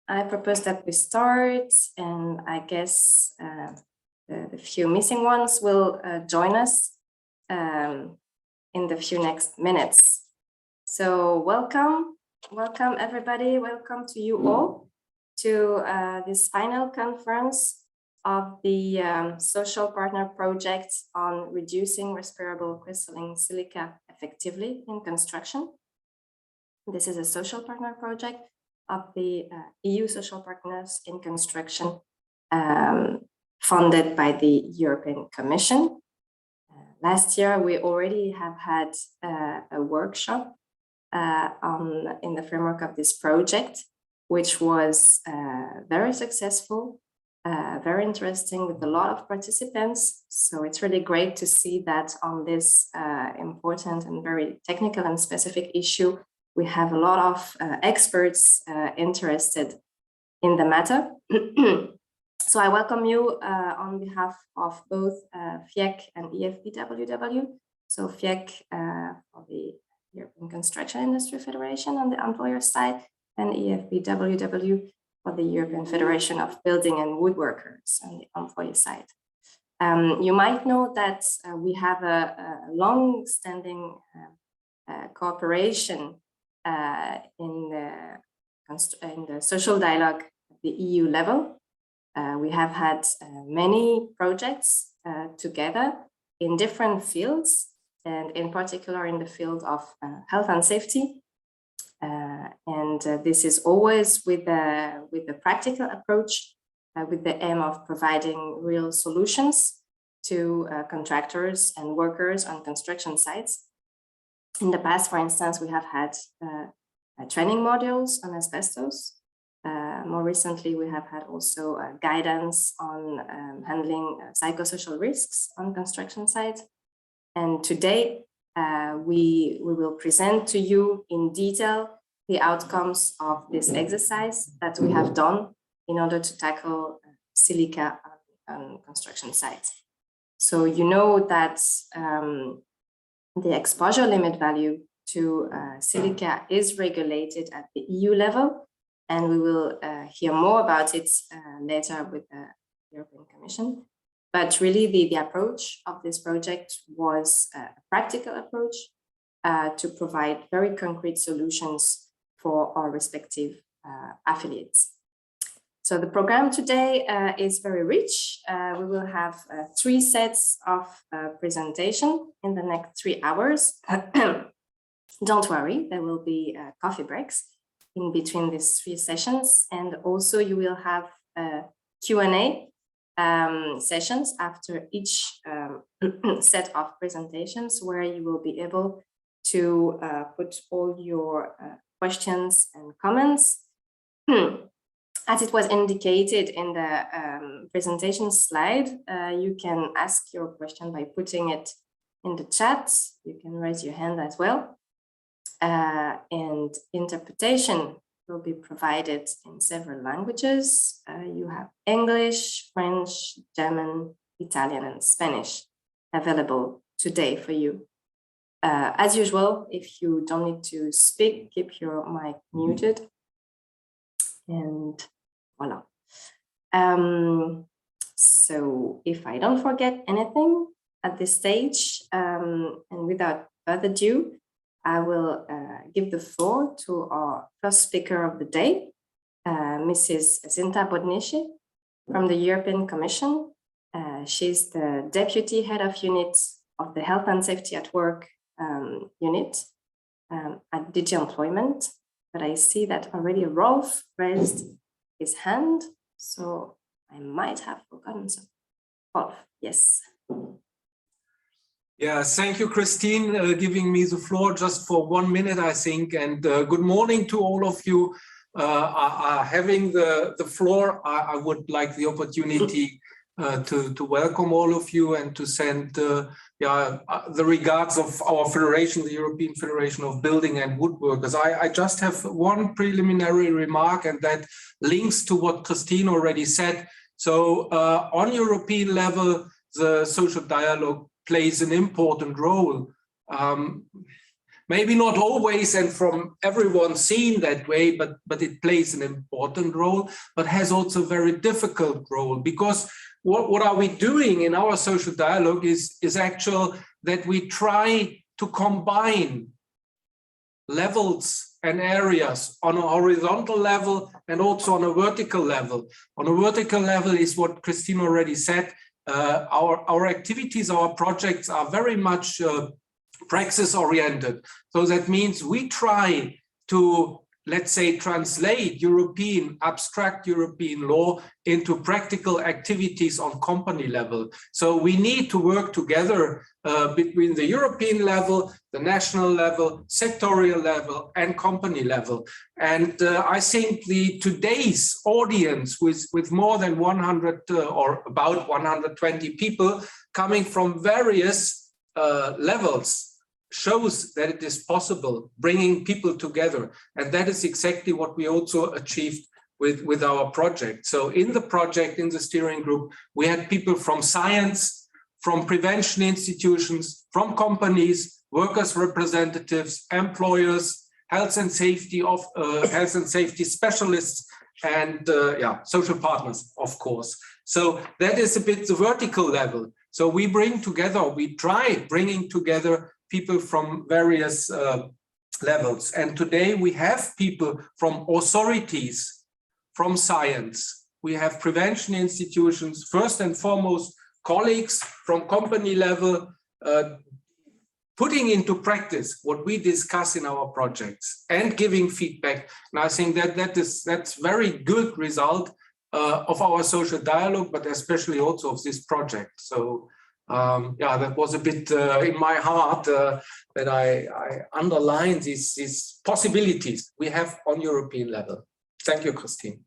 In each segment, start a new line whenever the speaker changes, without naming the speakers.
I propose that we start, and I guess the few missing ones will join us in the few next minutes. So welcome everybody, welcome to you all to this final conference of the Social Partner Project on reducing respirable crystalline silica effectively in construction. This is a social partner project of the EU social partners in construction, funded by the European Commission. Last year, we already have had a workshop in the framework of this project, which was very successful, very interesting with a lot of participants. So it's really great to see that on this important and very technical and specific issue, we have a lot of experts interested in the matter. So I welcome you on behalf of both FIEC and EFBWW. So FIEC for the European Construction Industry Federation on the employer side, and EFBWW for the European Federation of Building and Woodworkers on the employee side. You might know that we have a long-standing cooperation in the social dialogue at the EU level. We have had many projects together in different fields, and in particular in the field of health and safety. And this is always with the practical approach, with the aim of providing real solutions to contractors and workers on construction sites. In the past, for instance, we have had training modules on asbestos. More recently, we have had also guidance on handling psychosocial risks on construction sites. And today, we will present to you in detail the outcomes of this exercise that we have done in order to tackle silica on construction sites. So you know that the exposure limit value to silica is regulated at the EU level, and we will hear more about it later with the European Commission. But really the approach of this project was a practical approach to provide very concrete solutions for our respective affiliates. So the program today is very rich. We will have 3 sets of presentation in the next 3 hours. Don't worry, there will be coffee breaks in between these 3 sessions. And also you will have Q&A sessions after each set of presentations, where you will be able to put all your questions and comments. As it was indicated in the presentation slide, you can ask your question by putting it in the chat. You can raise your hand as well. And interpretation will be provided in several languages. You have English, French, German, Italian, and Spanish available today for you. As usual, if you don't need to speak, keep your mic muted. And voila. So if I don't forget anything at this stage, and without further ado, I will give the floor to our first speaker of the day, Mrs. Zinta Bodnici from the European Commission. She's the Deputy Head of Unit of the Health and Safety at Work unit at DG Employment. But I see that already Rolf raised his hand, so I might have forgotten something. Rolf, yes.
Yeah, thank you, Christine, giving me the floor just for 1 minute, I think. And good morning to all of you. Having the floor, I would like the opportunity to welcome all of you and to send the regards of our federation, the European Federation of Building and Woodworkers. I just have one preliminary remark, and that links to what Christine already said. So on European level, the social dialogue plays an important role. maybe not always and from everyone seen that way, but it plays an important role, but has also a very difficult role, because what are we doing in our social dialogue is actual that we try to combine levels and areas on a horizontal level and also on a vertical level. On a vertical level is what Christine already said. Our activities, our projects are very much praxis oriented. So that means we try to, let's say, translate abstract European law into practical activities on company level. So we need to work together between the European level, the national level, sectorial level, and company level. And I think today's audience with more than 100 or about 120 people coming from various levels shows that it is possible bringing people together. And that is exactly what we also achieved with our project. So in the project, in the steering group, we had people from science, from prevention institutions, from companies, workers' representatives, employers, health and safety specialists, and social partners, of course. So that is a bit the vertical level. So we try bringing together people from various levels. And today we have people from authorities, from science. We have prevention institutions, first and foremost, colleagues from company level, putting into practice what we discuss in our projects and giving feedback. And I think that's very good result of our social dialogue, but especially also of this project. So that was a bit in my heart that I underline these possibilities we have on European level. Thank you, Christine.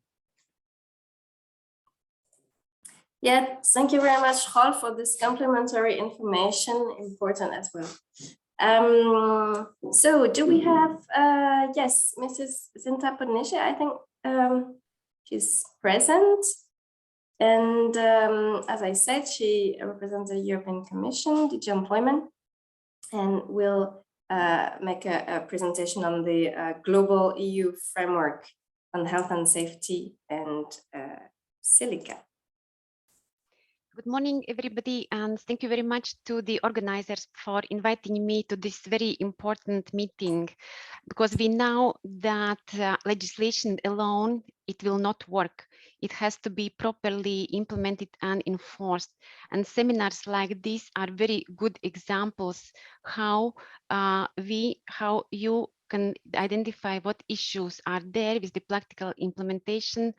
Yeah, thank you very much, Hall, for this complementary information, important as well. So do we have, yes, Mrs. Zinta Podnice, I think she's present. And as I said, she represents the European Commission, DG Employment, and will make a presentation on the global EU framework on health and safety and silica.
Good morning, everybody, and thank you very much to the organizers for inviting me to this very important meeting, because we know that legislation alone, it will not work. It has to be properly implemented and enforced. And seminars like this are very good examples how you can identify what issues are there with the practical implementation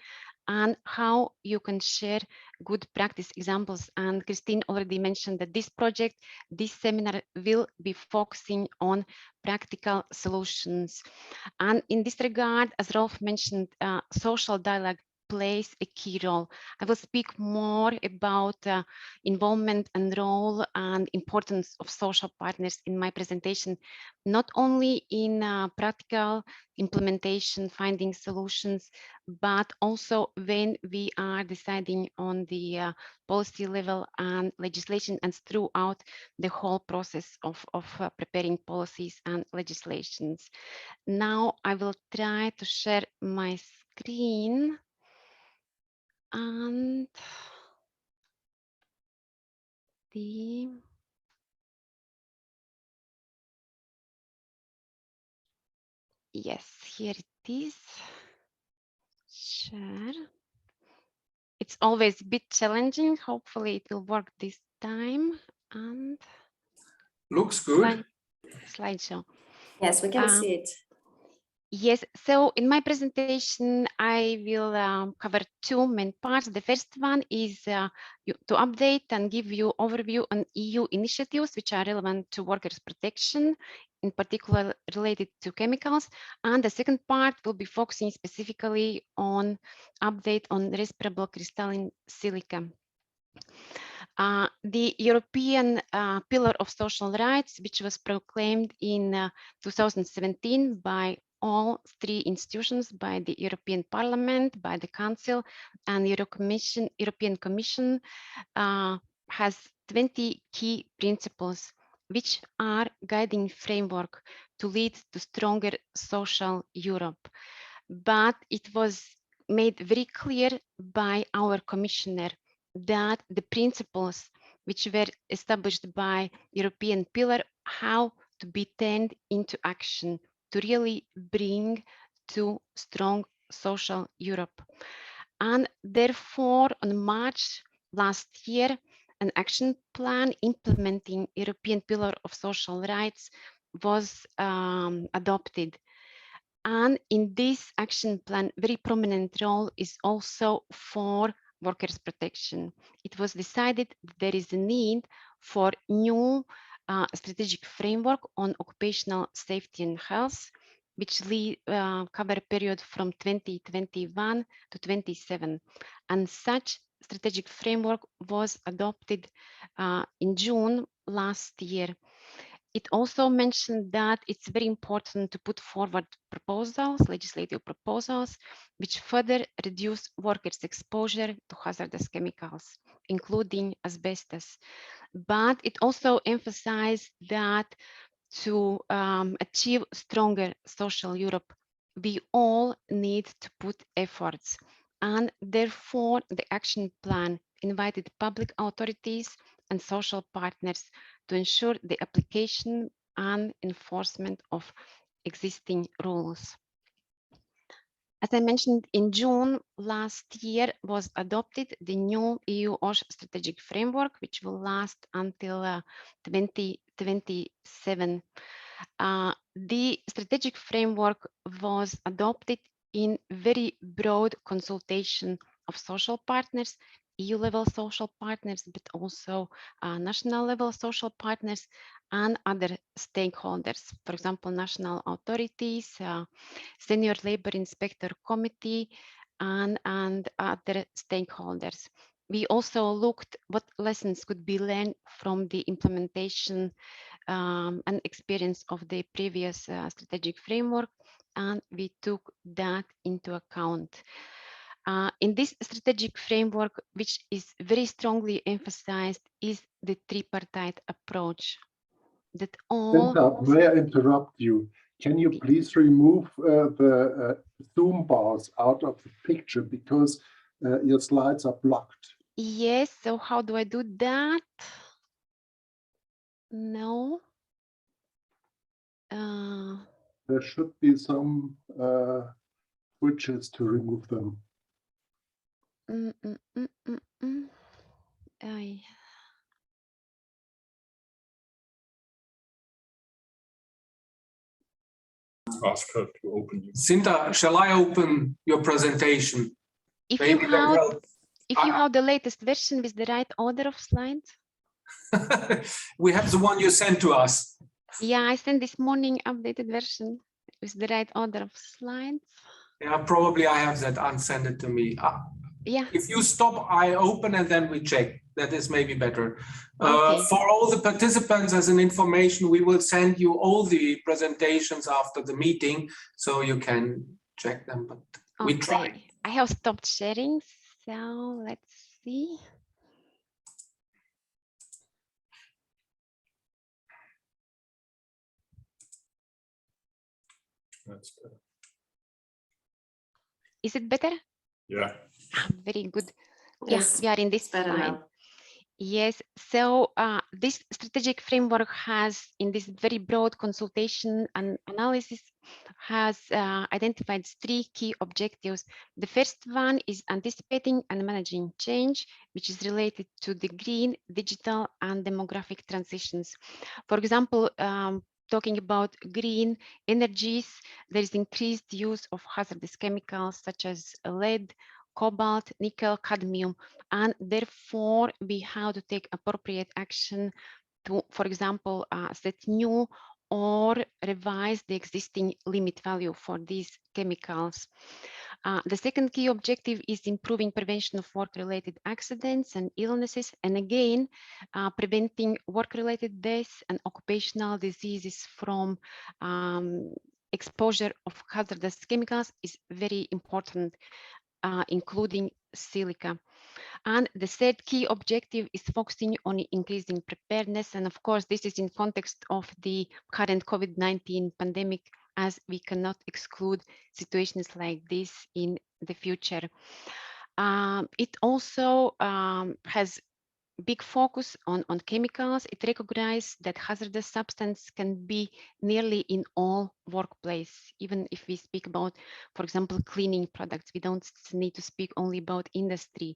and how you can share good practice examples. And Christine already mentioned that this project, this seminar will be focusing on practical solutions. And in this regard, as Rolf mentioned, social dialogue plays a key role. I will speak more about involvement and role and importance of social partners in my presentation, not only in practical implementation, finding solutions, but also when we are deciding on the policy level and legislation and throughout the whole process of preparing policies and legislations. Now I will try to share my screen. And yes, here it is. Share. It's always a bit challenging. Hopefully it will work this time. And
looks good.
Slideshow.
Yes, we can see it.
Yes, so in my presentation, I will cover two main parts. The first one is to update and give you overview on EU initiatives which are relevant to workers' protection, in particular related to chemicals. And the second part will be focusing specifically on update on respirable crystalline silica. The European Pillar of Social Rights, which was proclaimed in 2017 by all three institutions, by the European Parliament, by the Council, and the European Commission, has 20 key principles. which are guiding framework to lead to stronger social Europe. But it was made very clear by our commissioner that the principles which were established by European pillar, how to be turned into action to really bring to strong social Europe. And therefore, on March last year, an action plan implementing European Pillar of Social Rights was adopted. And in this action plan, very prominent role is also for workers' protection. It was decided that there is a need for new strategic framework on occupational safety and health, which cover a period from 2021 to 27. And such strategic framework was adopted in June last year. It also mentioned that it's very important to put forward proposals, legislative proposals, which further reduce workers' exposure to hazardous chemicals, including asbestos. But it also emphasized that to achieve stronger social Europe, we all need to put efforts. And therefore, the action plan invited public authorities and social partners to ensure the application and enforcement of existing rules. As I mentioned, in June last year was adopted the new EU OSH strategic framework, which will last until 2027. The strategic framework was adopted in very broad consultation of social partners, EU-level social partners, but also national-level social partners and other stakeholders, for example, national authorities, Senior Labor Inspector Committee, and other stakeholders. We also looked what lessons could be learned from the implementation and experience of the previous strategic framework, and we took that into account. In this strategic framework, which is very strongly emphasized, is the tripartite approach. That all.
May I interrupt you? Can you please remove the zoom bars out of the picture because your slides are blocked?
Yes, so how do I do that? No.
There should be some switches to remove them.
Ask her to open you. Sinta, shall I open your presentation?
If
Maybe
you have the latest version with the right order of slides.
We have the one you sent to us.
Yeah, I sent this morning updated version with the right order of slides.
Yeah, probably I have that. Unsend it to me.
Yeah.
If you stop, I open and then we check. That is maybe better.
Okay.
For all the participants, as an information, we will send you all the presentations after the meeting, so you can check them. But we try.
I have stopped sharing, so let's see.
That's better.
Is it better?
Yeah.
Very good.
Yes,
yeah, we are in this
better
slide.
now.
Yes, so this strategic framework has, in this very broad consultation and analysis, has identified 3 key objectives. The first one is anticipating and managing change, which is related to the green, digital, and demographic transitions. For example, talking about green energies, there is increased use of hazardous chemicals such as lead, cobalt, nickel, cadmium, and therefore we have to take appropriate action to, for example, set new or revise the existing limit value for these chemicals. The second key objective is improving prevention of work-related accidents and illnesses, and again, preventing work-related deaths and occupational diseases from exposure of hazardous chemicals is very important, including silica. And the third key objective is focusing on increasing preparedness. And of course, this is in context of the current COVID-19 pandemic, as we cannot exclude situations like this in the future. It also has big focus on chemicals. It recognizes that hazardous substance can be nearly in all workplace, even if we speak about, for example, cleaning products. We don't need to speak only about industry.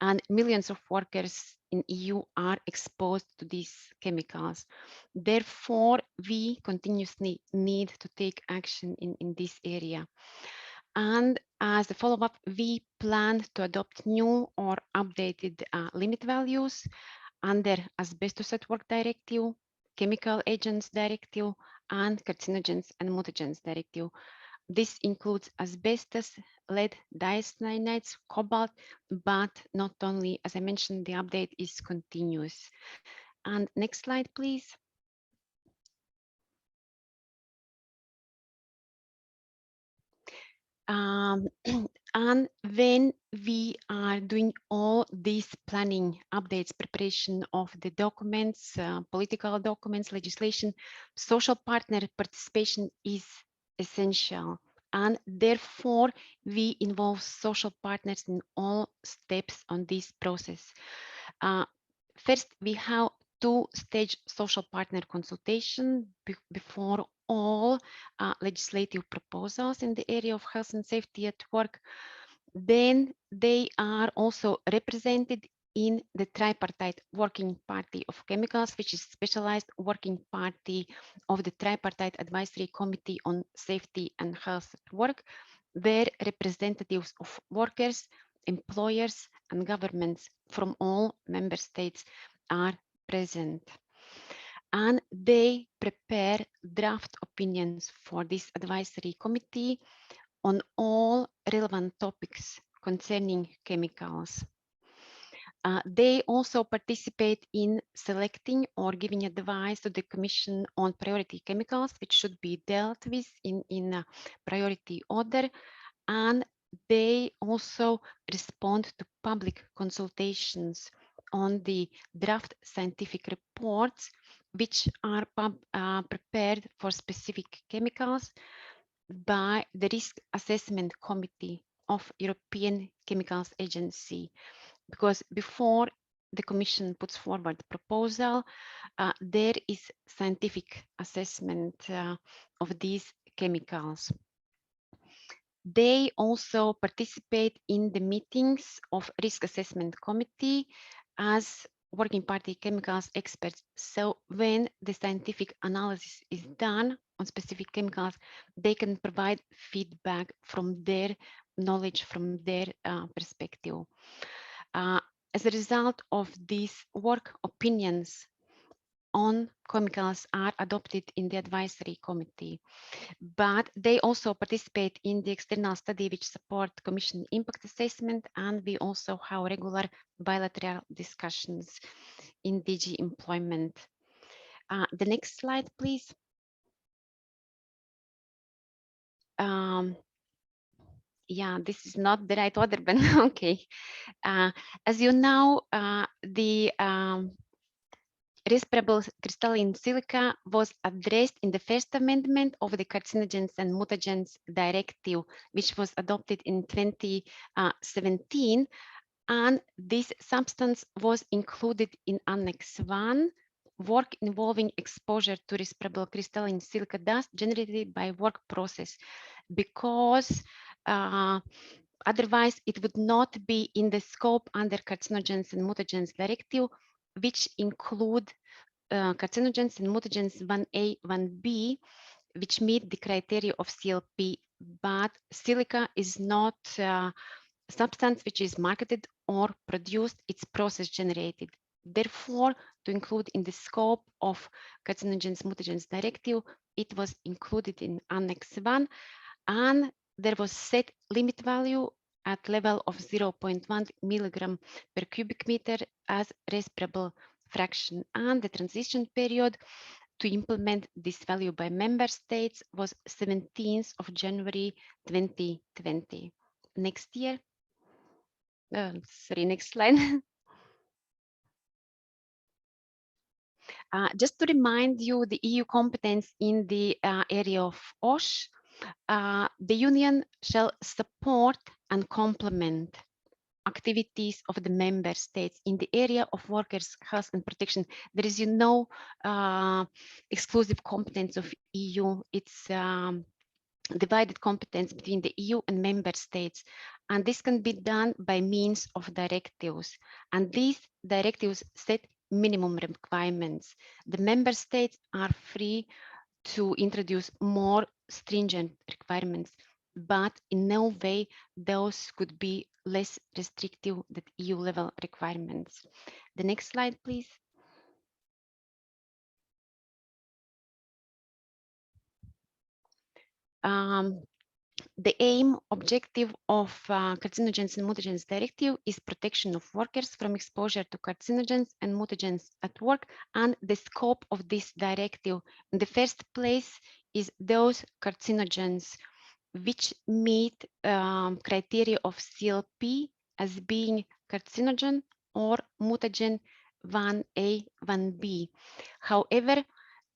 And millions of workers in EU are exposed to these chemicals. Therefore, we continuously need to take action in this area. And as a follow-up, we plan to adopt new or updated limit values under Asbestos at Work Directive, Chemical Agents Directive, and Carcinogens and Mutagens Directive. This includes asbestos, lead, dicyanides, cobalt, but not only. As I mentioned, the update is continuous. And next slide, please. And when we are doing all these planning updates, preparation of the documents, political documents, legislation, social partner participation is essential. And therefore, we involve social partners in all steps on this process. First, we have two-stage social partner consultation before all legislative proposals in the area of health and safety at work. Then they are also represented in the tripartite working party of chemicals, which is specialized working party of the tripartite advisory committee on safety and health at work, where representatives of workers, employers, and governments from all member states are present. And they prepare draft opinions for this advisory committee on all relevant topics concerning chemicals. They also participate in selecting or giving advice to the Commission on priority chemicals, which should be dealt with in a priority order. And they also respond to public consultations on the draft scientific reports, which are prepared for specific chemicals by the Risk Assessment Committee of European Chemicals Agency. Because before the Commission puts forward the proposal, there is scientific assessment of these chemicals. They also participate in the meetings of Risk Assessment Committee as working party chemicals experts. So when the scientific analysis is done on specific chemicals, they can provide feedback from their knowledge, from their perspective. As a result of these work, opinions on chemicals are adopted in the advisory committee, but they also participate in the external study which support Commission impact assessment, and we also have regular bilateral discussions in DG employment. The next slide, please. Yeah, this is not the right order, but okay. As you know, the Respirable Crystalline Silica was addressed in the first amendment of the Carcinogens and Mutagens Directive, which was adopted in 2017. And this substance was included in Annex 1, work involving exposure to respirable crystalline silica dust generated by work process, because otherwise it would not be in the scope under Carcinogens and Mutagens Directive, which include carcinogens and mutagens 1A, 1B, which meet the criteria of CLP, but silica is not a substance which is marketed or produced, it's process generated. Therefore, to include in the scope of Carcinogens Mutagens Directive, it was included in Annex 1, and there was set limit value at level of 0.1 milligram per cubic meter as respirable fraction, and the transition period to implement this value by member states was 17th of January 2020. Next year. Sorry, next slide. Just to remind you, the EU competence in the area of OSH, the Union shall support and complement activities of the member states in the area of workers' health and protection. There is no exclusive competence of EU. It's divided competence between the EU and member states. And this can be done by means of directives. And these directives set minimum requirements. The member states are free to introduce more stringent requirements, but in no way those could be less restrictive than EU level requirements. The next slide, please. The aim, objective of Carcinogens and Mutagens Directive is protection of workers from exposure to carcinogens and mutagens at work, and the scope of this directive in the first place is those carcinogens which meet criteria of CLP as being carcinogen or mutagen 1A, 1B. However,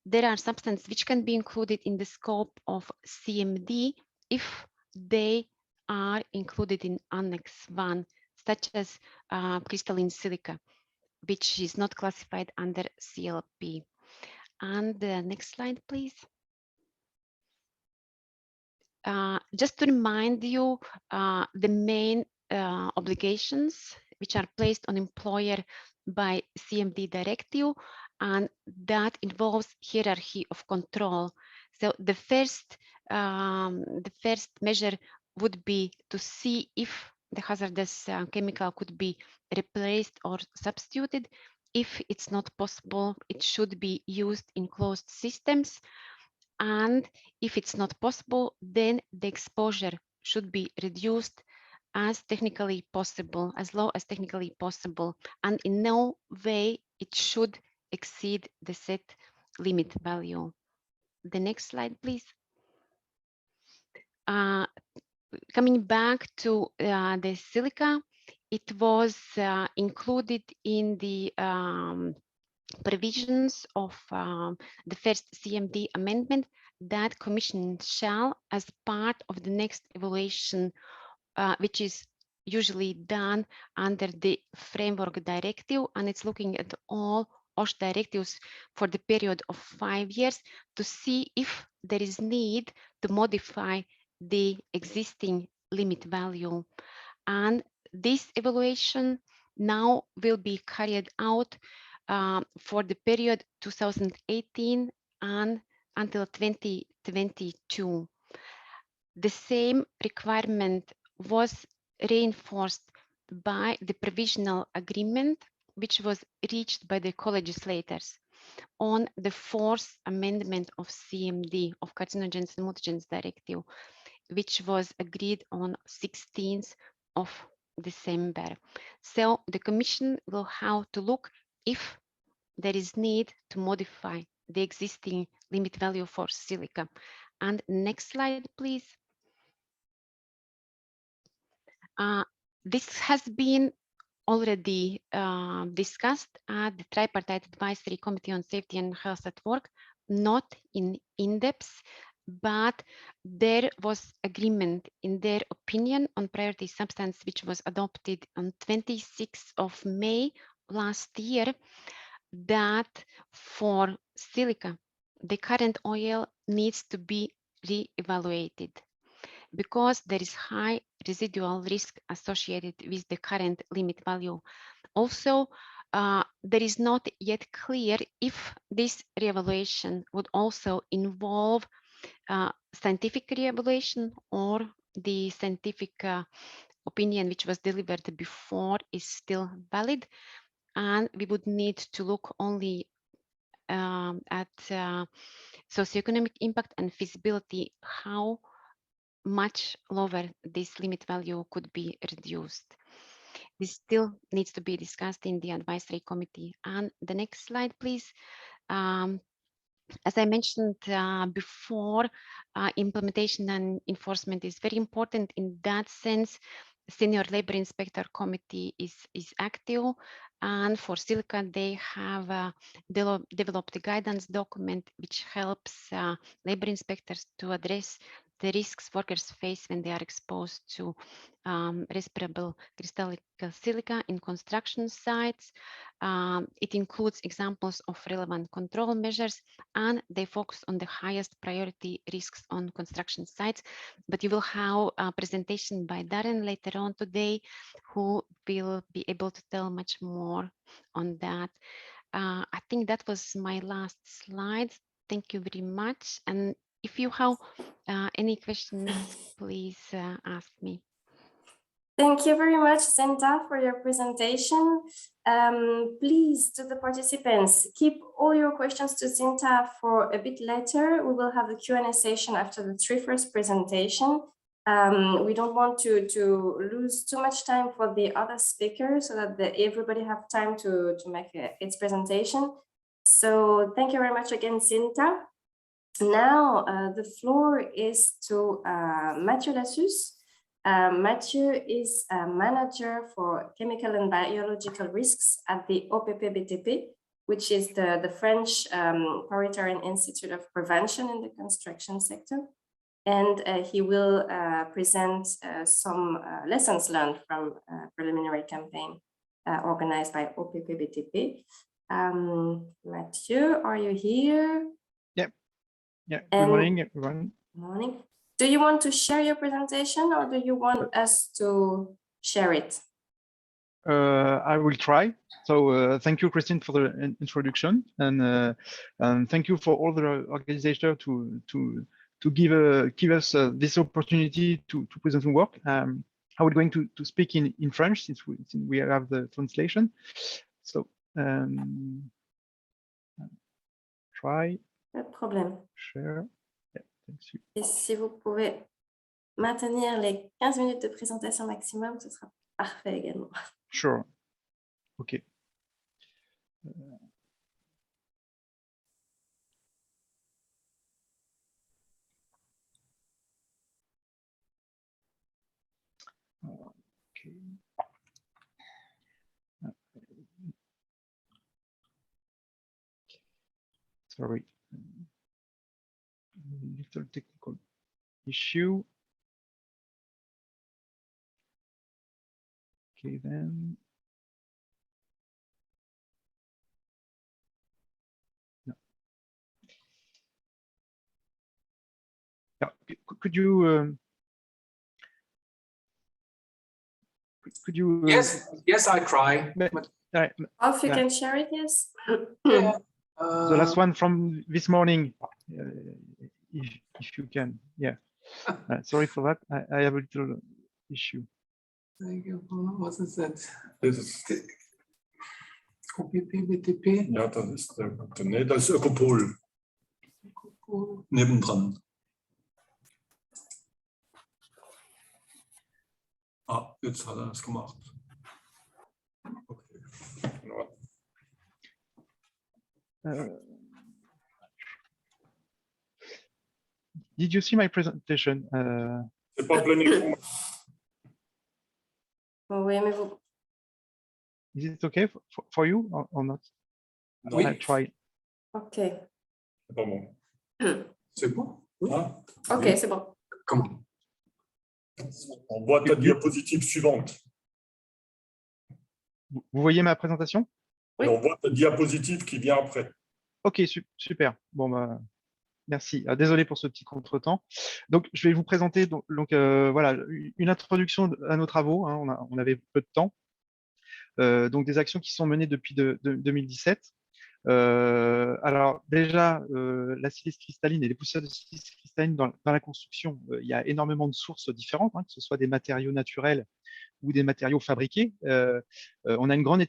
there are substances which can be included in the scope of CMD if they are included in Annex 1, such as crystalline silica, which is not classified under CLP. And the next slide, please. Just to remind you, the main obligations which are placed on employer by CMD directive, and that involves hierarchy of control. So the first measure would be to see if the hazardous chemical could be replaced or substituted. If it's not possible, it should be used in closed systems. And if it's not possible, then the exposure should be reduced as technically possible, as low as technically possible, and in no way it should exceed the set limit value. The next slide, please. Coming back to the silica, it was included in the provisions of the first CMD amendment that Commission shall, as part of the next evaluation, which is usually done under the framework directive, and it's looking at all OSH directives for the period of 5 years to see if there is need to modify the existing limit value. And this evaluation now will be carried out for the period 2018 and until 2022. The same requirement was reinforced by the provisional agreement, which was reached by the co-legislators on the 4th amendment of CMD, of Carcinogens and Mutagens Directive, which was agreed on 16th of December. So the Commission will have to look if there is need to modify the existing limit value for silica. And next slide, please. This has been already discussed at the Tripartite Advisory Committee on Safety and Health at Work, not in depth, but there was agreement in their opinion on priority substance, which was adopted on 26th of May last year, that for silica, the current oil needs to be re-evaluated because there is high residual risk associated with the current limit value. Also, there is not yet clear if this re-evaluation would also involve scientific re-evaluation or the scientific opinion which was delivered before is still valid, and we would need to look only at socioeconomic impact and feasibility, how much lower this limit value could be reduced. This still needs to be discussed in the advisory committee. And the next slide, please. As I mentioned before, implementation and enforcement is very important. In that sense, Senior Labor Inspector Committee is active, and for Silica they have developed a guidance document which helps labor inspectors to address the risks workers face when they are exposed to respirable crystalline silica in construction sites. It includes examples of relevant control measures, and they focus on the highest priority risks on construction sites. But you will have a presentation by Darren later on today, who will be able to tell much more on that. I think that was my last slide. Thank you very much. And if you have any questions, please ask me.
Thank you very much, Senta, for your presentation. Please, to the participants, keep all your questions to Senta for a bit later. We will have the Q&A session after the first presentation. We don't want to lose too much time for the other speakers so that everybody have time to make its presentation. So thank you very much again, Senta. Now the floor is to Mathieu Lassus. Mathieu is a manager for chemical and biological risks at the OPP-BTP, which is the French Paris Institute of Prevention in the construction sector. And he will present some lessons learned from a preliminary campaign organized by OPP-BTP. Mathieu, are you here?
Yeah, good morning, everyone.
Good morning. Do you want to share your presentation, or do you want us to share it?
I will try. So thank you, Christine, for the introduction, and thank you for all the organizers to give us this opportunity to present some work. I was going to speak in French since we have the translation. So try.
Pas de problème.
Share. Yeah, thank you.
Et si vous pouvez maintenir les 15 minutes de présentation maximum, ce sera parfait également.
Sure. OK. Okay. Sorry. Little technical issue. Okay, then. No. Yeah, could you
Yes, I try.
If you can share it, yes.
Yeah.
The last one from this morning, if you can, yeah. Sorry for that. I have a little issue.
What is that?
Dit is,
OPP-BTP?
ja, dat is nee, dat is Ökopol. Nebendran. Ah, jetzt hat es gemacht. Okay.
Did you see my presentation?
C'est pas planifié.
Oui, mais vous...
Is it okay for you or not?
Oui.
I try.
Ok.
C'est pas bon.
C'est bon?
Ah,
Ok, c'est bon.
Comment?
on voit ta diapositive suivante.
Vous voyez ma présentation?
Oui.
Et on voit ta diapositive qui vient après.
Ok, super. Bon, bah, merci. Désolé pour ce petit contretemps. Donc, je vais vous présenter voilà, une introduction à nos travaux. Hein, on avait peu de temps. Donc, des actions qui sont menées depuis 2017. Alors déjà, la silice cristalline et les poussières de silice cristalline dans la construction, il y a énormément de sources différentes, hein, que ce soit des matériaux naturels ou des matériaux fabriqués. On a une grande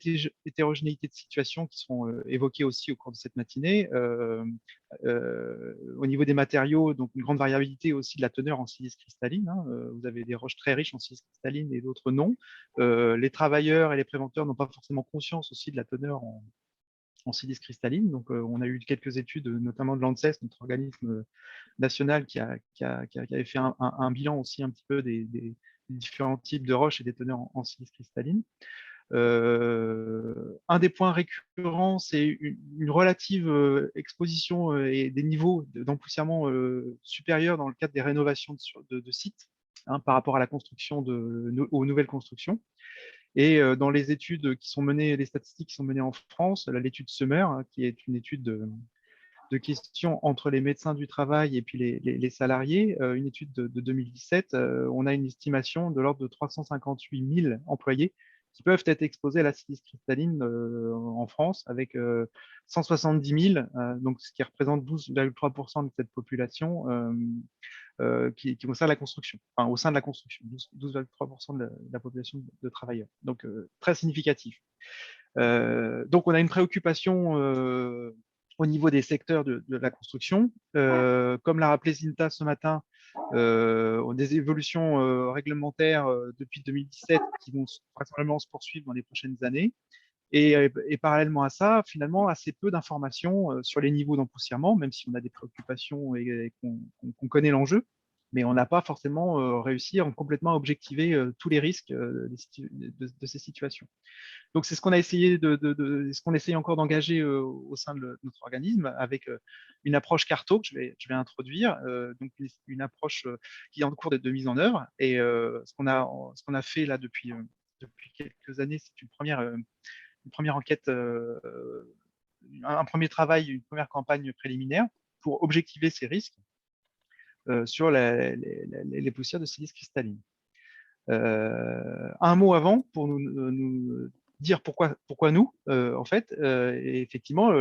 hétérogénéité de situations qui seront évoquées aussi au cours de cette matinée. Au niveau des matériaux, donc une grande variabilité aussi de la teneur en silice cristalline. Hein. Vous avez des roches très riches en silice cristalline et d'autres non. Les travailleurs et les préventeurs n'ont pas forcément conscience aussi de la teneur en silice cristalline. Donc, on a eu quelques études, notamment de l'ANSES, notre organisme national, qui avait fait un bilan aussi un petit peu des différents types de roches et des teneurs en silice cristalline. Un des points récurrents, c'est une relative exposition et des niveaux d'empoussièrement supérieurs dans le cadre des rénovations de sites, hein, par rapport à la construction aux nouvelles constructions. Et dans les études qui sont menées, les statistiques qui sont menées en France, l'étude Summer, hein, qui est une étude de questions entre les médecins du travail et puis les salariés, une étude de 2017, on a une estimation de l'ordre de 358 000 employés qui peuvent être exposés à la silice cristalline en France, avec 170 000, donc ce qui représente 12,3% de cette population qui concerne la construction, enfin au sein de la construction, 12,3% de la population de travailleurs, donc très significatif. Donc on a une préoccupation au niveau des secteurs de la construction. Comme l'a rappelé Zinta ce matin, des évolutions réglementaires depuis 2017 qui vont vraisemblablement se poursuivre dans les prochaines années. Et parallèlement à ça, finalement, assez peu d'informations sur les niveaux d'empoussièrement, même si on a des préoccupations et qu'on connaît l'enjeu, mais on n'a pas forcément réussi à complètement objectiver tous les risques de ces situations. Donc, c'est ce qu'on a essayé ce qu'on essaye encore d'engager au sein de notre organisme avec une approche carto que je vais introduire, donc une approche qui est en cours de mise en œuvre. Et ce qu'on a fait là depuis quelques années, c'est une première enquête, un premier travail, une première campagne préliminaire pour objectiver ces risques sur les poussières de silice cristalline. Un mot avant pour nous dire pourquoi nous, en fait, et effectivement,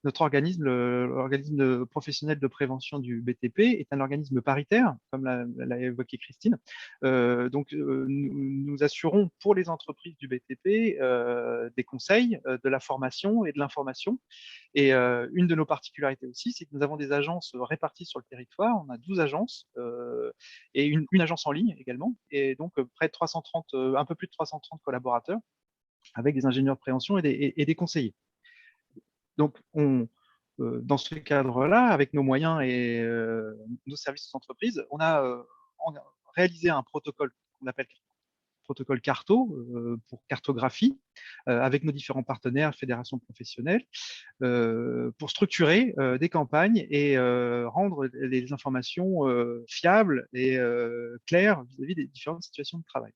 notre organisme, l'organisme professionnel de prévention du BTP, est un organisme paritaire, comme l'a évoqué Christine. Donc, nous assurons pour les entreprises du BTP des conseils, de la formation et de l'information. Et une de nos particularités aussi, c'est que nous avons des agences réparties sur le territoire. On a 12 agences et une agence en ligne également. Et donc, près de 330, un peu plus de 330 collaborateurs avec des ingénieurs de prévention et des conseillers. Donc, dans ce cadre-là, avec nos moyens et nos services d'entreprise, on a réalisé un protocole qu'on appelle protocole carto pour cartographie avec nos différents partenaires, fédérations professionnelles, pour structurer des campagnes et rendre les informations fiables et claires vis-à-vis des différentes situations de travail.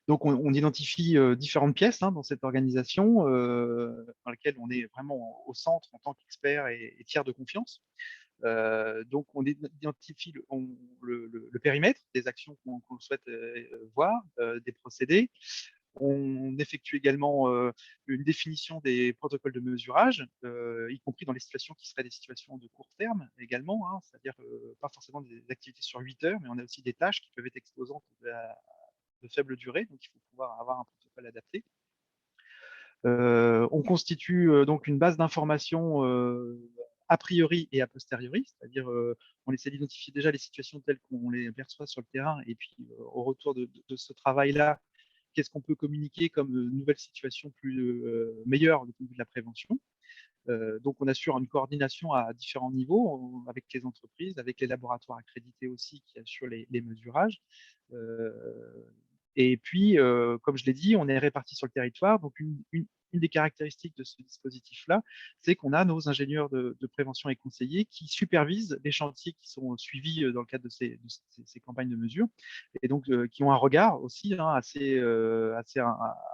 Donc, on identifie différentes pièces dans cette organisation dans laquelle on est vraiment au centre en tant qu'expert et tiers de confiance. Donc, on identifie le périmètre des actions qu'on souhaite voir, des procédés. On effectue également une définition des protocoles de mesurage, y compris dans les situations qui seraient des situations de court terme également, hein, c'est-à-dire pas forcément des activités sur 8 heures, mais on a aussi des tâches qui peuvent être exposantes de faible durée, donc il faut pouvoir avoir un protocole adapté. On constitue donc une base d'informations a priori et a posteriori, c'est-à-dire on essaie d'identifier déjà les situations telles qu'on les perçoit sur le terrain, et puis au retour de ce travail-là, qu'est-ce qu'on peut communiquer comme nouvelle situation plus meilleure du point de vue de la prévention. Donc, on assure une coordination à différents niveaux avec les entreprises, avec les laboratoires accrédités aussi qui assurent les mesurages. Et puis, comme je l'ai dit, on est répartis sur le territoire. Donc, une des caractéristiques de ce dispositif-là, c'est qu'on a nos ingénieurs de prévention et conseillers qui supervisent les chantiers qui sont suivis dans le cadre de ces campagnes de mesure, et donc qui ont un regard aussi assez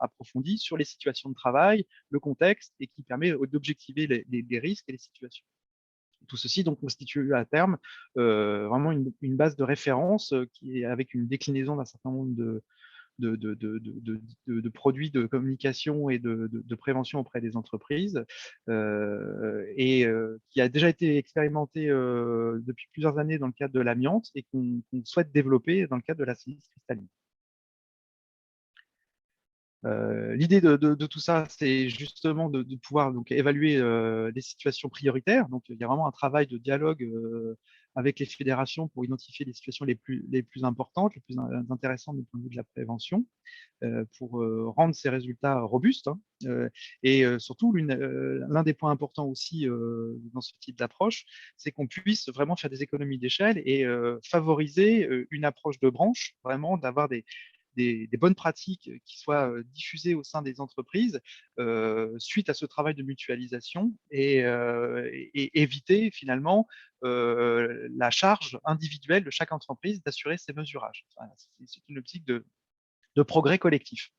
approfondi sur les situations de travail, le contexte, et qui permet d'objectiver les risques et les situations. Tout ceci donc constitue à terme vraiment une base de référence qui est avec une déclinaison d'un certain nombre de produits de communication et de prévention auprès des entreprises et qui a déjà été expérimenté depuis plusieurs années dans le cadre de l'amiante et qu'on souhaite développer dans le cadre de la silice cristalline. L'idée de tout ça, c'est justement de pouvoir donc évaluer les situations prioritaires. Donc, il y a vraiment un travail de dialogue avec les fédérations pour identifier les situations les plus importantes, les plus intéressantes du point de vue de la prévention, pour rendre ces résultats robustes. Et surtout, l'un des points importants aussi dans ce type d'approche, c'est qu'on puisse vraiment faire des économies d'échelle et favoriser une approche de branche, vraiment d'avoir des bonnes pratiques qui soient diffusées au sein des entreprises suite à ce travail de mutualisation et éviter finalement la charge individuelle de chaque entreprise d'assurer ces mesurages. Enfin, c'est une optique de progrès collectif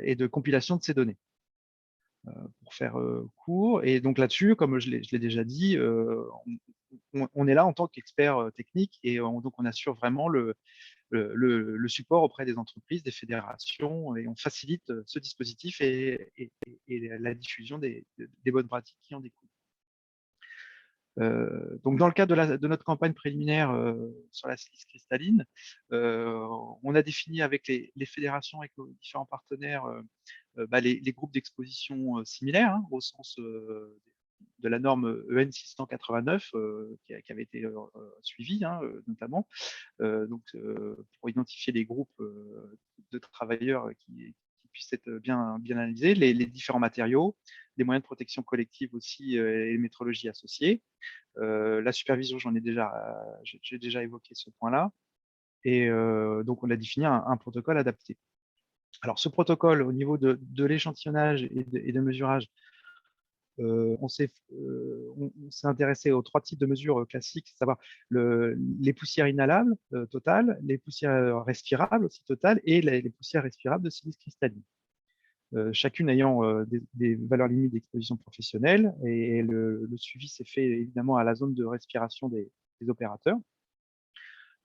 et de compilation de ces données. Pour faire court. Et donc là-dessus, comme je l'ai déjà dit, on est là en tant qu'expert technique et donc on assure vraiment le support auprès des entreprises, des fédérations, et on facilite ce dispositif et la diffusion des bonnes pratiques qui en découlent. Donc, dans le cadre de notre campagne préliminaire sur la silice cristalline, on a défini avec les fédérations, avec nos différents partenaires, les groupes d'exposition similaires, hein, au sens de la norme EN 689 qui avait été suivie, hein, notamment, pour identifier les groupes de travailleurs qui puissent être bien analysés, les différents matériaux, les moyens de protection collective aussi et les métrologies associées. La supervision, j'ai déjà évoqué ce point-là. Et donc, on a défini un protocole adapté. Alors, ce protocole, au niveau de l'échantillonnage et de mesurage, on s'est intéressé aux 3 types de mesures classiques, à savoir les poussières inhalables totales, les poussières respirables aussi totales et les poussières respirables de silice cristalline. Chacune ayant des valeurs limites d'exposition professionnelle, et le suivi s'est fait évidemment à la zone de respiration des opérateurs.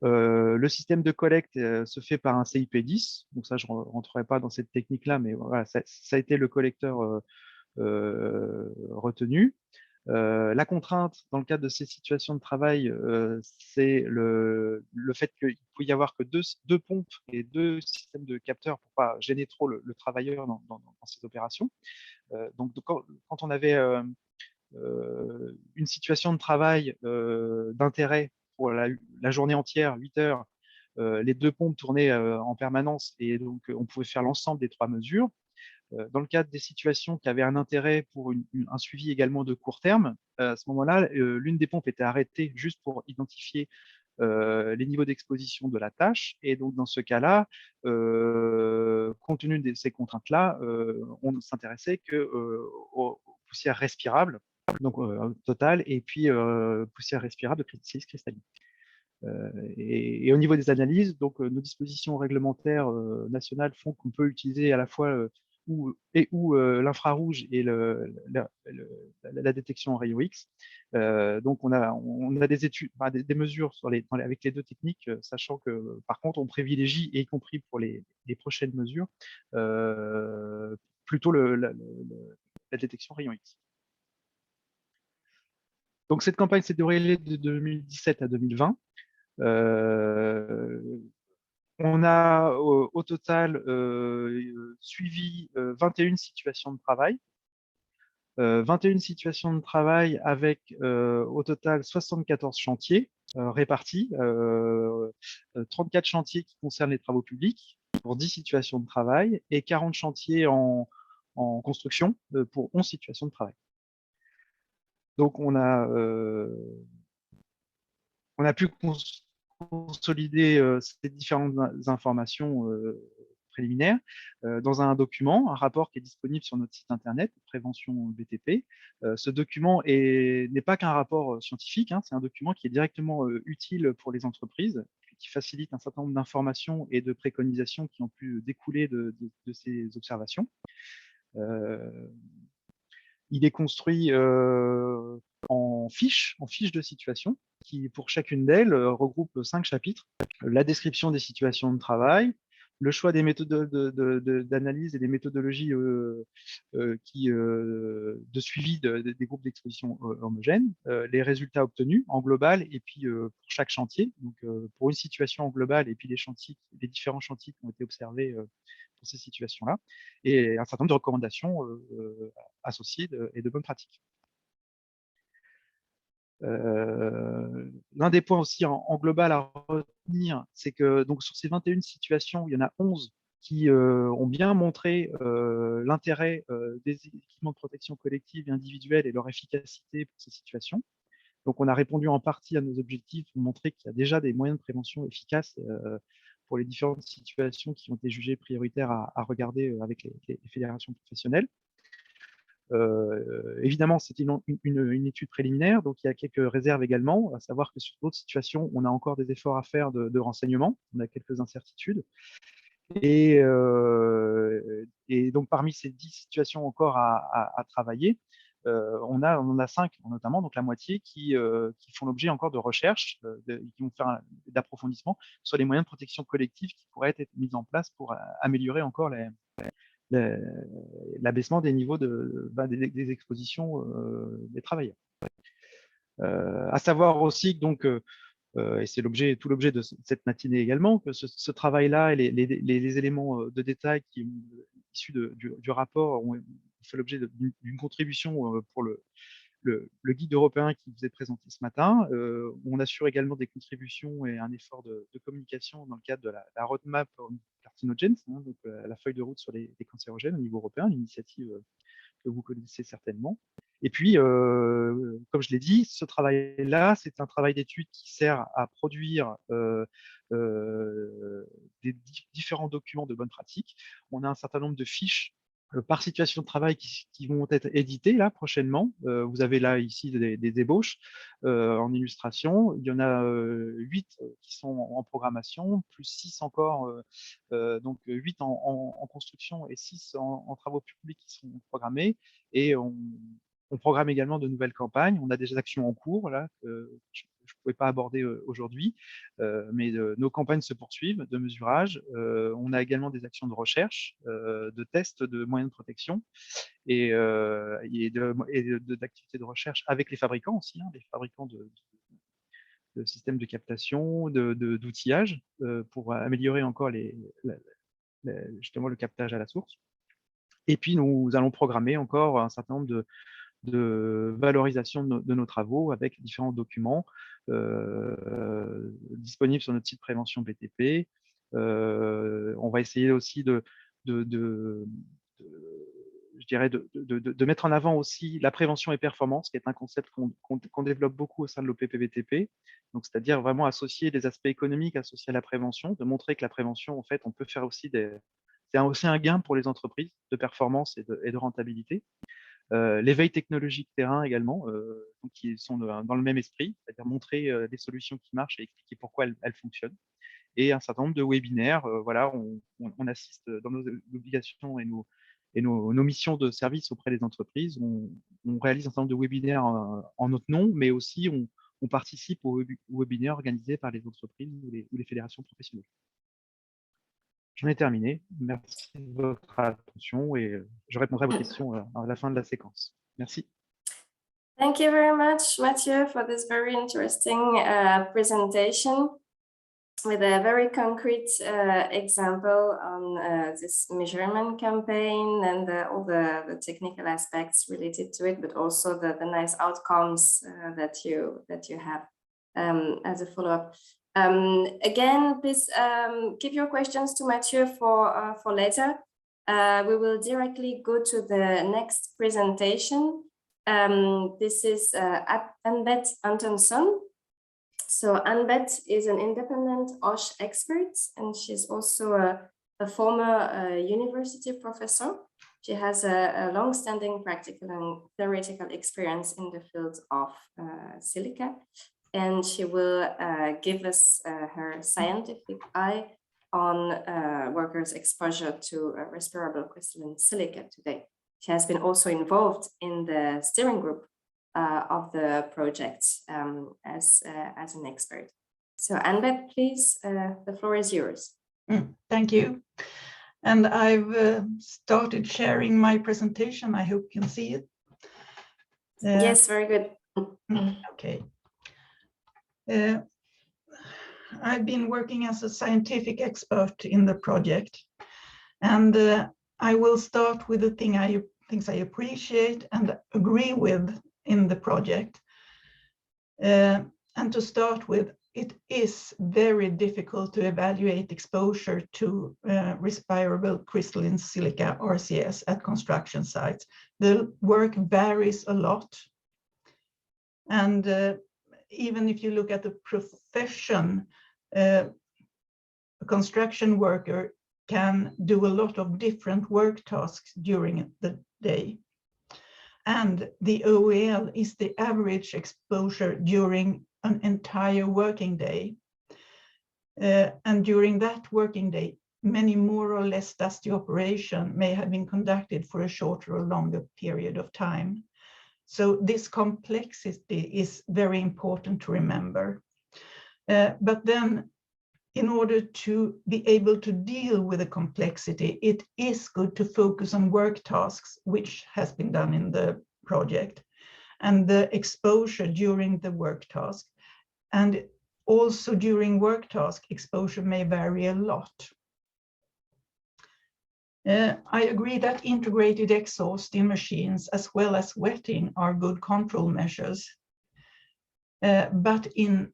Le système de collecte se fait par un CIP10, donc ça je ne rentrerai pas dans cette technique-là, mais voilà, ça a été le collecteur retenu. La contrainte dans le cadre de ces situations de travail, c'est le fait qu'il ne peut y avoir que deux pompes et 2 systèmes de capteurs pour ne pas gêner trop le travailleur dans ces opérations. Donc quand on avait une situation de travail d'intérêt pour la journée entière, 8 heures, les 2 pompes tournaient en permanence et donc on pouvait faire l'ensemble des 3 mesures. Dans le cadre des situations qui avaient un intérêt pour un suivi également de court terme, à ce moment-là, l'une des pompes était arrêtée juste pour identifier les niveaux d'exposition de la tâche. Et donc, dans ce cas-là, compte tenu de ces contraintes-là, on ne s'intéressait aux poussières respirables, donc totales, et puis poussières respirables de silice cristalline. Et au niveau des analyses, donc nos dispositions réglementaires nationales font qu'on peut utiliser à la fois l'infrarouge et la détection en rayon X. Donc on a des études, des mesures avec les 2 techniques, sachant que par contre on privilégie, et y compris pour les prochaines mesures, plutôt la détection rayon X. Donc cette campagne s'est déroulée de 2017 à 2020. On a au total suivi 21 situations de travail. 21 situations de travail avec au total 74 chantiers répartis, 34 chantiers qui concernent les travaux publics pour 10 situations de travail et 40 chantiers en construction pour 11 situations de travail. Donc on a pu consolider ces différentes informations préliminaires dans un document, un rapport qui est disponible sur notre site internet, Prévention BTP. Ce document n'est pas qu'un rapport scientifique, hein, c'est un document qui est directement utile pour les entreprises, qui facilite un certain nombre d'informations et de préconisations qui ont pu découler de ces observations. Il est construit en fiches de situation, qui pour chacune d'elles regroupe 5 chapitres. La description des situations de travail, le choix des méthodes d'analyse et des méthodologies de suivi des groupes d'exposition homogènes, les résultats obtenus en global et puis pour chaque chantier, donc pour une situation en global et puis les différents chantiers qui ont été observés pour ces situations-là, et un certain nombre de recommandations associées et de bonnes pratiques. L'un des points aussi en global à retenir, c'est que donc sur ces 21 situations, il y en a 11 qui ont bien montré l'intérêt des équipements de protection collective et individuelle et leur efficacité pour ces situations. Donc, on a répondu en partie à nos objectifs pour montrer qu'il y a déjà des moyens de prévention efficaces pour les différentes situations qui ont été jugées prioritaires à regarder avec les fédérations professionnelles. Évidemment, c'était une étude préliminaire, donc il y a quelques réserves également, à savoir que sur d'autres situations, on a encore des efforts à faire de renseignement, on a quelques incertitudes. Et donc, parmi ces 10 situations encore à travailler, on en a 5 notamment, donc la moitié, qui font l'objet encore de recherches, qui vont faire d'approfondissement sur les moyens de protection collective qui pourraient être mis en place pour améliorer encore l'abaissement des niveaux des expositions des travailleurs. À savoir aussi que donc, et c'est tout l'objet de cette matinée également, que ce travail-là et les éléments de détail qui sont issus du rapport ont fait l'objet d'une contribution pour le guide européen qui vous est présenté ce matin. On assure également des contributions et un effort de communication dans le cadre de la roadmap Carcinogens, donc la feuille de route sur les cancérogènes au niveau européen, l'initiative que vous connaissez certainement. Et puis, comme je l'ai dit, ce travail-là, c'est un travail d'étude qui sert à produire des différents documents de bonne pratique. On a un certain nombre de fiches par situation de travail qui vont être éditées là prochainement. Vous avez là ici des ébauches en illustration. Il y en a 8 qui sont en programmation, plus 6 encore, donc 8 en construction et 6 en travaux publics qui sont programmés. Et on programme également de nouvelles campagnes. On a des actions en cours là, que je ne pouvais pas aborder aujourd'hui, mais nos campagnes se poursuivent de mesurage. On a également des actions de recherche, de tests de moyens de protection et d'activités de recherche avec les fabricants aussi, les fabricants de systèmes de captation, d'outillage pour améliorer encore justement le captage à la source. Et puis, nous allons programmer encore un certain nombre de valorisation de nos travaux avec différents documents disponibles sur notre site prévention BTP. On va essayer aussi de mettre en avant aussi la prévention et performance, qui est un concept qu'on développe beaucoup au sein de l'OPPBTP. Donc, c'est-à-dire vraiment associer des aspects économiques associés à la prévention, de montrer que la prévention, en fait, on peut faire aussi c'est aussi un gain pour les entreprises de performance et de rentabilité. L'éveil technologique terrain également, qui sont dans le même esprit, c'est-à-dire montrer des solutions qui marchent et expliquer pourquoi elles fonctionnent. Et un certain nombre de webinaires, voilà, on assiste dans nos obligations et nos missions de service auprès des entreprises. On réalise un certain nombre de webinaires en notre nom, mais aussi on participe aux webinaires organisés par les entreprises ou les fédérations professionnelles. J'en ai terminé. Merci de votre attention et je répondrai à vos questions à la fin de la séquence. Merci.
Thank you very much, Mathieu, for this very interesting presentation with a very concrete example on this measurement campaign and all the technical aspects related to it, but also the nice outcomes that you have as a follow-up. Again, please keep your questions to Mathieu for later. We will directly go to the next presentation. This is Anbeth Antonsson. So Anbeth is an independent OSH expert, and she's also a former university professor. She has a long-standing practical and theoretical experience in the field of silica. And she will give us her scientific eye on workers' exposure to respirable crystalline silica today. She has been also involved in the steering group of the project as an expert. So Anbeth, please, the floor is yours.
Thank you. And I've started sharing my presentation. I hope you can see it.
Yes, very good.
Okay. I've been working as a scientific expert in the project, and I will start with the things I appreciate and agree with in the project. And to start with, it is very difficult to evaluate exposure to respirable crystalline silica, RCS, at construction sites. The work varies a lot. And even if you look at the profession, a construction worker can do a lot of different work tasks during the day. And the OEL is the average exposure during an entire working day. And during that working day, many more or less dusty operation may have been conducted for a shorter or longer period of time. So this complexity is very important to remember. But then, in order to be able to deal with the complexity, it is good to focus on work tasks, which has been done in the project, and the exposure during the work task. And also during work task, exposure may vary a lot. I agree that integrated exhaust in machines as well as wetting are good control measures. But in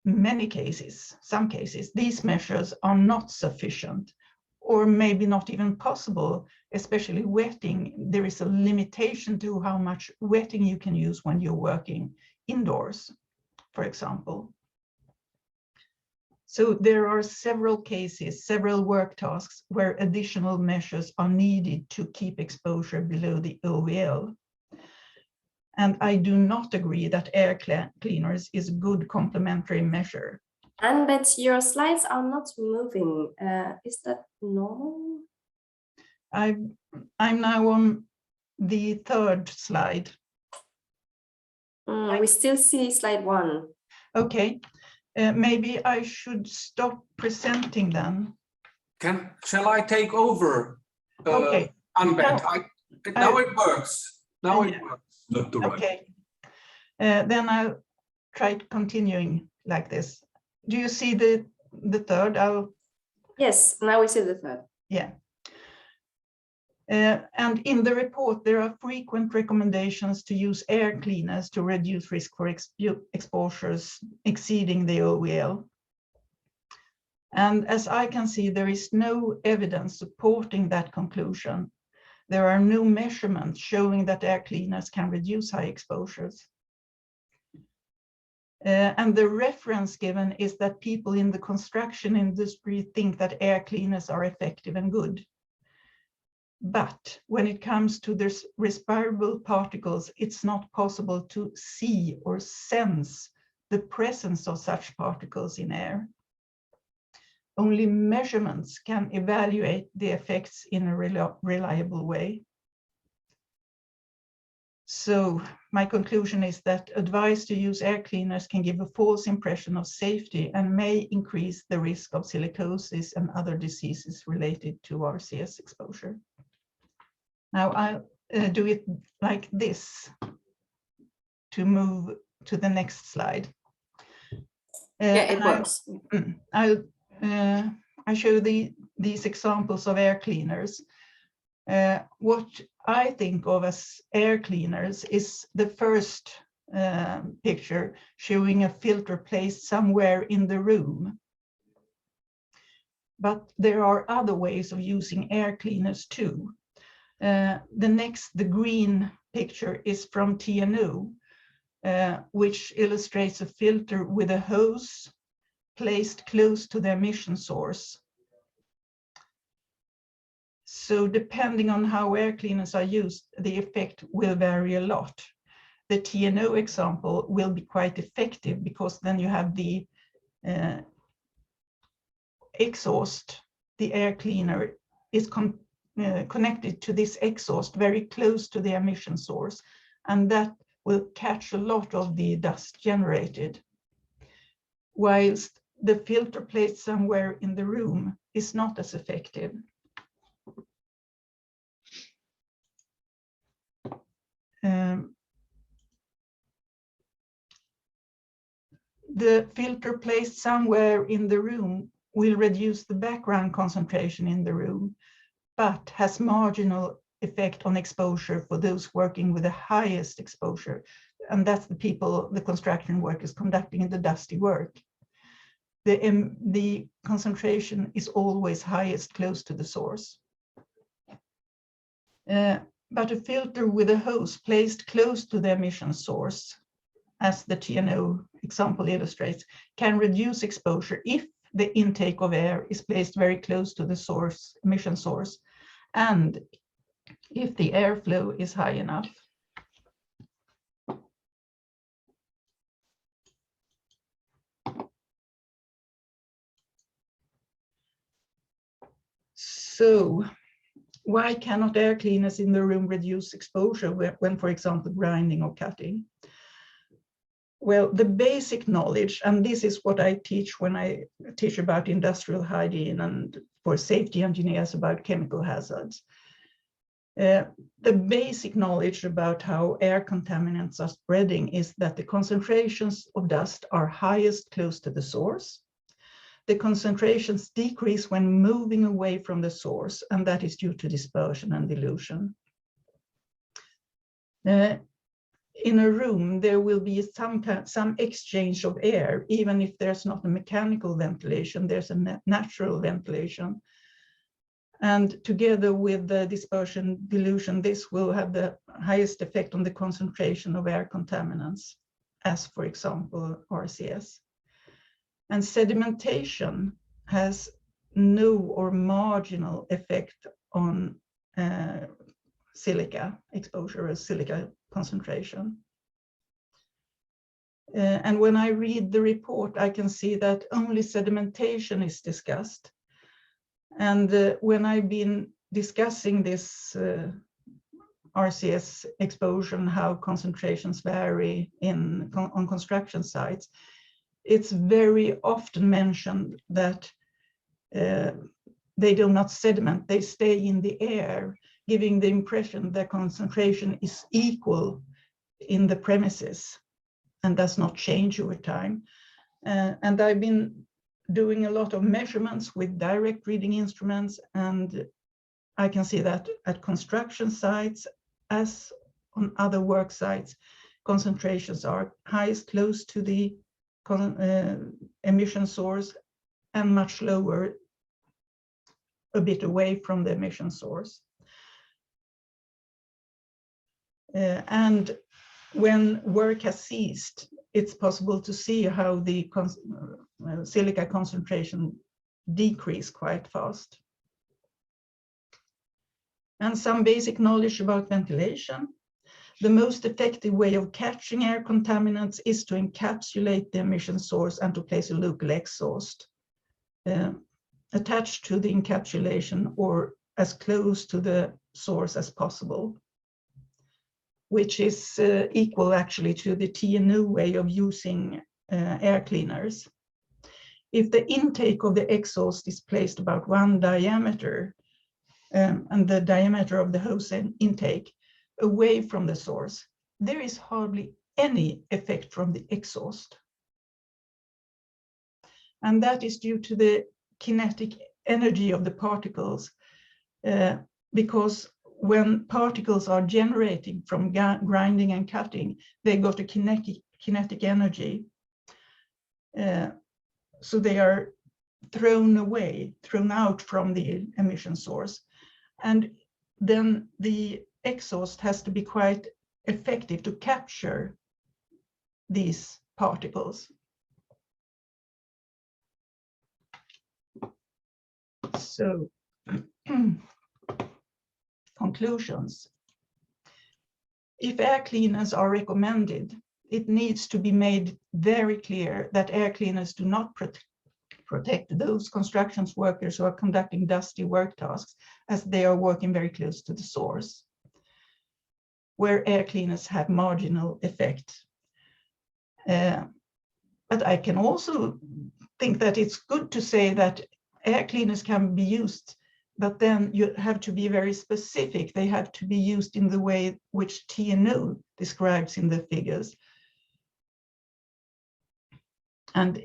many cases, some cases, these measures are not sufficient, or maybe not even possible, especially wetting. There is a limitation to how much wetting you can use when you're working indoors, for example. So there are several cases, several work tasks where additional measures are needed to keep exposure below the OEL. And I do not agree that air cleaners is a good complementary measure.
And but your slides are not moving. Is that normal?
I'm now on the third slide.
We still see slide 1.
Okay, maybe I should stop presenting then.
Shall I take over?
Okay.
Unbent. Now it works. Now it works.
Not the right.
Okay, then I'll try continuing like this. Do you see the third?
Yes, now we see the third.
Yeah. And in the report, there are frequent recommendations to use air cleaners to reduce risk for exposures exceeding the OEL. And as I can see, there is no evidence supporting that conclusion. There are no measurements showing that air cleaners can reduce high exposures. And the reference given is that people in the construction industry think that air cleaners are effective and good. But when it comes to the respirable particles, it's not possible to see or sense the presence of such particles in air. Only measurements can evaluate the effects in a reliable way. So my conclusion is that advice to use air cleaners can give a false impression of safety and may increase the risk of silicosis and other diseases related to RCS exposure. Now I'll do it like this to move to the next slide.
Yeah, it works.
I show these examples of air cleaners. What I think of as air cleaners is the first picture showing a filter placed somewhere in the room. But there are other ways of using air cleaners too. The green picture is from TNO, which illustrates a filter with a hose placed close to the emission source. So depending on how air cleaners are used, the effect will vary a lot. The TNO example will be quite effective because then you have the exhaust. The air cleaner is connected to this exhaust very close to the emission source, and that will catch a lot of the dust generated. Whilst the filter placed somewhere in the room is not as effective. The filter placed somewhere in the room will reduce the background concentration in the room, but has marginal effect on exposure for those working with the highest exposure, and that's the people, the construction workers conducting the dusty work. The concentration is always highest close to the source. But a filter with a hose placed close to the emission source, as the TNO example illustrates, can reduce exposure if the intake of air is placed very close to the source, emission source, and if the airflow is high enough. So, why cannot air cleaners in the room reduce exposure when, for example, grinding or cutting? Well, the basic knowledge, and this is what I teach when I teach about industrial hygiene and for safety engineers about chemical hazards. The basic knowledge about how air contaminants are spreading is that the concentrations of dust are highest close to the source. The concentrations decrease when moving away from the source, and that is due to dispersion and dilution. In a room, there will be some exchange of air, even if there's not a mechanical ventilation, there's a natural ventilation. And together with the dispersion dilution, this will have the highest effect on the concentration of air contaminants, as for example, RCS. And sedimentation has no or marginal effect on silica exposure or silica concentration. And when I read the report, I can see that only sedimentation is discussed. And when I've been discussing this RCS exposure and how concentrations vary on construction sites, it's very often mentioned that they do not sediment, they stay in the air, giving the impression that concentration is equal in the premises and does not change over time. And I've been doing a lot of measurements with direct reading instruments, and I can see that at construction sites, as on other work sites, concentrations are highest close to the emission source and much lower a bit away from the emission source. And when work has ceased, it's possible to see how the silica concentration decrease quite fast. And some basic knowledge about ventilation. The most effective way of catching air contaminants is to encapsulate the emission source and to place a local exhaust attached to the encapsulation or as close to the source as possible, which is equal actually to the TNO way of using air cleaners. If the intake of the exhaust is placed about 1 diameter and the diameter of the hose intake away from the source, there is hardly any effect from the exhaust. And that is due to the kinetic energy of the particles, because when particles are generating from grinding and cutting, they got a kinetic energy. So they are thrown out from the emission source. And then the exhaust has to be quite effective to capture these particles. So, conclusions. If air cleaners are recommended, it needs to be made very clear that air cleaners do not protect those construction workers who are conducting dusty work tasks, as they are working very close to the source, where air cleaners have marginal effect. But I can also think that it's good to say that air cleaners can be used, but then you have to be very specific. They have to be used in the way which TNO describes in the figures. And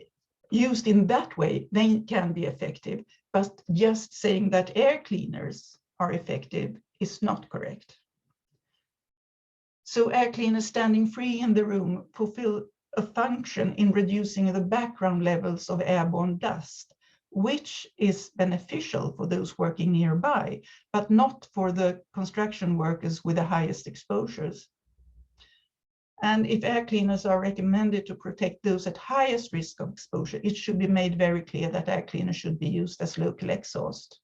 used in that way, they can be effective, but just saying that air cleaners are effective is not correct. So air cleaners standing free in the room fulfill a function in reducing the background levels of airborne dust, which is beneficial for those working nearby, but not for the construction workers with the highest exposures. And if air cleaners are recommended to protect those at highest risk of exposure, it should be made very clear that air cleaners should be used as local exhaust,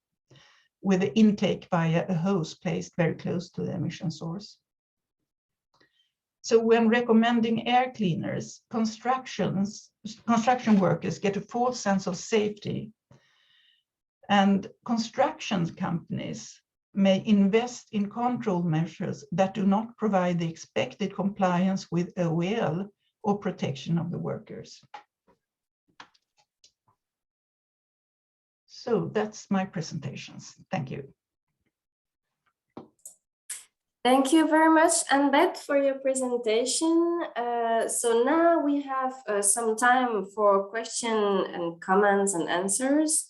with the intake via a hose placed very close to the emission source. So when recommending air cleaners, construction workers get a false sense of safety, and construction companies may invest in control measures that do not provide the expected compliance with OEL or protection of the workers. So that's my presentations. Thank you.
Thank you very much, Annette, for your presentation. So now we have some time for questions and comments and answers.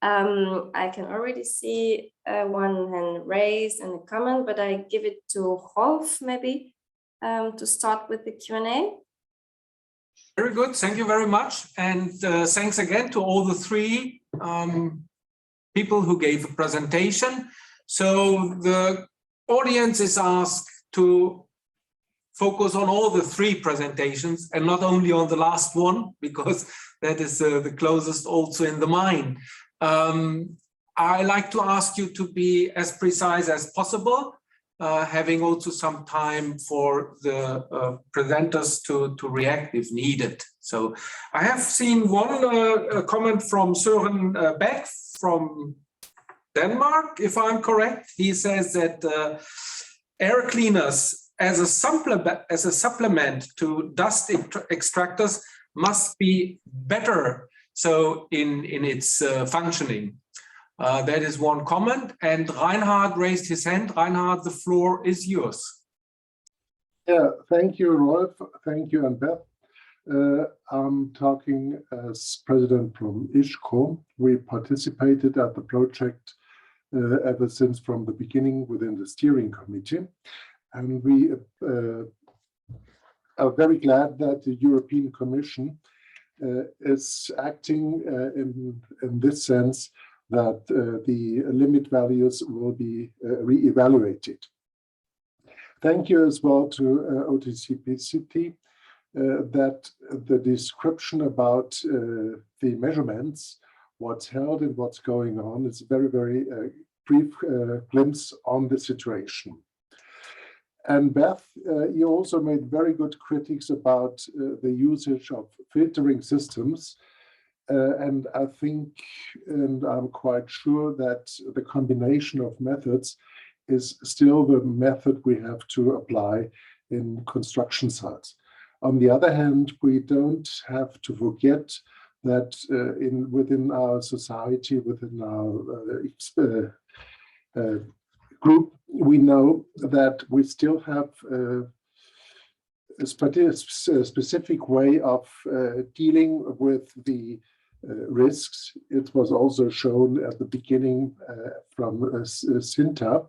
I can already see one hand raised and a comment, but I give it to Rolf maybe to start with the Q&A.
Very good, thank you very much. And thanks again to all the three people who gave a presentation. So the audience is asked to focus on all the three presentations and not only on the last one, because that is the closest also in the mind. I like to ask you to be as precise as possible, having also some time for the presenters to react if needed. So I have seen one comment from Søren Beck from Denmark, if I'm correct. He says that air cleaners as a supplement to dust extractors must be better so in its functioning. That is one comment. And Reinhard raised his hand. Reinhard, the floor is yours.
Yeah, thank you, Rolf. Thank you, Annette. I'm talking as president from ISCO. We participated at the project ever since from the beginning within the steering committee. And we are very glad that the European Commission is acting in this sense that the limit values will be re-evaluated. Thank you as well to OTCPCT that the description about the measurements, what's held and what's going on, is a very, very brief glimpse on the situation. And Beth, you also made very good critiques about the usage of filtering systems. And I think, and I'm quite sure that the combination of methods is still the method we have to apply in construction sites. On the other hand, we don't have to forget that within our society, within our group, we know that we still have a specific way of dealing with the risks. It was also shown at the beginning from Sinta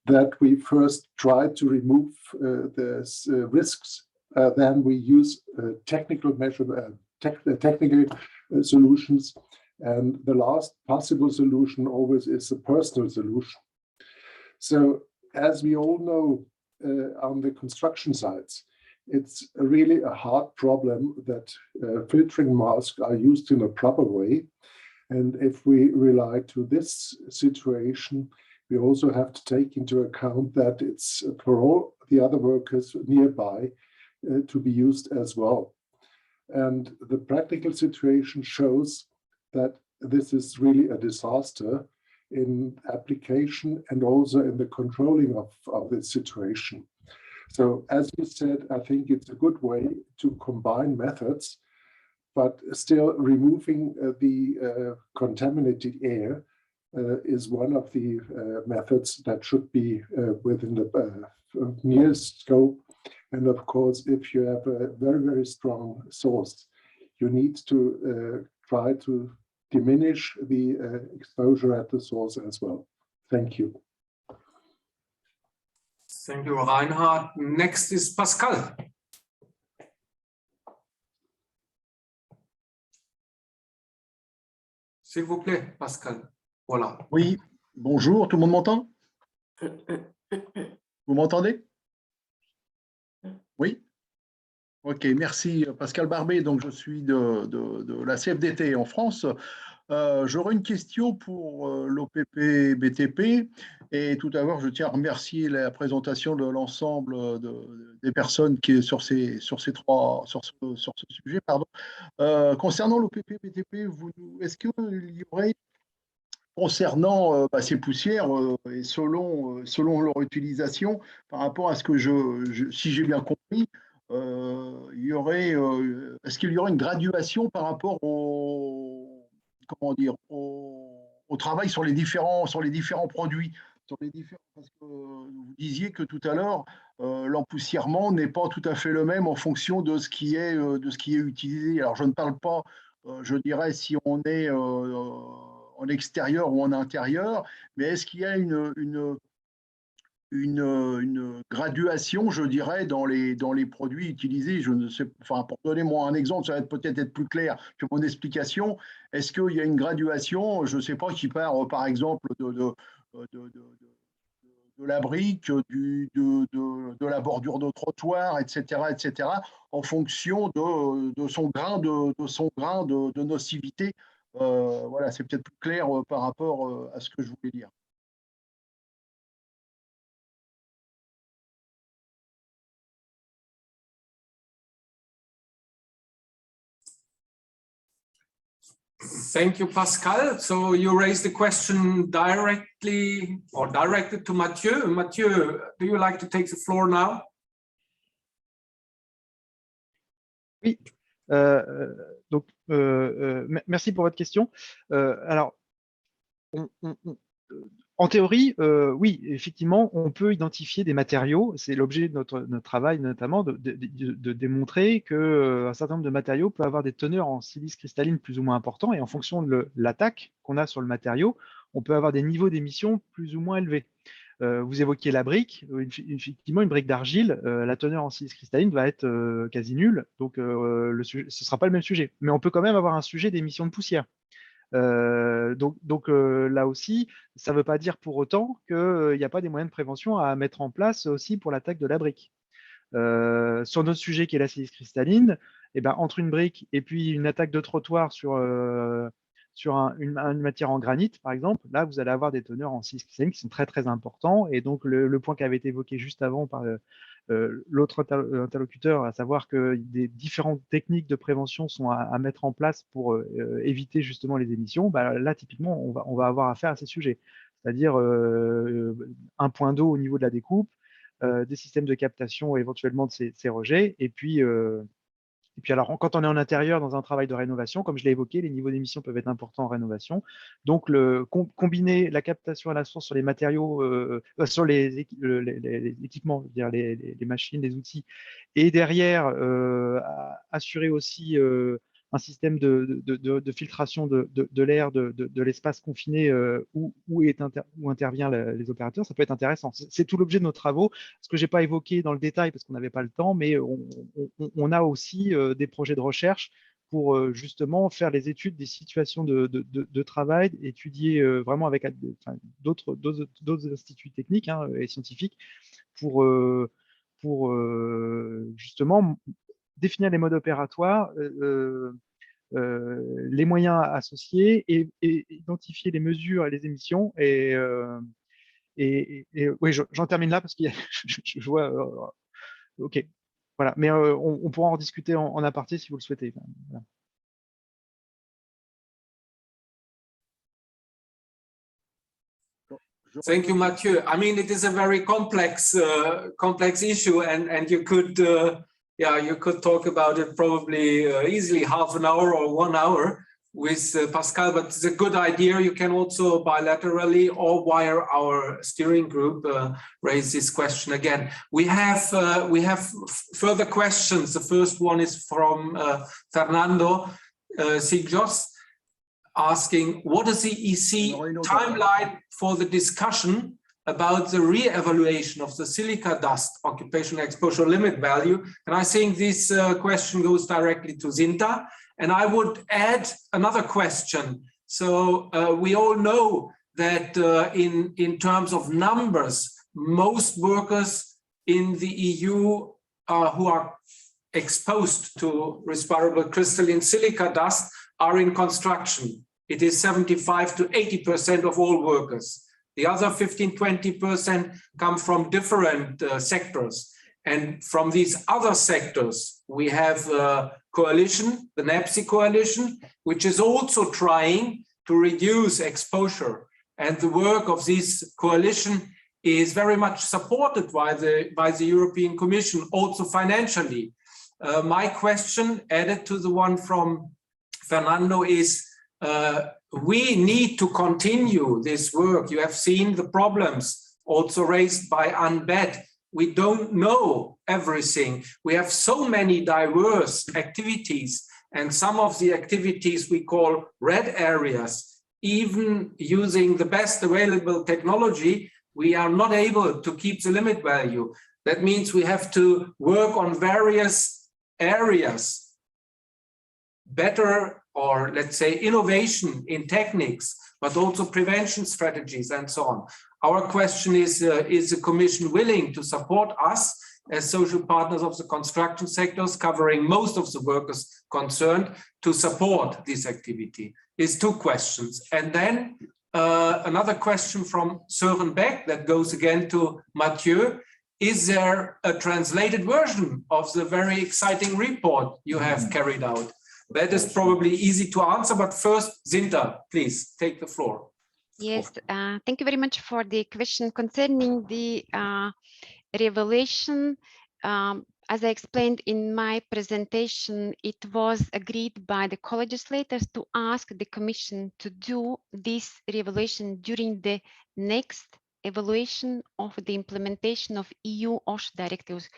that we first try to remove the risks, then we use technical solutions, and the last possible solution always is a personal solution. So as we all know on the construction sites, it's really a hard problem that filtering masks are used in a proper way. And if we rely to this situation, we also have to take into account that it's for all the other workers nearby to be used as well. And the practical situation shows that this is really a disaster in application and also in the controlling of this situation. So as you said, I think it's a good way to combine methods, but still removing the contaminated air is one of the methods that should be within the nearest scope. And of course, if you have a very, very strong source, you need to try to diminish the exposure at the source as well. Thank you.
Thank you, Reinhard. Next is Pascal. S'il vous plaît, Pascal. Voilà.
Oui, bonjour, tout le monde m'entend? Vous m'entendez? Oui? Ok, merci. Pascal Barbet, donc je suis de la CFDT en France. J'aurais une question pour l'OPP BTP et tout d'abord je tiens à remercier la présentation de l'ensemble des personnes qui est sur ce sujet. Pardon. Concernant l'OPP BTP, est-ce qu'il y aurait, concernant ces poussières et selon leur utilisation, par rapport à ce que si j'ai bien compris, est-ce qu'il y aurait une graduation par rapport au travail sur les différents produits, parce que vous disiez que tout à l'heure, l'empoussièrement n'est pas tout à fait le même en fonction de ce qui est utilisé. Alors je ne parle pas, je dirais, si on est en extérieur ou en intérieur, mais est-ce qu'il y a une graduation, je dirais, dans les produits utilisés? Je ne sais, enfin, pour donner moi un exemple, ça va peut-être être plus clair que mon explication. Est-ce qu'il y a une graduation, je ne sais pas, qui part par exemple de la brique, de la bordure de trottoir, etc., en fonction de son grain de nocivité. Voilà, c'est peut-être plus clair par rapport à ce que je voulais dire.
Thank you, Pascal. So you raised the question directly or directed to Mathieu. Mathieu, do you like to take the floor now?
Oui, donc merci pour votre question. Alors, en théorie, oui, effectivement, on peut identifier des matériaux. C'est l'objet de notre travail, notamment, de démontrer qu'un certain nombre de matériaux peuvent avoir des teneurs en silice cristalline plus ou moins importants, et en fonction de l'attaque qu'on a sur le matériau, on peut avoir des niveaux d'émission plus ou moins élevés. Vous évoquiez la brique. Effectivement, une brique d'argile, la teneur en silice cristalline va être quasi nulle, donc ce ne sera pas le même sujet. Mais on peut quand même avoir un sujet d'émission de poussière. Donc là aussi, ça ne veut pas dire pour autant qu'il n'y a pas des moyens de prévention à mettre en place aussi pour l'attaque de la brique. Sur notre sujet qui est la silice cristalline, eh ben, entre une brique et puis une attaque de trottoir sur une matière en granit, par exemple, là, vous allez avoir des teneurs en silice cristalline qui sont très, très importants. Et donc, le point qui avait été évoqué juste avant par l'autre interlocuteur, à savoir que des différentes techniques de prévention sont à mettre en place pour éviter justement les émissions, bah, là, typiquement, on va avoir affaire à ces sujets. C'est-à-dire un point d'eau au niveau de la découpe, des systèmes de captation éventuellement de ces rejets, et puis alors, quand on est en intérieur dans un travail de rénovation, comme je l'ai évoqué, les niveaux d'émissions peuvent être importants en rénovation. Donc, combiner la captation à la source sur les matériaux, sur les équipements, je veux dire les machines, les outils, et derrière, assurer aussi un système de filtration de l'air de l'espace confiné où intervient les opérateurs, ça peut être intéressant. C'est tout l'objet de nos travaux. Ce que je n'ai pas évoqué dans le détail parce qu'on n'avait pas le temps, mais on a aussi des projets de recherche pour justement faire les études des situations de travail, étudier vraiment avec d'autres instituts techniques et scientifiques pour justement définir les modes opératoires, les moyens associés et identifier les mesures et les émissions. Et oui, j'en termine là parce que je vois. OK, voilà. Mais on pourra en discuter en aparté si vous le souhaitez. Voilà.
Thank you, Mathieu. I mean, it is a very complex issue, and you could, you could talk about it probably easily half an hour or 1 hour with Pascal. But it's a good idea. You can also bilaterally or via our steering group raise this question again. We have further questions. The first one is from Fernando Sigos, asking, what is the EC timeline for the discussion about the re-evaluation of the silica dust occupational exposure limit value. And I think this question goes directly to Zinta. And I would add another question. So we all know that in terms of numbers, most workers in the EU who are exposed to respirable crystalline silica dust are in construction. It is 75 to 80% of all workers. The other 15–20% come from different sectors. And from these other sectors, we have a coalition, the NAPSI coalition, which is also trying to reduce exposure. And the work of this coalition is very much supported by the European Commission, also financially. My question, added to the one from Fernando, is we need to continue this work. You have seen the problems also raised by Unbed. We don't know everything. We have so many diverse activities, and some of the activities we call red areas. Even using the best available technology, we are not able to keep the limit value. That means we have to work on various areas, better, or let's say innovation in techniques, but also prevention strategies and so on. Our question is the Commission willing to support us as social partners of the construction sectors, covering most of the workers concerned, to support this activity? Is two questions. And then another question from Søren Beck that goes again to Mathieu. Is there a translated version of the very exciting report you have carried out? That is probably easy to answer, but first, Zinta, please take the floor.
Yes, thank you very much for the question concerning the revelation. As I explained in my presentation, it was agreed by the co-legislators to ask the Commission to do this revelation during the next evaluation of the implementation of EU OSH directives.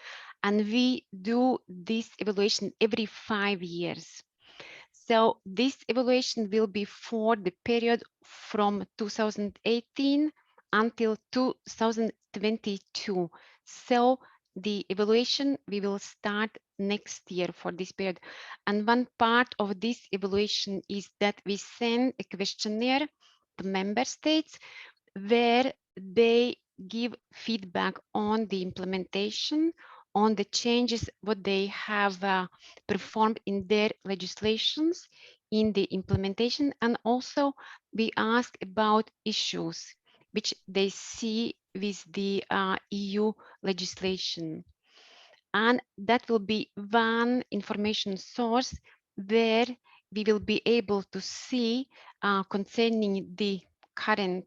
And we do this evaluation every 5 years. So this evaluation will be for the period from 2018 until 2022. So the evaluation we will start next year for this period. And one part of this evaluation is that we send a questionnaire to member states where they give feedback on the implementation, on the changes what they have performed in their legislations in the implementation, and also we ask about issues which they see with the EU legislation. And that will be one information source where we will be able to see concerning the current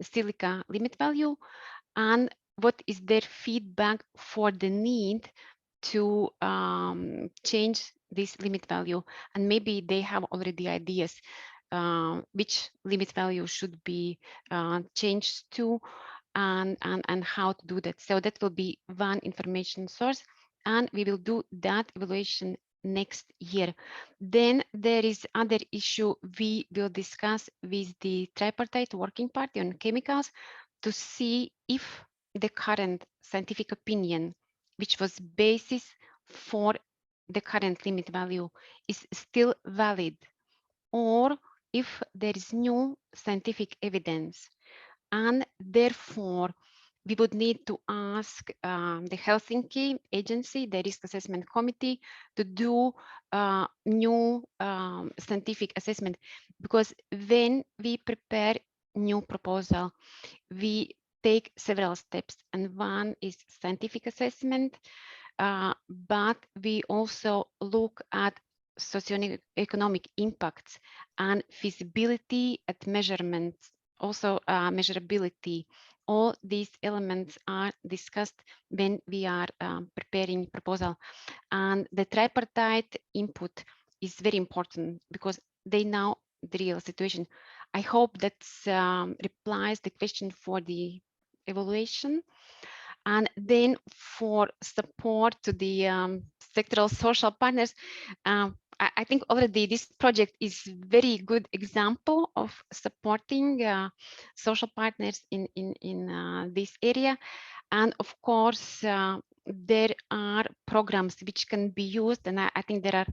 silica limit value and what is their feedback for the need to change this limit value. And maybe they have already ideas which limit value should be changed to and how to do that. So that will be one information source, and we will do that evaluation next year. Then there is other issue we will discuss with the tripartite working party on chemicals to see if the current scientific opinion, which was basis for the current limit value, is still valid, or if there is new scientific evidence. And therefore, we would need to ask the Helsinki agency, the risk assessment committee, to do new scientific assessment, because when we prepare new proposal, we take several steps, and one is scientific assessment, but we also look at socioeconomic impacts and feasibility at measurements, also measurability. All these elements are discussed when we are preparing proposal. And the tripartite input is very important because they know the real situation. I hope that replies the question for the evaluation. And then for support to the sectoral social partners, I think already this project is very good example of supporting social partners in this area. And of course, there are programs which can be used, and I think there are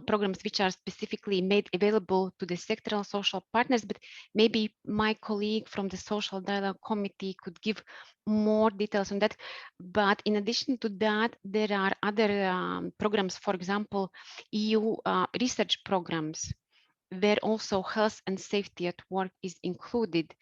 programs which are specifically made available to the sectoral social partners, but maybe my colleague from the Social Dialogue Committee could give more details on that. But in addition to that, there are other programs, for example, EU research programs, where also health and safety at work is included.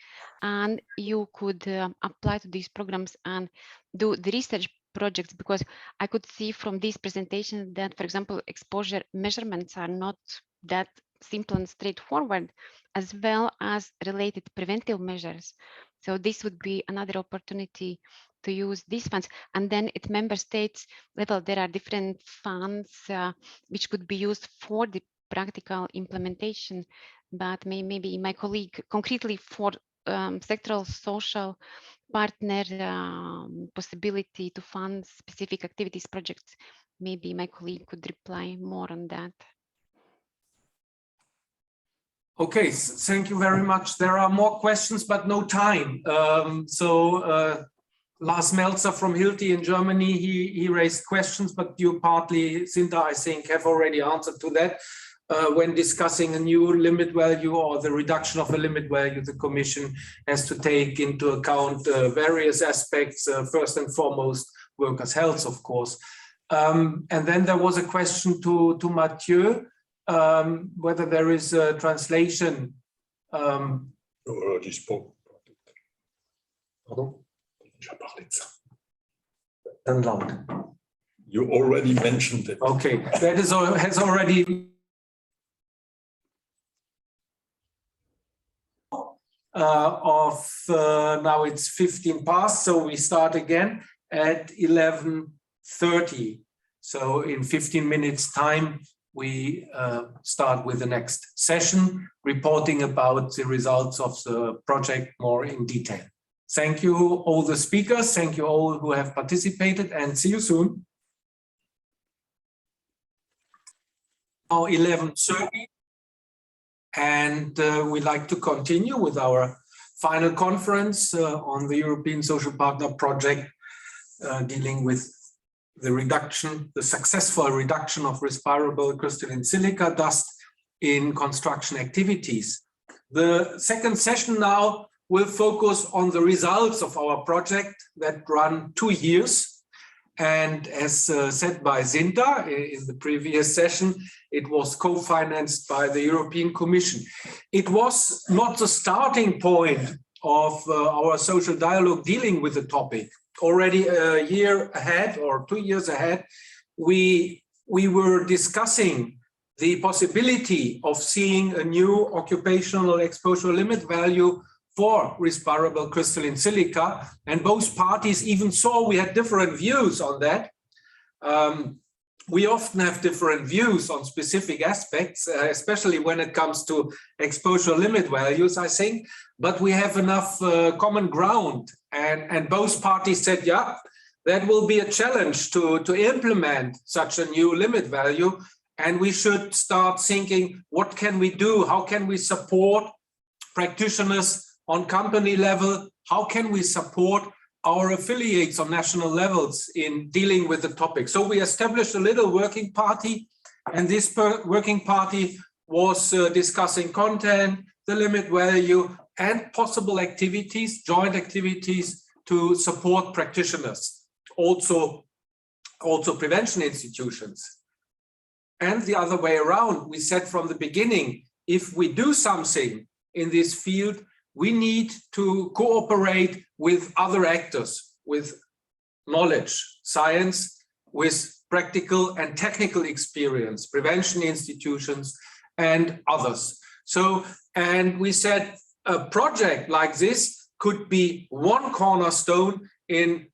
And you could apply to these programs and do the research projects, because I could see from these presentations that, for example, exposure measurements are not that simple and straightforward, as well as related preventive measures. So this would be another opportunity to use these funds. And then at member states level, there are different funds which could be used for the practical implementation, but maybe my colleague concretely for sectoral social partner possibility to fund specific activities projects, maybe my colleague could reply more on that.
Okay, thank you very much. There are more questions, but no time. Lars Melzer from Hilti in Germany, he raised questions, but you partly, Sinta, I think, have already answered to that. When discussing a new limit value or the reduction of a limit value, the Commission has to take into account various aspects, first and foremost, workers' health, of course. And then there was a question to Mathieu, whether there is a translation.
You already spoke about it. Pardon? You already mentioned it.
Okay, that has already now it's 15 past, so we start again at 11:30. So in 15 minutes time, we start with the next session, reporting about the results of the project more in detail. Thank you all the speakers, thank you all who have participated, and see you soon. Now 11:30. And we'd like to continue with our final conference on the European Social Partner Project, dealing with the successful reduction of respirable crystalline silica dust in construction activities. The second session now will focus on the results of our project that run 2 years. And as said by Sinta in the previous session, it was co-financed by the European Commission. It was not the starting point of our social dialogue dealing with the topic. Already a year ahead or 2 years ahead, we were discussing the possibility of seeing a new occupational exposure limit value for respirable crystalline silica, and both parties even saw we had different views on that. We often have different views on specific aspects, especially when it comes to exposure limit values, I think, but we have enough common ground, and both parties said, yeah, that will be a challenge to implement such a new limit value, and we should start thinking, what can we do? How can we support practitioners on company level? How can we support our affiliates on national levels in dealing with the topic? So we established a little working party, and this working party was discussing content, the limit value, and possible activities, joint activities to support practitioners, also prevention institutions. And the other way around, we said from the beginning, if we do something in this field, we need to cooperate with other actors, with knowledge, science, with practical and technical experience, prevention institutions, and others. So, and we said a project like this could be one cornerstone in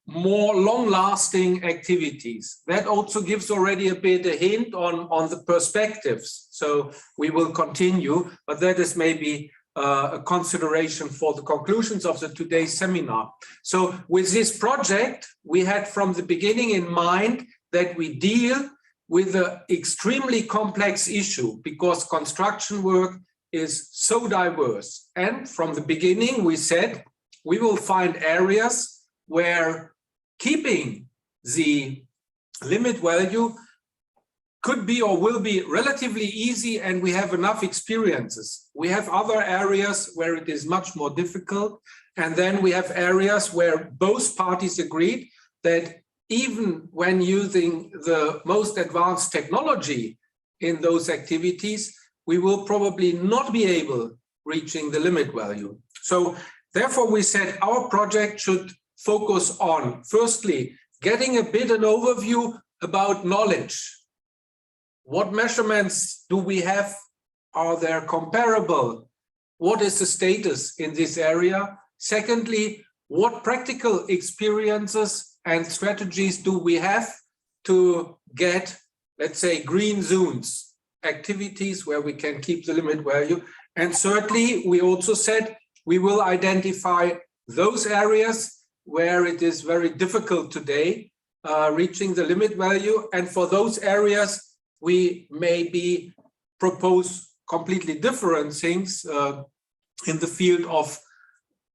more long-lasting activities. That also gives already a bit a hint on the perspectives. So we will continue, but that is maybe a consideration for the conclusions of the today's seminar. So with this project, we had from the beginning in mind that we deal with an extremely complex issue because construction work is so diverse. And from the beginning, we said we will find areas where keeping the limit value could be or will be relatively easy, and we have enough experiences. We have other areas where it is much more difficult, and then we have areas where both parties agreed that even when using the most advanced technology in those activities, we will probably not be able reaching the limit value. So therefore we said our project should focus on, firstly, getting a bit an overview about knowledge. What measurements do we have? Are they comparable? What is the status in this area? Secondly, what practical experiences and strategies do we have to get, let's say, green zones, activities where we can keep the limit value? And thirdly, we also said we will identify those areas where it is very difficult today reaching the limit value. And for those areas, we maybe propose completely different things in the field of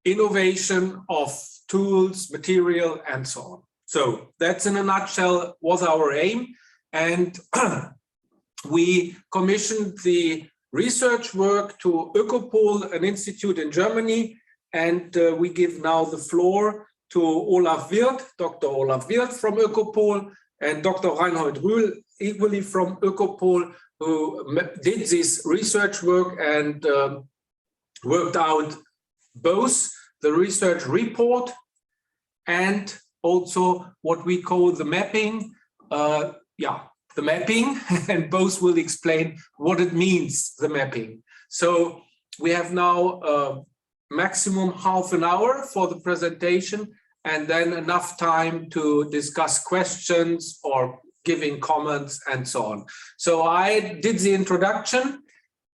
innovation, of tools, material, and so on. So that's in a nutshell was our aim. And we commissioned the research work to Ökopol, an institute in Germany. And we give now the floor to Olaf Wirth, Dr. Olaf Wirth from Ökopol, and Dr. Reinhold Rühl, equally from Ökopol, who did this research work and worked out both the research report and also what we call the mapping. The mapping, and both will explain what it means, the mapping. So we have now maximum half an hour for the presentation, and then enough time to discuss questions or giving comments and so on. So I did the introduction.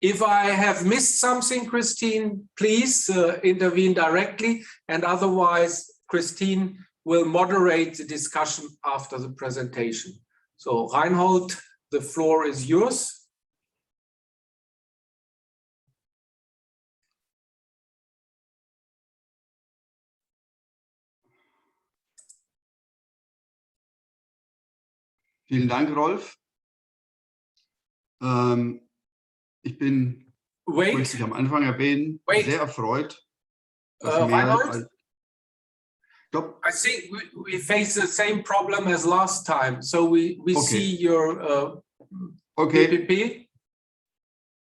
If I have missed something, Christine, please intervene directly, and otherwise Christine will moderate the discussion after the presentation. So Reinhold, the floor is yours.
Vielen Dank, Rolf. Ich bin, möchte ich am Anfang erwähnen, sehr erfreut, dass mehr Stop.
I think we face the same problem as last time. So we see your PPP,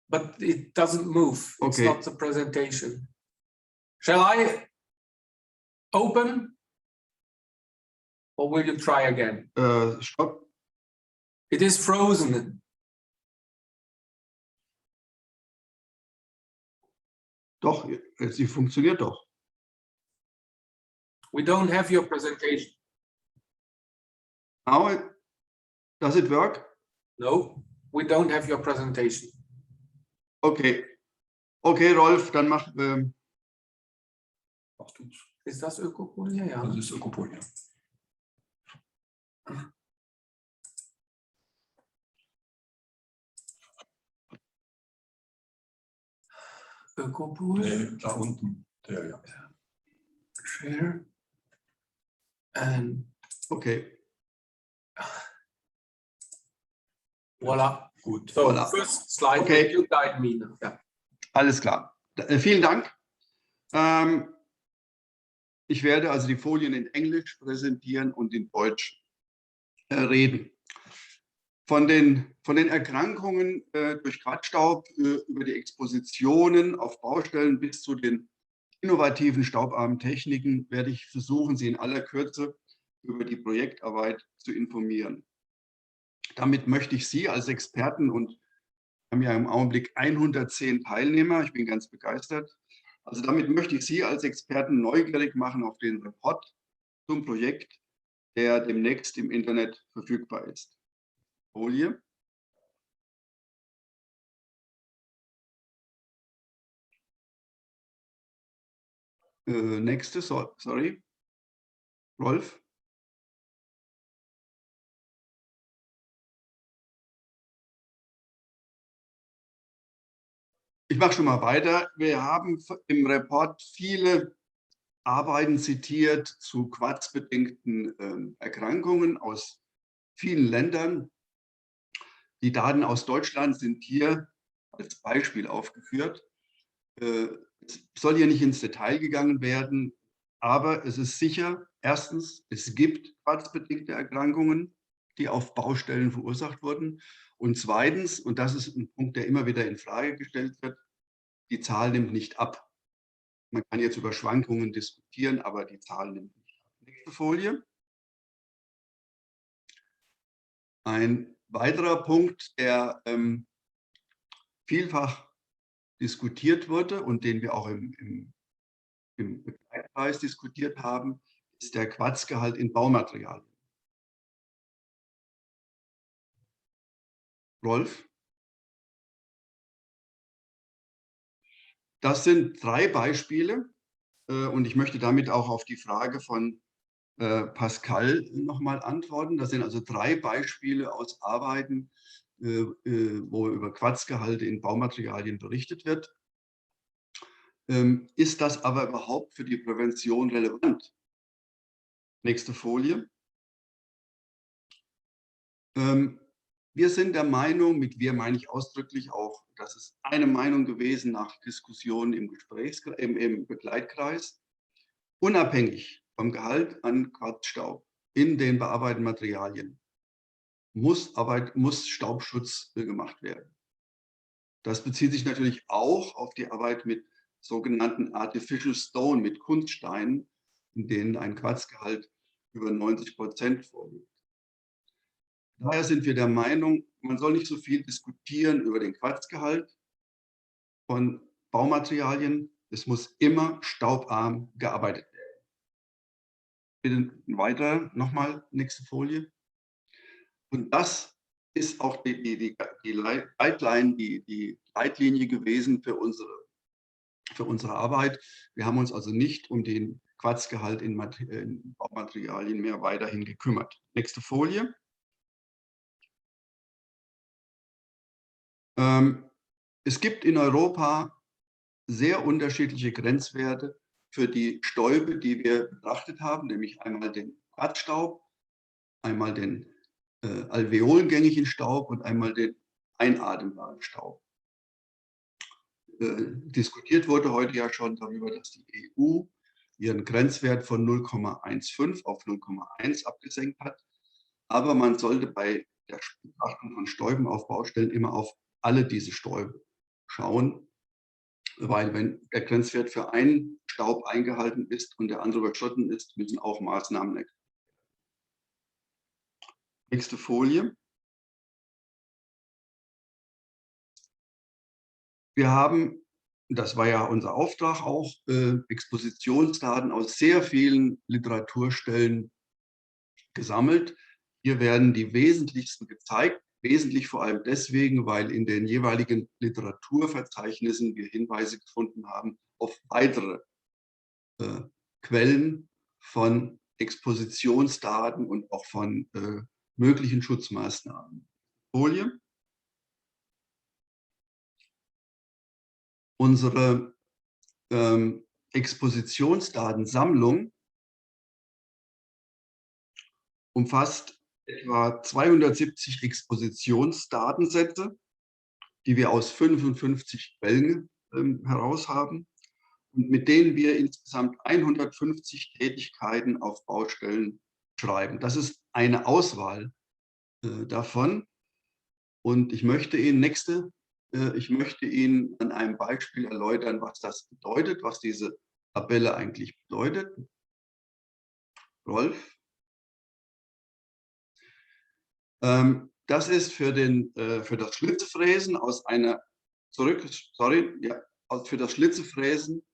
but it doesn't move. It's not the presentation. Shall I open? Or will you try again?
Stop.
It is frozen.
Doch, sie funktioniert doch.
We don't have your presentation.
Now, does it work?
No, we don't have your presentation.
Okay. Okay, Rolf, dann mach.
Machst du's. Ist das Ökopol? Ja, ja.
Das ist Ökopol, ja.
Ökopol.
Nee, da unten. Der, ja.
Share. And
okay.
Voila.
Gut.
So,
Voila.
first slide.
Okay.
You guide me. Ja.
Alles klar. Vielen Dank. Ich werde also die Folien in Englisch präsentieren und in Deutsch reden. Von den Erkrankungen durch Kratzstaub über die Expositionen auf Baustellen bis zu den innovativen staubarmen Techniken werde ich versuchen, Sie in aller Kürze über die Projektarbeit zu informieren. Damit möchte ich Sie als Experten, und wir haben ja im Augenblick 110 Teilnehmer, ich bin ganz begeistert, also damit möchte ich Sie als Experten neugierig machen auf den Report zum Projekt, der demnächst im Internet verfügbar ist. Folie. Nächste, sorry. Rolf. Ich mache schon mal weiter. Wir haben im Report viele Arbeiten zitiert zu quarzbedingten Erkrankungen aus vielen Ländern. Die Daten aus Deutschland sind hier als Beispiel aufgeführt. Es soll hier nicht ins Detail gegangen werden, aber es ist sicher, erstens, es gibt quarzbedingte Erkrankungen, die auf Baustellen verursacht wurden. Und zweitens, und das ist ein Punkt, der immer wieder in Frage gestellt wird, die Zahl nimmt nicht ab. Man kann jetzt über Schwankungen diskutieren, aber die Zahl nimmt nicht ab. Nächste Folie. Ein weiterer Punkt, der vielfach diskutiert wurde und den wir auch im Begleitpreis diskutiert haben, ist der Quarzgehalt in Baumaterialien. Rolf? Das sind 3 Beispiele und ich möchte damit auch auf die Frage von Pascal nochmal antworten. Das sind also 3 Beispiele aus Arbeiten, wo über Quarzgehalte in Baumaterialien berichtet wird. Ist das aber überhaupt für die Prävention relevant? Nächste Folie. Wir sind der Meinung, mit wir meine ich ausdrücklich auch, das ist eine Meinung gewesen nach Diskussionen im Begleitkreis, unabhängig vom Gehalt an Quarzstaub in den bearbeiteten Materialien muss Staubschutz gemacht werden. Das bezieht sich natürlich auch auf die Arbeit mit sogenannten Artificial Stone, mit Kunststeinen, in denen ein Quarzgehalt über 90% vorliegt. Daher sind wir der Meinung, man soll nicht so viel diskutieren über den Quarzgehalt von Baumaterialien. Es muss immer staubarm gearbeitet werden. Bitte weiter, nochmal, nächste Folie. Und das ist auch die Leitline, die Leitlinie gewesen für unsere Arbeit. Wir haben uns also nicht um den Quarzgehalt in Baumaterialien mehr weiterhin gekümmert. Nächste Folie. Es gibt in Europa sehr unterschiedliche Grenzwerte für die Stäube, die wir betrachtet haben, nämlich einmal den Quarzstaub, einmal den alveolengängigen Staub und einmal den einatembaren Staub. Diskutiert wurde heute ja schon darüber, dass die EU ihren Grenzwert von 0,15 auf 0,1 abgesenkt hat. Aber man sollte bei der Betrachtung von Stäuben auf Baustellen immer auf alle diese Stäube schauen, weil wenn der Grenzwert für einen Staub eingehalten ist und der andere überschritten ist, müssen auch Maßnahmen ergriffen werden. Nächste Folie. Wir haben, das war ja unser Auftrag auch, Expositionsdaten aus sehr vielen Literaturstellen gesammelt. Hier werden die wesentlichsten gezeigt, wesentlich vor allem deswegen, weil in den jeweiligen Literaturverzeichnissen wir Hinweise gefunden haben auf weitere Quellen von Expositionsdaten und auch von möglichen Schutzmaßnahmen. Folie. Unsere Expositionsdatensammlung umfasst etwa 270 Expositionsdatensätze, die wir aus 55 Quellen heraus haben und mit denen wir insgesamt 150 Tätigkeiten auf Baustellen schreiben. Das ist eine Auswahl davon. Und ich möchte Ihnen an einem Beispiel erläutern, was das bedeutet, was diese Tabelle eigentlich bedeutet. Rolf? Das ist für das Schlitzefräsen für das Schlitzefräsen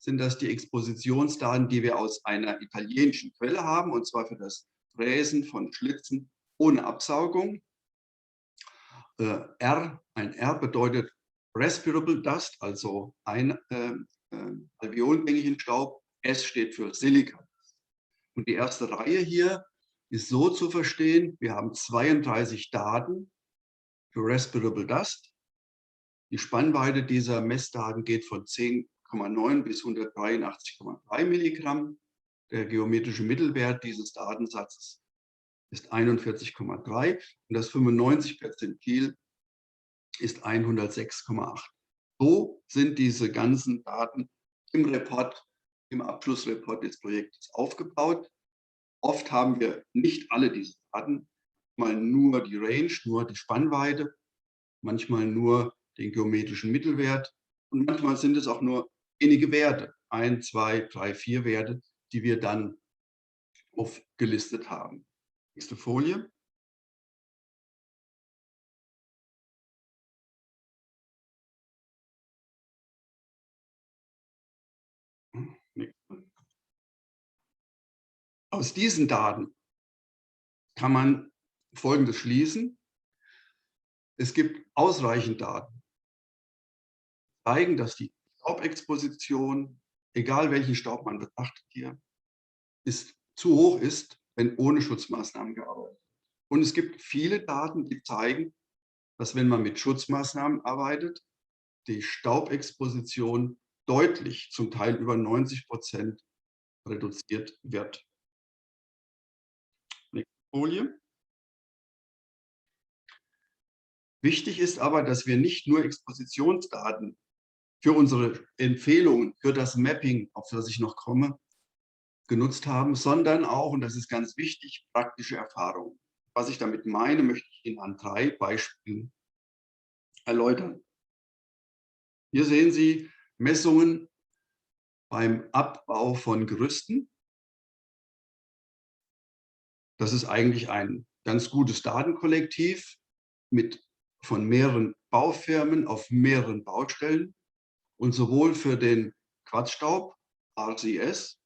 sind das die Expositionsdaten, die wir aus einer italienischen Quelle haben, und zwar für das Fräsen von Schlitzen ohne Absaugung. Ein R bedeutet Respirable Dust, also ein alveolengängigen Staub. S steht für Silica. Und die erste Reihe hier ist so zu verstehen, wir haben 32 Daten für Respirable Dust Die Spannweite dieser Messdaten geht von 10,9 bis 183,3 Milligramm. Der geometrische Mittelwert dieses Datensatzes ist 41,3 und das 95 Perzentil ist 106,8. So sind diese ganzen Daten im Report, im Abschlussreport des Projektes aufgebaut. Oft haben wir nicht alle diese Daten, mal nur die Range, nur die Spannweite, manchmal nur den geometrischen Mittelwert und manchmal sind es auch nur wenige Werte, 1, 2, 3, 4 Werte, die wir dann aufgelistet haben. Nächste Folie. Aus diesen Daten kann man Folgendes schließen. Es gibt ausreichend Daten, die zeigen, dass die Staubexposition, egal welchen Staub man betrachtet hier, zu hoch ist, wenn ohne Schutzmaßnahmen gearbeitet wird. Und es gibt viele Daten, die zeigen, dass wenn man mit Schutzmaßnahmen arbeitet, die Staubexposition deutlich, zum Teil über 90% reduziert wird. Nächste Folie. Wichtig ist aber, dass wir nicht nur Expositionsdaten für unsere Empfehlungen, für das Mapping, auf das ich noch komme, genutzt haben, sondern auch, und das ist ganz wichtig, praktische Erfahrungen. Was ich damit meine, möchte ich Ihnen an 3 Beispielen erläutern. Hier sehen Sie Messungen beim Abbau von Gerüsten. Das ist eigentlich ein ganz gutes Datenkollektiv von mehreren Baufirmen auf mehreren Baustellen. Und sowohl für den Quadsstaub, RCS,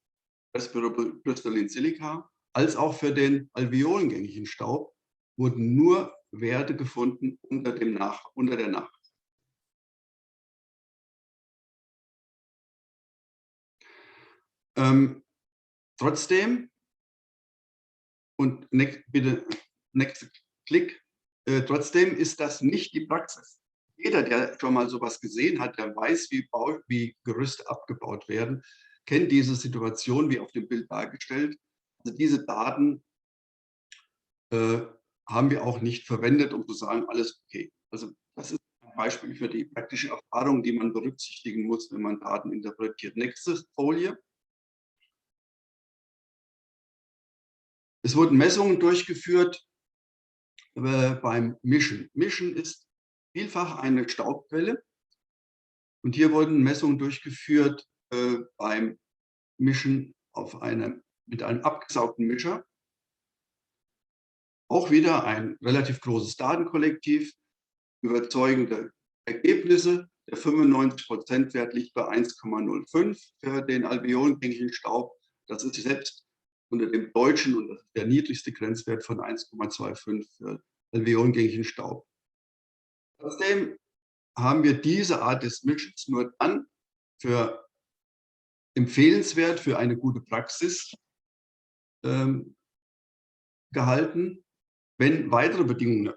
Respirable Crystalline Silica, als auch für den alveolengängigen Staub wurden nur Werte gefunden unter der Nacht. Trotzdem, und bitte nächster Klick, trotzdem ist das nicht die Praxis. Jeder, der schon mal sowas gesehen hat, der weiß, wie Gerüste abgebaut werden, kennt diese Situation, wie auf dem Bild dargestellt. Also diese Daten haben wir auch nicht verwendet, um zu sagen, alles okay. Also das ist ein Beispiel für die praktische Erfahrung, die man berücksichtigen muss, wenn man Daten interpretiert. Nächste Folie. Es wurden Messungen durchgeführt beim Mischen. Mischen ist vielfach eine Staubquelle. Und hier wurden Messungen durchgeführt beim Mischen mit einem abgesaugten Mischer. Auch wieder ein relativ großes Datenkollektiv, überzeugende Ergebnisse. Der 95%-Wert liegt bei 1,05 für den alveolengängigen Staub. Das ist selbst unter dem deutschen und das ist der niedrigste Grenzwert von 1,25 für alveolengängigen Staub. Trotzdem haben wir diese Art des Mischens nur dann für empfehlenswert, für eine gute Praxis gehalten, wenn weitere Bedingungen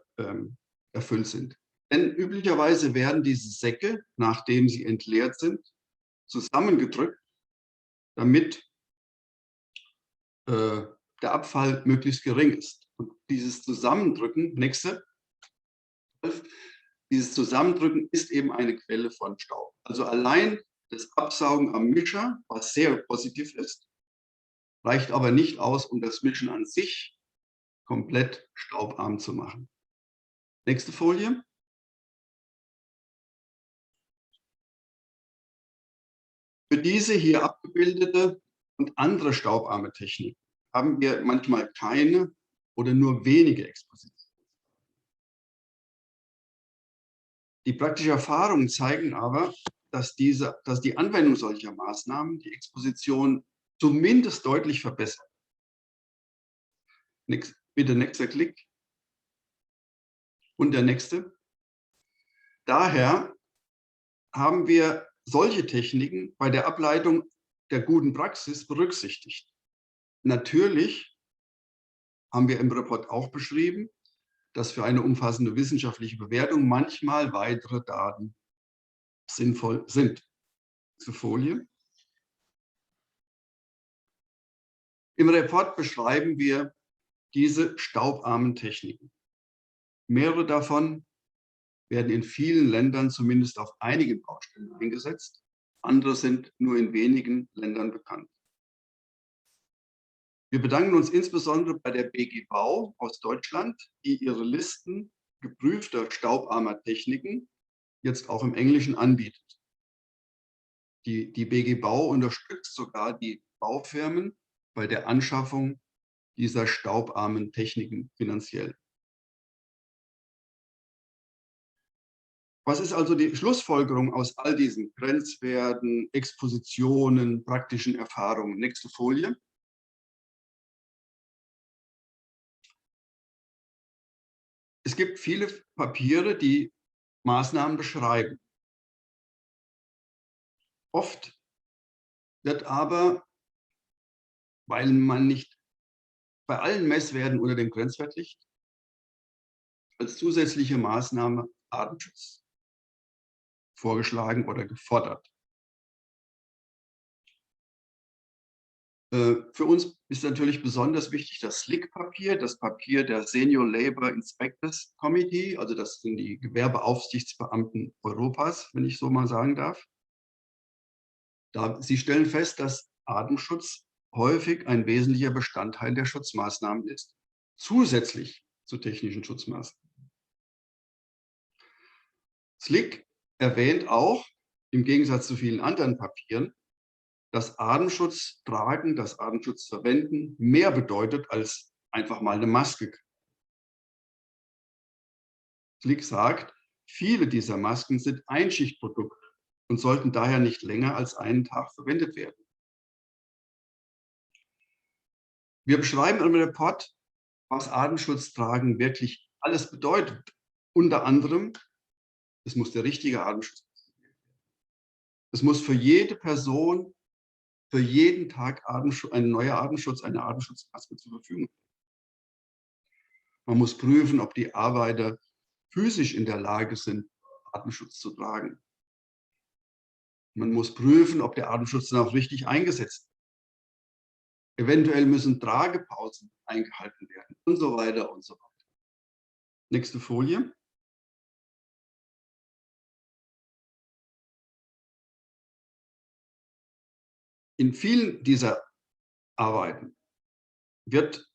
erfüllt sind. Denn üblicherweise werden diese Säcke, nachdem sie entleert sind, zusammengedrückt, damit der Abfall möglichst gering ist. Und dieses Zusammendrücken, dieses Zusammendrücken ist eben eine Quelle von Staub. Also allein das Absaugen am Mischer, was sehr positiv ist, reicht aber nicht aus, um das Mischen an sich komplett staubarm zu machen. Nächste Folie. Für diese hier abgebildete und andere staubarme Techniken haben wir manchmal keine oder nur wenige Expositionen. Die praktischen Erfahrungen zeigen aber, dass die Anwendung solcher Maßnahmen die Exposition zumindest deutlich verbessert. Bitte nächster Klick. Und der nächste. Daher haben wir solche Techniken bei der Ableitung der guten Praxis berücksichtigt. Natürlich haben wir im Report auch beschrieben, dass für eine umfassende wissenschaftliche Bewertung manchmal weitere Daten sinnvoll sind. Zur Folie. Im Report beschreiben wir diese staubarmen Techniken. Mehrere davon werden in vielen Ländern zumindest auf einigen Baustellen eingesetzt. Andere sind nur in wenigen Ländern bekannt. Wir bedanken uns insbesondere bei der BG Bau aus Deutschland, die ihre Listen geprüfter staubarmer Techniken jetzt auch im Englischen anbietet. Die BG Bau unterstützt sogar die Baufirmen bei der Anschaffung dieser staubarmen Techniken finanziell. Was ist also die Schlussfolgerung aus all diesen Grenzwerten, Expositionen, praktischen Erfahrungen? Nächste Folie. Es gibt viele Papiere, die Maßnahmen beschreiben. Oft wird aber, weil man nicht bei allen Messwerten unter dem Grenzwert liegt, als zusätzliche Maßnahme Artenschutz vorgeschlagen oder gefordert. Für uns ist natürlich besonders wichtig das SLIC-Papier, das Papier der Senior Labor Inspectors Committee, also das sind die Gewerbeaufsichtsbeamten Europas, wenn ich so mal sagen darf. Sie stellen fest, dass Artenschutz häufig ein wesentlicher Bestandteil der Schutzmaßnahmen ist, zusätzlich zu technischen Schutzmaßnahmen. SLIC erwähnt auch, im Gegensatz zu vielen anderen Papieren, dass Artenschutz tragen, dass Artenschutz verwenden mehr bedeutet als einfach mal eine Maske. SLIC sagt, viele dieser Masken sind Einschichtprodukte und sollten daher nicht länger als einen Tag verwendet werden. Wir beschreiben im Report, was Artenschutz tragen wirklich alles bedeutet. Unter anderem, es muss der richtige Artenschutz sein. Es muss für jede Person für jeden Tag ein neuer Artenschutz, eine Artenschutzmaske zur Verfügung stehen. Man muss prüfen, ob die Arbeiter physisch in der Lage sind, Artenschutz zu tragen. Man muss prüfen, ob der Artenschutz dann auch richtig eingesetzt wird. Eventuell müssen Tragepausen eingehalten werden und so weiter und so weiter. Nächste Folie. In vielen dieser Arbeiten wird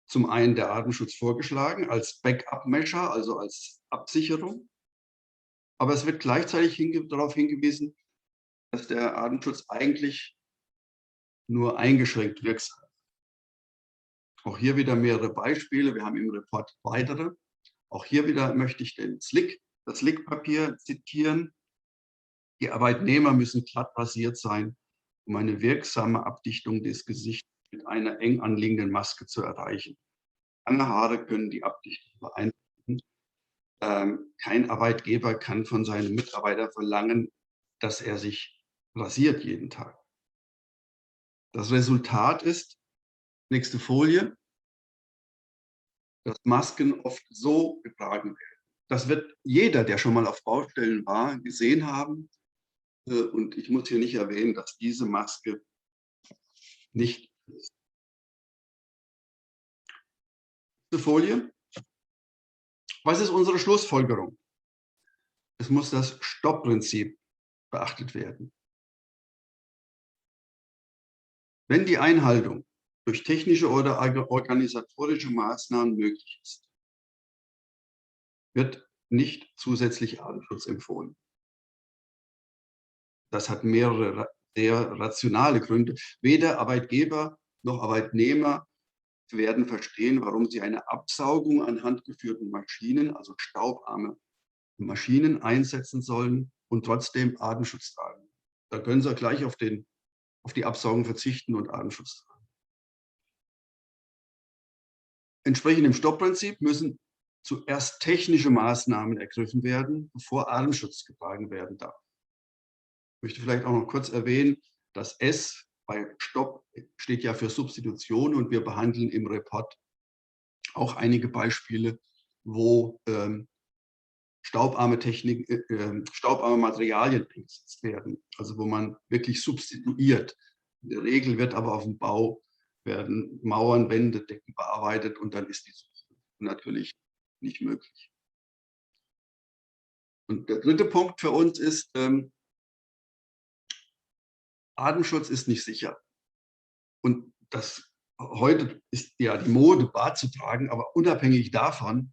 zum einen der Artenschutz vorgeschlagen als Backup-Measure, also als Absicherung. Aber es wird gleichzeitig darauf hingewiesen, dass der Artenschutz eigentlich nur eingeschränkt wirksam ist. Auch hier wieder mehrere Beispiele. Wir haben im Report weitere. Auch hier wieder möchte ich das SLIC-Papier zitieren. Die Arbeitnehmer müssen glatt rasiert sein, um eine wirksame Abdichtung des Gesichts mit einer eng anliegenden Maske zu erreichen. Lange Haare können die Abdichtung beeinflussen. Kein Arbeitgeber kann von seinem Mitarbeiter verlangen, dass er sich rasiert jeden Tag. Das Resultat ist, nächste Folie, dass Masken oft so getragen werden. Das wird jeder, der schon mal auf Baustellen war, gesehen haben. Und ich muss hier nicht erwähnen, dass diese Maske nicht ist. Nächste Folie. Was ist unsere Schlussfolgerung? Es muss das Stoppprinzip beachtet werden. Wenn die Einhaltung durch technische oder organisatorische Maßnahmen möglich ist, wird nicht zusätzlich Artenschutz empfohlen. Das hat mehrere sehr rationale Gründe. Weder Arbeitgeber noch Arbeitnehmer werden verstehen, warum sie eine Absaugung an handgeführten Maschinen, also staubarme Maschinen, einsetzen sollen und trotzdem Artenschutz tragen. Da können sie gleich auf die Absaugung verzichten und Artenschutz tragen. Entsprechend dem Stoppprinzip müssen zuerst technische Maßnahmen ergriffen werden, bevor Artenschutz getragen werden darf. Ich möchte vielleicht auch noch kurz erwähnen, das S bei Stopp steht ja für Substitution und wir behandeln im Report auch einige Beispiele, wo staubarme staubarme Materialien eingesetzt werden, also wo man wirklich substituiert. In der Regel wird aber auf dem Bau werden Mauern, Wände, Decken bearbeitet und dann ist die Substitution natürlich nicht möglich. Und der dritte Punkt für uns ist, Atemschutz ist nicht sicher. Und das heute ist ja die Mode, Bart zu tragen, aber unabhängig davon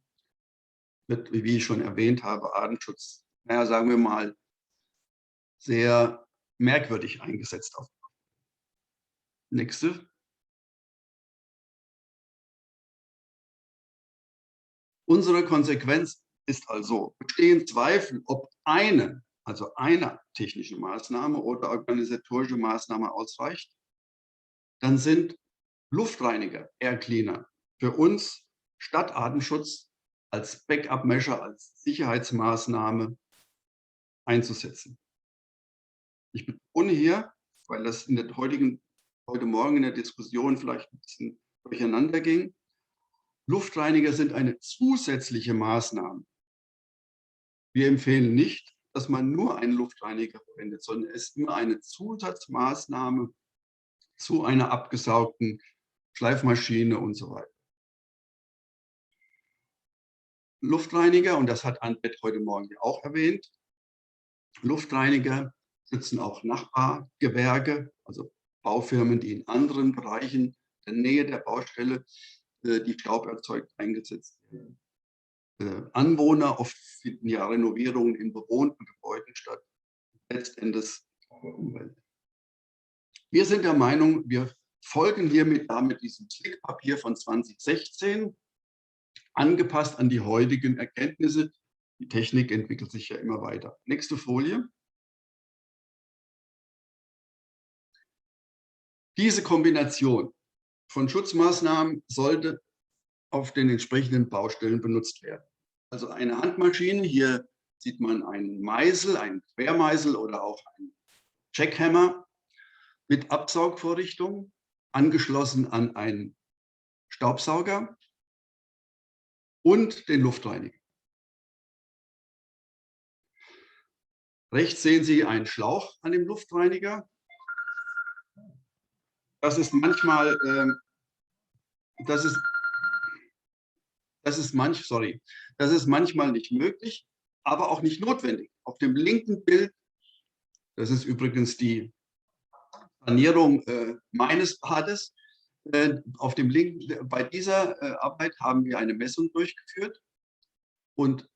wird, wie ich schon erwähnt habe, Atemschutz, naja, sagen wir mal, sehr merkwürdig eingesetzt. Nächste. Unsere Konsequenz ist also, bestehen Zweifel, ob eine technische Maßnahme oder organisatorische Maßnahme ausreicht, dann sind Luftreiniger, Air Cleaner, für uns statt Atemschutz als Backup-Measure, als Sicherheitsmaßnahme einzusetzen. Ich betone hier, weil das in der heute Morgen in der Diskussion vielleicht ein bisschen durcheinander ging, Luftreiniger sind eine zusätzliche Maßnahme. Wir empfehlen nicht, dass man nur einen Luftreiniger verwendet, sondern es ist immer eine Zusatzmaßnahme zu einer abgesaugten Schleifmaschine und so weiter. Luftreiniger, und das hat Annette heute Morgen ja auch erwähnt, Luftreiniger schützen auch Nachbargewerke, also Baufirmen, die in anderen Bereichen der Nähe der Baustelle, die Staub erzeugt, eingesetzt werden. Anwohner, oft finden ja Renovierungen in bewohnten Gebäuden statt, letztendlich auch der Umwelt. Wir sind der Meinung, wir folgen hiermit damit diesem Slick-Papier von 2016, angepasst an die heutigen Erkenntnisse. Die Technik entwickelt sich ja immer weiter. Nächste Folie. Diese Kombination von Schutzmaßnahmen sollte auf den entsprechenden Baustellen benutzt werden. Also eine Handmaschine, hier sieht man einen Meißel, einen Quermeißel oder auch einen Jackhammer mit Absaugvorrichtung, angeschlossen an einen Staubsauger und den Luftreiniger. Rechts sehen Sie einen Schlauch an dem Luftreiniger. Das ist manchmal, das ist manchmal nicht möglich, aber auch nicht notwendig. Auf dem linken Bild, das ist übrigens die Sanierung meines Bades, bei dieser Arbeit haben wir eine Messung durchgeführt und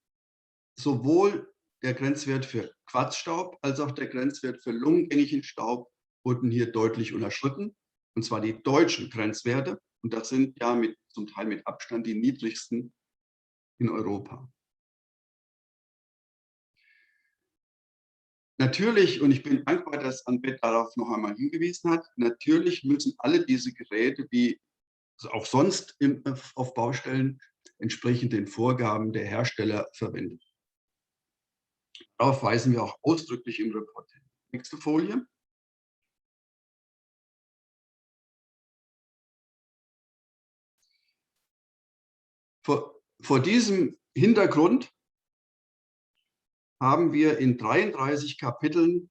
sowohl der Grenzwert für Quarzstaub als auch der Grenzwert für lungengängigen Staub wurden hier deutlich unterschritten, und zwar die deutschen Grenzwerte, und das sind ja zum Teil mit Abstand die niedrigsten in Europa. Natürlich, und ich bin dankbar, dass Annette darauf noch einmal hingewiesen hat, natürlich müssen alle diese Geräte, wie auch sonst auf Baustellen, entsprechend den Vorgaben der Hersteller verwendet. Darauf weisen wir auch ausdrücklich im Report hin. Nächste Folie. Vor diesem Hintergrund haben wir in 33 Kapiteln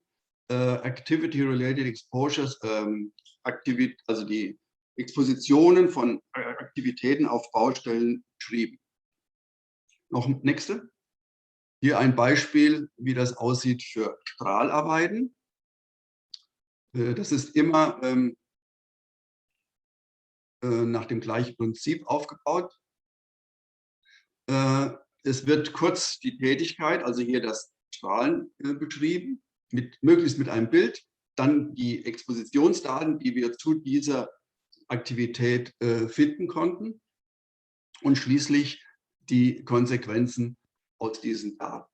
Activity-Related Exposures, also die Expositionen von Aktivitäten auf Baustellen beschrieben. Noch nächste. Hier ein Beispiel, wie das aussieht für Strahlarbeiten. Das ist immer nach dem gleichen Prinzip aufgebaut. Es wird kurz die Tätigkeit, also hier das Strahlen beschrieben, möglichst mit einem Bild, dann die Expositionsdaten, die wir zu dieser Aktivität finden konnten und schließlich die Konsequenzen aus diesen Daten.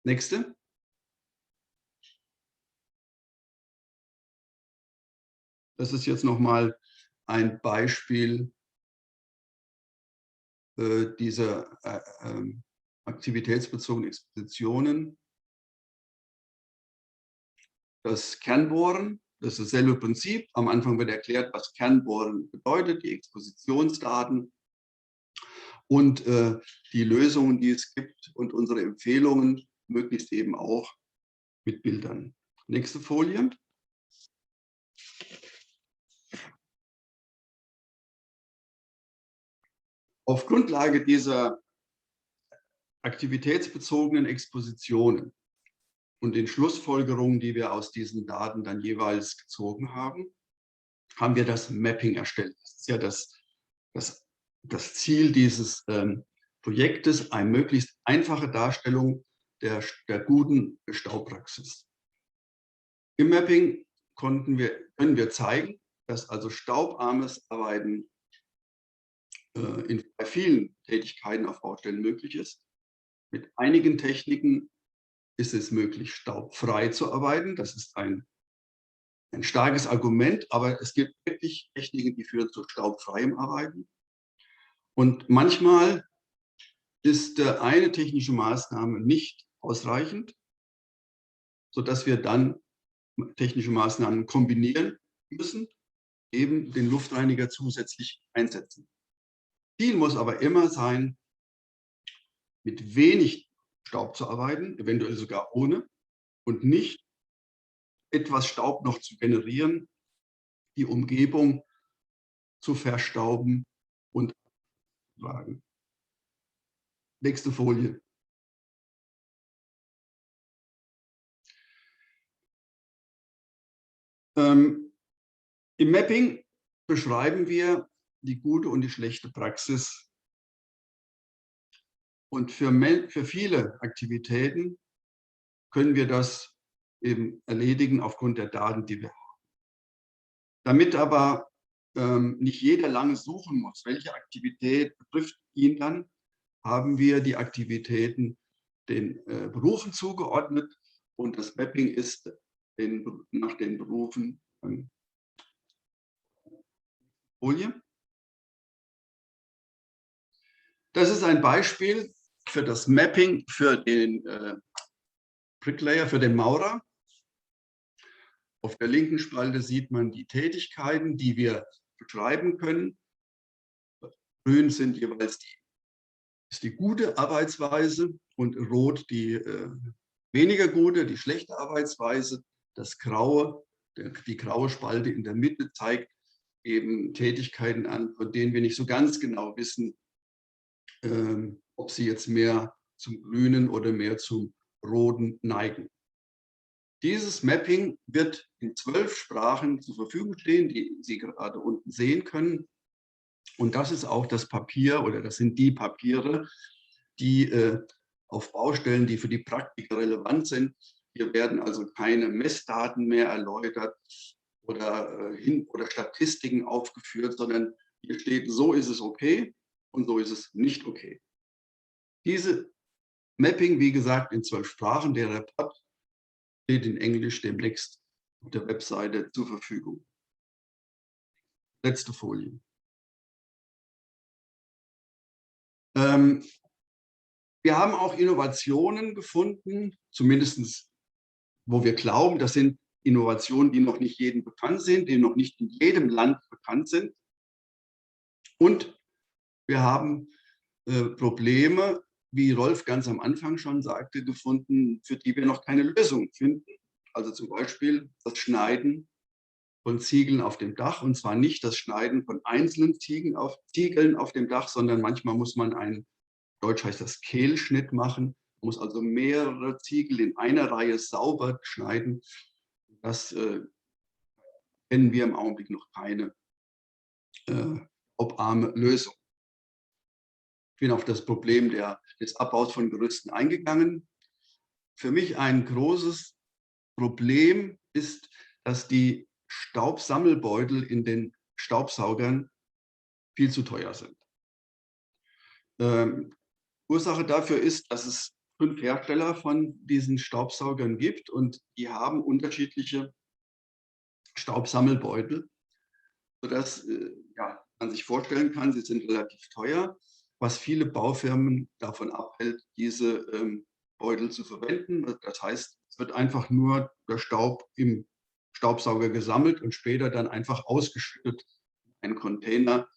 Nächste. Das ist jetzt nochmal ein Beispiel dieser aktivitätsbezogenen Expositionen. Das Kernbohren, das ist dasselbe Prinzip. Am Anfang wird erklärt, was Kernbohren bedeutet, die Expositionsdaten. und die Lösungen, die es gibt und unsere Empfehlungen möglichst eben auch mit Bildern. Nächste Folie. Auf Grundlage dieser aktivitätsbezogenen Expositionen und den Schlussfolgerungen, die wir aus diesen Daten dann jeweils gezogen haben, haben wir das Mapping erstellt. Das ist ja das Ziel dieses Projektes, eine möglichst einfache Darstellung der guten Staubpraxis. Im Mapping können wir zeigen, dass also staubarmes Arbeiten bei vielen Tätigkeiten auf Baustellen möglich ist. Mit einigen Techniken ist es möglich, staubfrei zu arbeiten. Das ist ein starkes Argument, aber es gibt wirklich Techniken, die führen zu staubfreiem Arbeiten. Und manchmal ist eine technische Maßnahme nicht ausreichend, sodass wir dann technische Maßnahmen kombinieren müssen, eben den Luftreiniger zusätzlich einsetzen. Ziel muss aber immer sein, mit wenig Staub zu arbeiten, eventuell sogar ohne, und nicht etwas Staub noch zu generieren, die Umgebung zu verstauben und zu tragen. Nächste Folie. Im Mapping beschreiben wir die gute und die schlechte Praxis. Und für viele Aktivitäten können wir das eben erledigen aufgrund der Daten, die wir haben. Damit aber nicht jeder lange suchen muss, welche Aktivität betrifft ihn dann, haben wir die Aktivitäten den Berufen zugeordnet und das Mapping ist nach den Berufen. Folie. Das ist ein Beispiel für das Mapping für den Bricklayer, für den Maurer. Auf der linken Spalte sieht man die Tätigkeiten, die wir beschreiben können. Grün sind jeweils die gute Arbeitsweise und rot die weniger gute, die schlechte Arbeitsweise. Das graue, die graue Spalte in der Mitte zeigt eben Tätigkeiten an, von denen wir nicht so ganz genau wissen, ob sie jetzt mehr zum Grünen oder mehr zum Roten neigen. Dieses Mapping wird in 12 Sprachen zur Verfügung stehen, die Sie gerade unten sehen können. Und das ist auch das Papier oder das sind die Papiere, die auf Baustellen, die für die Praktiker relevant sind. Hier werden also keine Messdaten mehr erläutert oder Statistiken aufgeführt, sondern hier steht, so ist es okay und so ist es nicht okay. Diese Mapping, wie gesagt, in 12 Sprachen, der Report steht in Englisch demnächst auf der Webseite zur Verfügung. Letzte Folie. Wir haben auch Innovationen gefunden, zumindest wo wir glauben, das sind Innovationen, die noch nicht jedem bekannt sind, die noch nicht in jedem Land bekannt sind. Und wir haben Probleme, wie Rolf ganz am Anfang schon sagte, gefunden, für die wir noch keine Lösung finden. Also zum Beispiel das Schneiden von Ziegeln auf dem Dach, und zwar nicht das Schneiden von einzelnen Ziegeln auf dem Dach, sondern manchmal muss man einen, Deutsch heißt das Kehlschnitt machen, man muss also mehrere Ziegel in einer Reihe sauber schneiden. Das kennen wir im Augenblick noch keine obarme Lösung. Ich bin auf das Problem des Abbaus von Gerüsten eingegangen. Für mich ein großes Problem ist, dass die Staubsammelbeutel in den Staubsaugern viel zu teuer sind. Ursache dafür ist, dass es 5 Hersteller von diesen Staubsaugern gibt und die haben unterschiedliche Staubsammelbeutel, sodass man sich vorstellen kann, sie sind relativ teuer, was viele Baufirmen davon abhält, diese Beutel zu verwenden. Das heißt, es wird einfach nur der Staub im Staubsauger gesammelt und später dann einfach ausgeschüttet in einen Container,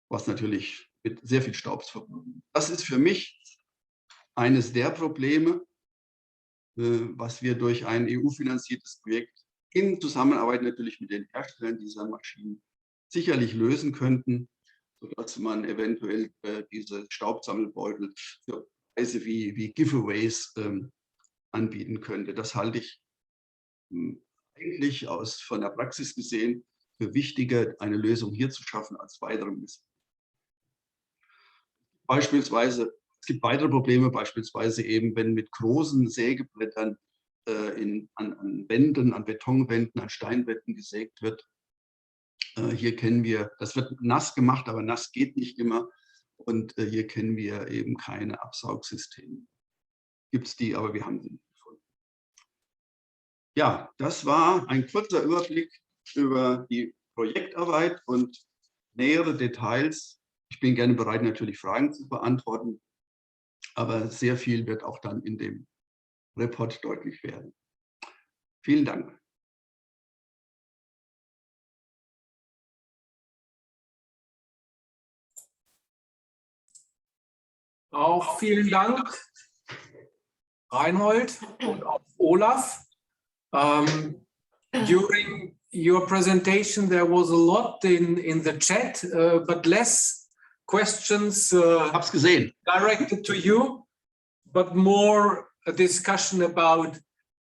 was natürlich sehr viel Staub verbunden. Das ist für mich eines der Probleme, was wir durch ein EU-finanziertes Projekt in Zusammenarbeit natürlich mit den Herstellern dieser Maschinen sicherlich lösen könnten, sodass man eventuell diese Staubsammelbeutel für Preise wie Giveaways anbieten könnte. Das halte ich eigentlich von der Praxis gesehen für wichtiger, eine Lösung hier zu schaffen, als weitere Missbrauch. Beispielsweise, es gibt weitere Probleme, beispielsweise eben, wenn mit großen Sägebrettern an Wänden, an Betonwänden, an Steinwänden gesägt wird. Hier kennen wir, das wird nass gemacht, aber nass geht nicht immer. Und hier kennen wir eben keine Absaugsysteme. Gibt es die, aber wir haben sie nicht gefunden. Ja, das war ein kurzer Überblick über die Projektarbeit und nähere Details. Ich bin gerne bereit, natürlich Fragen zu beantworten, aber sehr viel wird auch dann in dem Report deutlich werden. Vielen Dank.
Auch vielen Dank, Reinhold und auch Olaf. During your presentation, there was a lot in the chat, but less questions
Hab's gesehen.
directed to you, but more a discussion about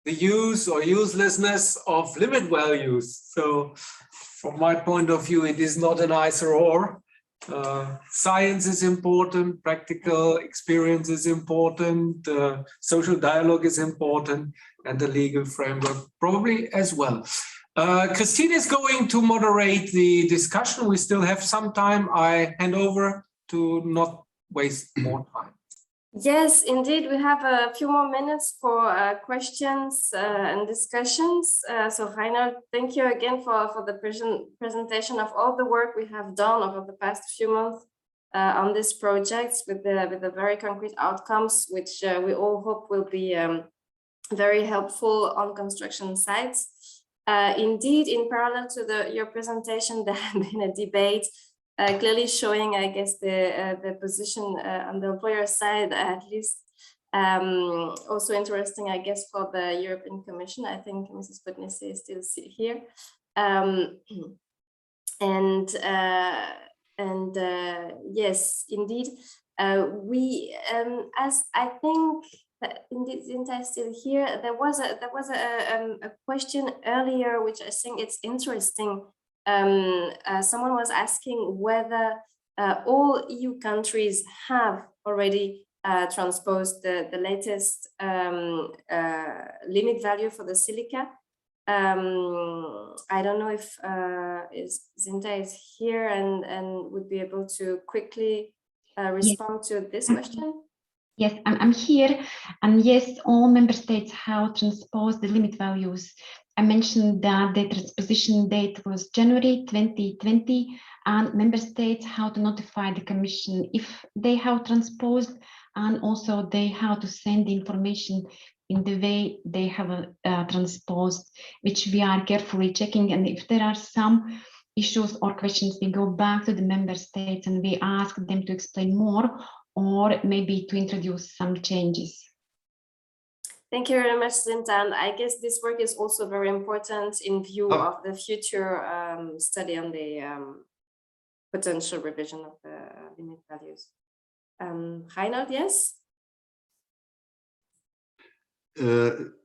the use or uselessness of limit values. So from my point of view, it is not an either or. Science is important, practical experience is important, social dialogue is important, and the legal framework probably as well. Christine is going to moderate the discussion. We still have some time. I hand over to not waste more time.
Yes, indeed, we have a few more minutes for questions and discussions. So Reinhold, thank you again for the presentation of all the work we have done over the past few months on these projects with the very concrete outcomes, which we all hope will be very helpful on construction sites. Indeed, in parallel to your presentation, there has been a debate clearly showing, I guess, the position on the employer side, at least. Also interesting, I guess, for the European Commission. I think Mrs. Putnisi is still here. Yes, indeed, as I think Zinta is still here, there was a question earlier, which I think it's interesting. Someone was asking whether all EU countries have already transposed the latest limit value for the silica. I don't know if Zinta is here and would be able to quickly respond to this question.
Yes, I'm here. And yes, all member states have transposed the limit values. I mentioned that the transposition date was January 2020, and member states have to notify the Commission if they have transposed, and also they have to send the information in the way they have transposed, which we are carefully checking. And if there are some issues or questions, we go back to the member states and we ask them to explain more, or maybe to introduce some changes.
Thank you very much, Zinta. And I guess this work is also very important in view of the future study on the potential revision of the limit values. Reinhold, yes?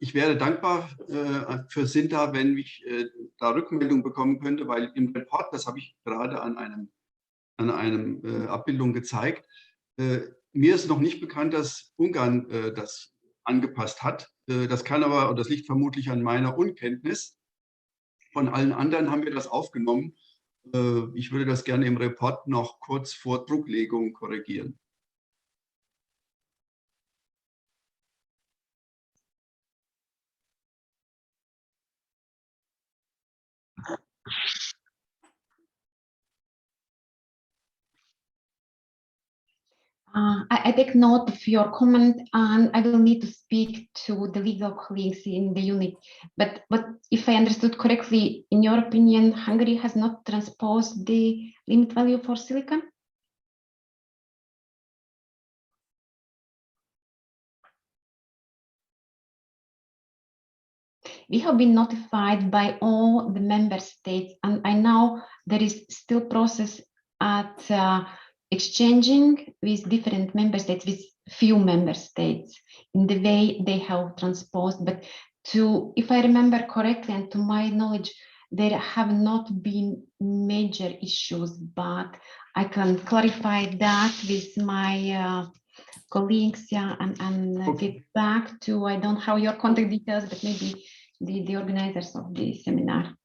Ich wäre dankbar für Zinta, wenn ich da Rückmeldung bekommen könnte, weil im Report, das habe ich gerade an einem Abbildung gezeigt, mir ist noch nicht bekannt, dass Ungarn das angepasst hat. Das kann aber, und das liegt vermutlich an meiner Unkenntnis. Von allen anderen haben wir das aufgenommen. Ich würde das gerne im Report noch kurz vor Drucklegung korrigieren.
I take note of your comment, and I will need to speak to the legal colleagues in the unit. But if I understood correctly, in your opinion, Hungary has not transposed the limit value for silica? we have been notified by all the member states, and I know there is still process at exchanging with different member states, with few member states in the way they have transposed. But if I remember correctly, and to my knowledge, there have not been major issues, but I can clarify that with my colleagues, yeah, and get back to, I don't have your contact details, but maybe the organizers of the seminar.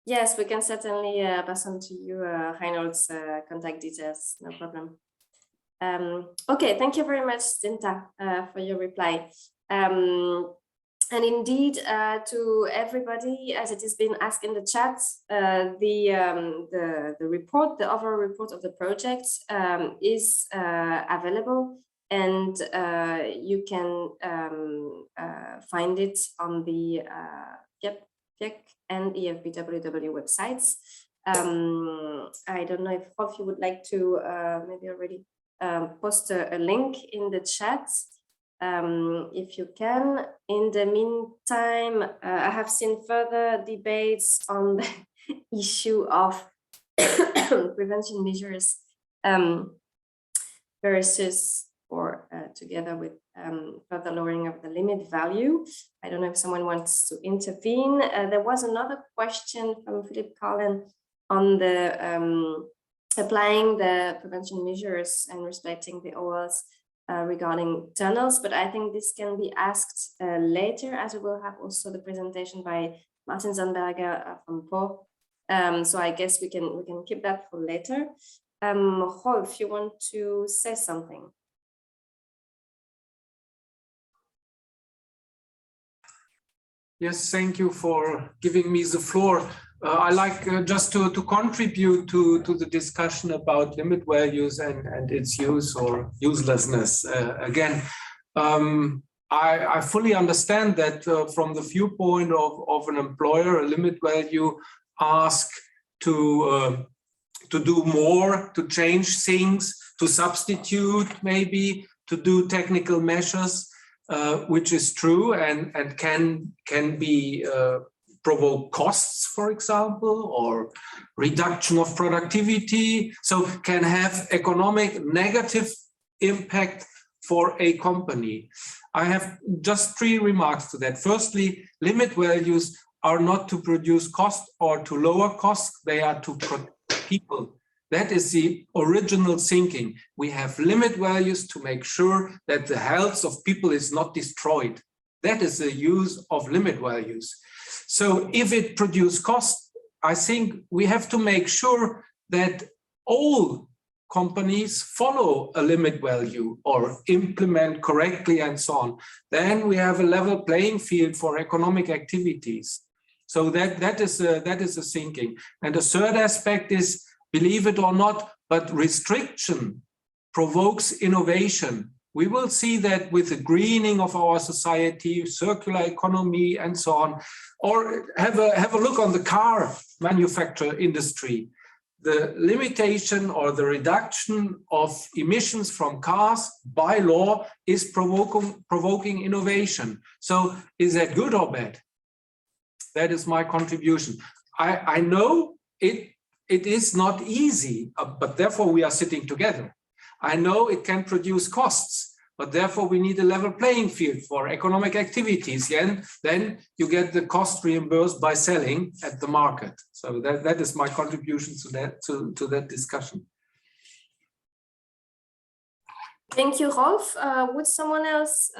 Yes, we can certainly pass on to you Reinhold's contact details, no problem. Okay, thank you very much, Zinta, for your reply. And indeed, to everybody, as it has been asked in the chat, the report, the overall report of the project is available, and you can find it on the PIEC and EFBWW websites. I don't know if Rolf, you would like to maybe already post a link in the chat. If you can. In the meantime, I have seen further debates on the issue of prevention measures versus or together with further lowering of the limit value. I don't know if someone wants to intervene. There was another question from Philip Cullen on the applying the prevention measures and respecting the OLs regarding tunnels, but I think this can be asked later, as we will have also the presentation by Martin Zandberger from Po. So I guess we can keep that for later. Rolf, you want to say something?
Yes, thank you for giving me the floor. I like just to contribute to the discussion about limit values and its use or uselessness. Again, I fully understand that from the viewpoint of an employer, a limit value asks to do more, to change things, to substitute maybe, to do technical measures, which is true and can be provoke costs, for example, or reduction of productivity, so can have economic negative impact for a company. I have just 3 remarks to that. Firstly, limit values are not to produce cost or to lower costs, they are to protect people. That is the original thinking. We have limit values to make sure that the health of people is not destroyed. That is the use of limit values. So if it produces cost, I think we have to make sure that all companies follow a limit value or implement correctly and so on. Then we have a level playing field for economic activities. So that is the thinking. And the third aspect is, believe it or not, but restriction provokes innovation. We will see that with the greening of our society, circular economy, and so on. Or have a look on the car manufacturer industry. The limitation or the reduction of emissions from cars by law is provoking innovation. So is that good or bad? That is my contribution. I know it is not easy, but therefore we are sitting together. I know it can produce costs, but therefore we need a level playing field for economic activities. And then you get the cost reimbursed by selling at the market. So that is my contribution to that discussion.
Thank you, Rolf. Would someone else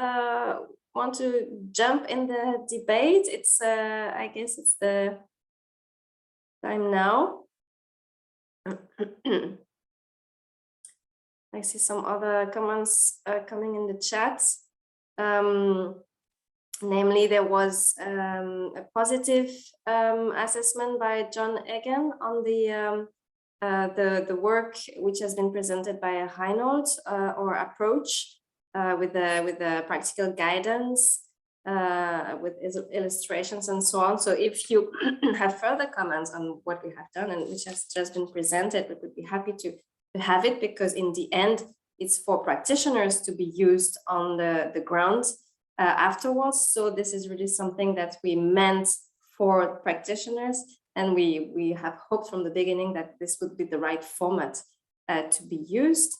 want to jump in the debate? It's I guess it's the time now. I see some other comments coming in the chat. Namely, there was a positive assessment by John Egan on the work which has been presented by Reinhold or approach with the practical guidance, with illustrations and so on. So if you have further comments on what we have done and which has just been presented, we would be happy to have it, because in the end, it's for practitioners to be used on the ground afterwards. So this is really something that we meant for practitioners, and we have hoped from the beginning that this would be the right format to be used.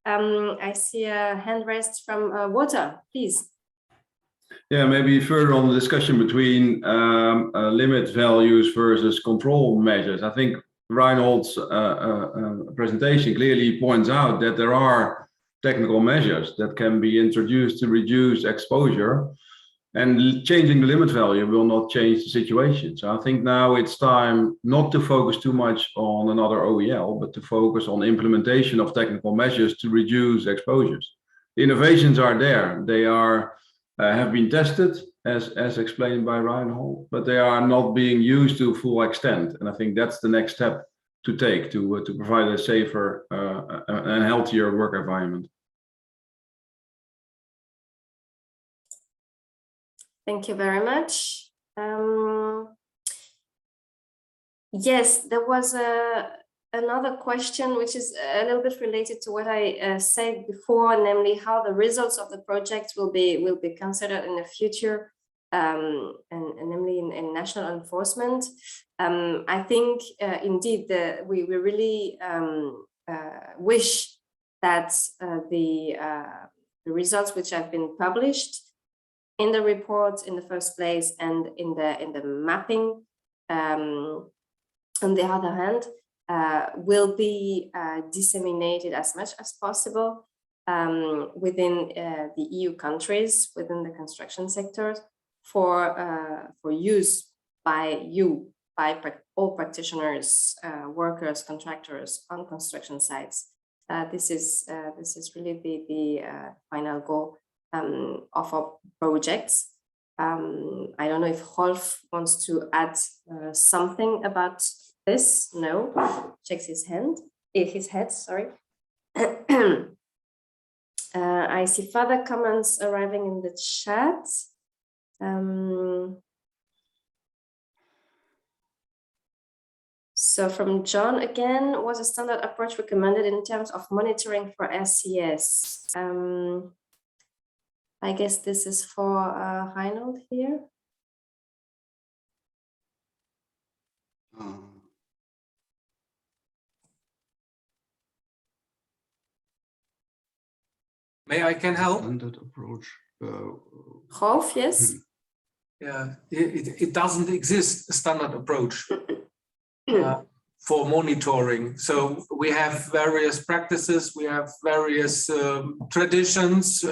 I see a hand raised from Water, please.
Yeah, maybe further on the discussion between limit values versus control measures. I think Reinhold's presentation clearly points out that there are technical measures that can be introduced to reduce exposure, and changing the limit value will not change the situation. So I think now it's time not to focus too much on another OEL, but to focus on implementation of technical measures to reduce exposures. The innovations are there. They are have been tested as explained by Reinhold, but they are not being used to full extent. And I think that's the next step to take to provide a safer and healthier work environment.
Thank you very much. Yes, there was another question which is a little bit related to what I said before, namely how the results of the project will be considered in the future, and namely in national enforcement. I think indeed we really wish that the results which have been published in the report in the first place and in the mapping, on the other hand, will be disseminated as much as possible within the EU countries, within the construction sectors, for use by all practitioners, workers, contractors on construction sites. This is really the final goal of our projects. I don't know if Rolf wants to add something about this. No, checks his head, sorry. I see further comments arriving in the chat. So from John again, was a standard approach recommended in terms of monitoring for SCS? I guess this is for Reinhold here.
May I can help?
Standard approach.
Rolf, yes.
Yeah, it doesn't exist, a standard approach for monitoring. So we have various practices, we have various traditions,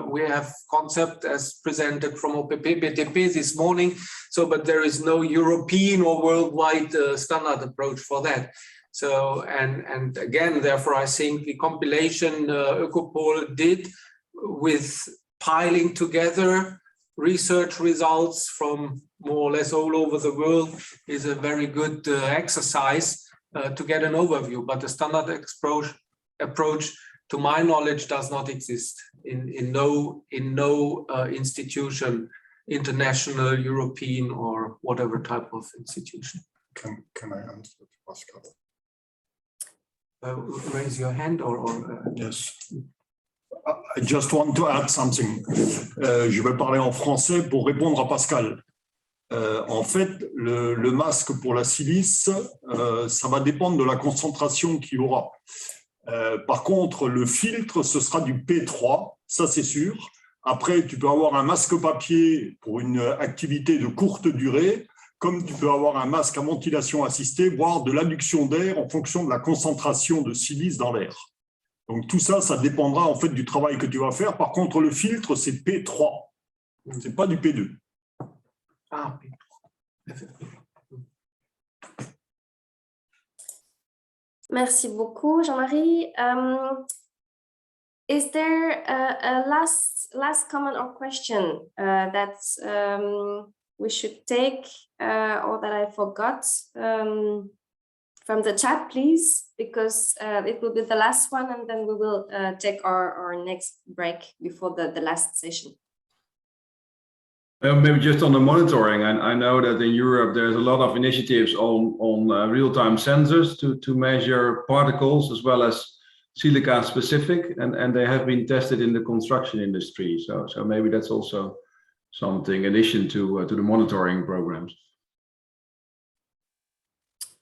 we have concept as presented from OPP-BTP this morning. So, but there is no European or worldwide standard approach for that. So, and again, therefore, I think the compilation Ökopol did with piling together research results from more or less all over the world is a very good exercise to get an overview. But the standard approach, to my knowledge, does not exist in no institution, international, European, or whatever type of institution.
Can I answer, Pascal?
Raise your hand or
Yes. I just want to add something. Je vais parler en français pour répondre à Pascal. En fait, le masque pour la silice, ça va dépendre de la concentration qu'il y aura. Par contre, le filtre, ce sera du P3, ça c'est sûr. Après, tu peux avoir un masque papier pour une activité de courte durée, comme tu peux avoir un masque à ventilation assistée, voire de l'adduction d'air en fonction de la concentration de silice dans l'air. Donc tout ça, ça dépendra en fait du travail que tu vas faire. Par contre, le filtre, c'est P3, c'est pas du P2.
Ah,
Merci beaucoup, Jean-Marie. Is there a last comment or question that we should take or that I forgot from the chat, please? Because it will be the last one, and then we will take our next break before the last session.
Maybe just on the monitoring, I know that in Europe there's a lot of initiatives on real-time sensors to measure particles as well as silica specific, and they have been tested in the construction industry. So maybe that's also something in addition to the monitoring programs.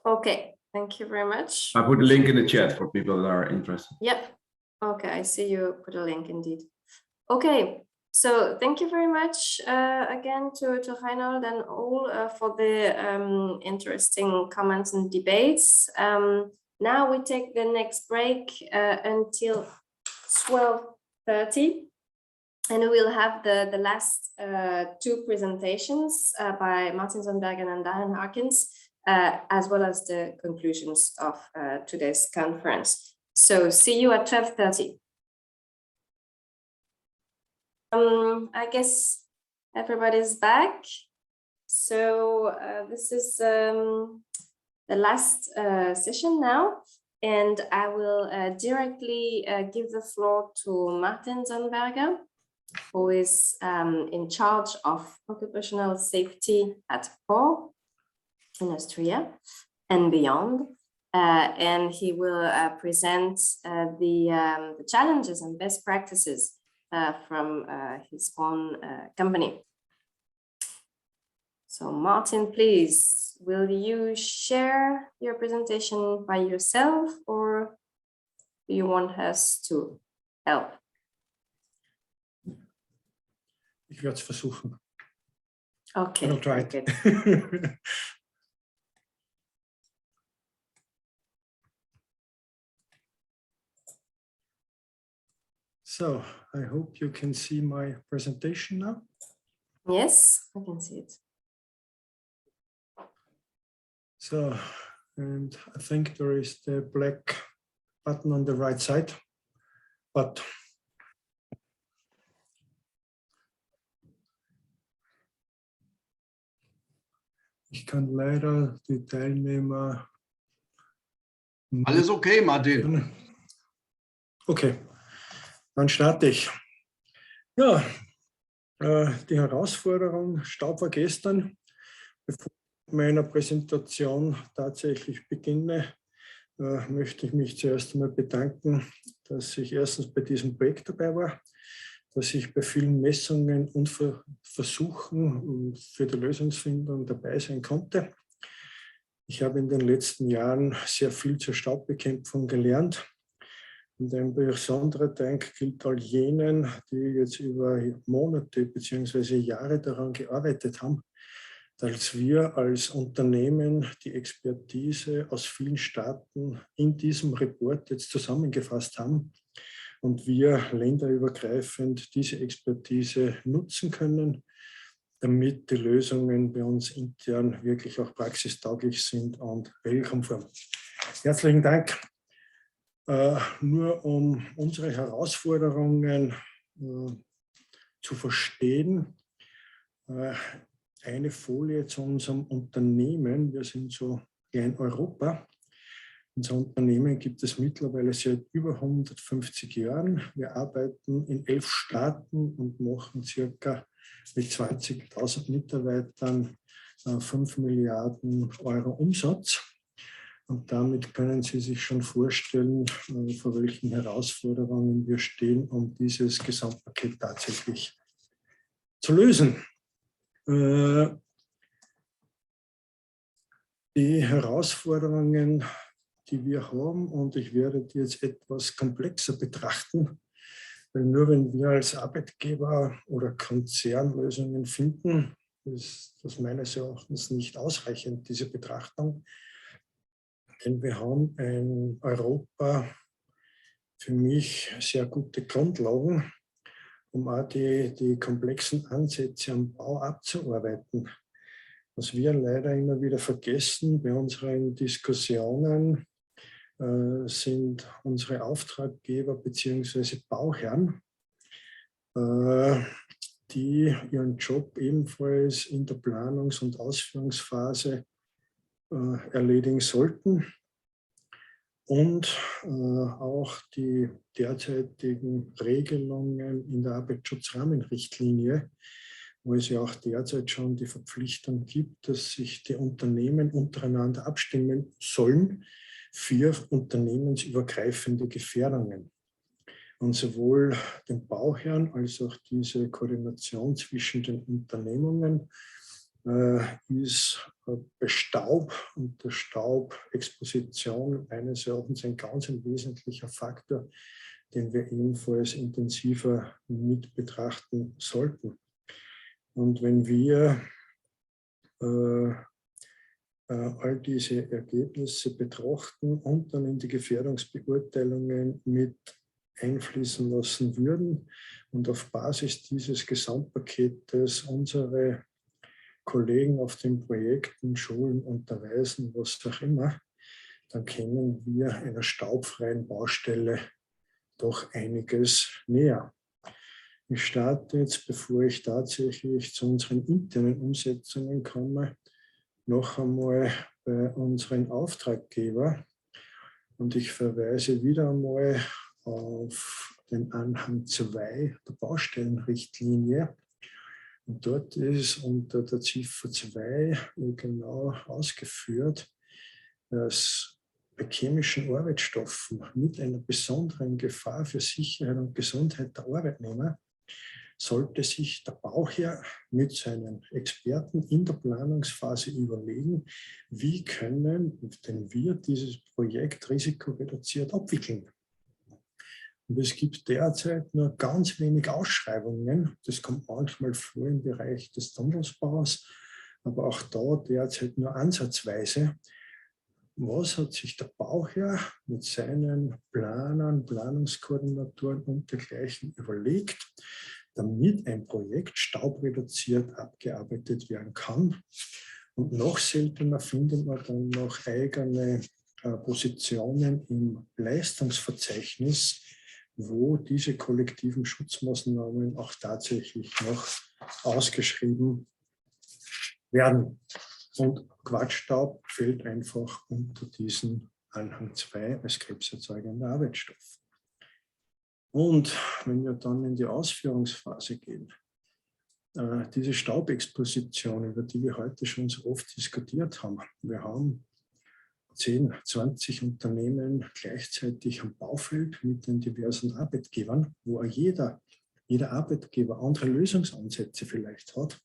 Okay, thank you very much.
I put a link in the chat for people that are interested.
Yep. Okay, I see you put a link indeed. Okay, so thank you very much again to Reinhold and all for the interesting comments and debates. Now we take the next break until 12:30, and we will have the last two presentations by Martin Zonbergen and Darren Harkins, as well as the conclusions of today's conference. So see you at 12:30. I guess everybody's back. So this is the last session now, and I will directly give the floor to Martin Zonberger, who is in charge of occupational safety at POR in Austria and beyond. And he will present the challenges and best practices from his own company. So Martin, please, will you share your presentation by yourself, or do you want us to help?
Ich werde es versuchen.
Okay.
I'll try it. So I hope you can see my presentation now.
Yes, I can see it.
So, and I think there is the black button on the right side, but ich kann leider die Teilnehmer.
Alles okay, Martin.
Okay, dann starte ich. Ja, die Herausforderung, Staub war gestern. Bevor ich mit meiner Präsentation tatsächlich beginne, möchte ich mich zuerst einmal bedanken, dass ich erstens bei diesem Projekt dabei war, dass ich bei vielen Messungen und Versuchen für die Lösungsfindung dabei sein konnte. Ich habe in den letzten Jahren sehr viel zur Staubbekämpfung gelernt. Und ein besonderer Dank gilt all jenen, die jetzt über Monate bzw. Jahre daran gearbeitet haben, dass wir als Unternehmen die Expertise aus vielen Staaten in diesem Report jetzt zusammengefasst haben und wir länderübergreifend diese Expertise nutzen können, damit die Lösungen bei uns intern wirklich auch praxistauglich sind und regelkonform. Herzlichen Dank. Nur um unsere Herausforderungen zu verstehen, eine Folie zu unserem Unternehmen. Wir sind so klein Europa. Unser Unternehmen gibt es mittlerweile seit über 150 Jahren. Wir arbeiten in 11 Staaten und machen circa mit 20.000 Mitarbeitern 5 Milliarden Euro Umsatz. Und damit können Sie sich schon vorstellen, vor welchen Herausforderungen wir stehen, um dieses Gesamtpaket tatsächlich zu lösen. Die Herausforderungen, die wir haben, und ich werde die jetzt etwas komplexer betrachten, weil nur wenn wir als Arbeitgeber oder Konzern Lösungen finden, ist das meines Erachtens nicht ausreichend, diese Betrachtung. Denn wir haben in Europa für mich sehr gute Grundlagen, um auch die komplexen Ansätze am Bau abzuarbeiten. Was wir leider immer wieder vergessen bei unseren Diskussionen, sind unsere Auftraggeber bzw. Bauherren, die ihren Job ebenfalls in der Planungs- und Ausführungsphase erledigen sollten und auch die derzeitigen Regelungen in der Arbeitsschutzrahmenrichtlinie, wo es ja auch derzeit schon die Verpflichtung gibt, dass sich die Unternehmen untereinander abstimmen sollen für unternehmensübergreifende Gefährdungen. Und sowohl den Bauherren als auch diese Koordination zwischen den Unternehmungen ist bei Staub und der Staubexposition eines Erachtens ein ganz wesentlicher Faktor, den wir ebenfalls intensiver mit betrachten sollten. Und wenn wir all diese Ergebnisse betrachten und dann in die Gefährdungsbeurteilungen mit einfließen lassen würden und auf Basis dieses Gesamtpaketes unsere Kollegen auf den Projekten, Schulen unterweisen, was auch immer, dann kämen wir einer staubfreien Baustelle doch einiges näher. Ich starte jetzt, bevor ich tatsächlich zu unseren internen Umsetzungen komme, noch einmal bei unseren Auftraggeber. Und ich verweise wieder einmal auf den Anhang 2 der Baustellenrichtlinie. Und dort ist unter der Ziffer 2 genau ausgeführt, dass bei chemischen Arbeitsstoffen mit einer besonderen Gefahr für Sicherheit und Gesundheit der Arbeitnehmer sollte sich der Bauherr mit seinen Experten in der Planungsphase überlegen, wie können denn wir dieses Projekt risikoreduziert abwickeln. Und es gibt derzeit nur ganz wenig Ausschreibungen. Das kommt manchmal vor im Bereich des Tunnelsbaus, aber auch da derzeit nur ansatzweise. Was hat sich der Bauherr mit seinen Planern, Planungskoordinatoren und dergleichen überlegt, damit ein Projekt staubreduziert abgearbeitet werden kann? Und noch seltener findet man dann noch eigene Positionen im Leistungsverzeichnis, wo diese kollektiven Schutzmaßnahmen auch tatsächlich noch ausgeschrieben werden. Und Quatschstaub fällt einfach unter diesen Anhang 2 als krebserzeugender Arbeitsstoff. Und wenn wir dann in die Ausführungsphase gehen, diese Staubexposition, über die wir heute schon so oft diskutiert haben, wir haben 10, 20 Unternehmen gleichzeitig am Baufeld mit den diversen Arbeitgebern, wo jeder Arbeitgeber andere Lösungsansätze vielleicht hat.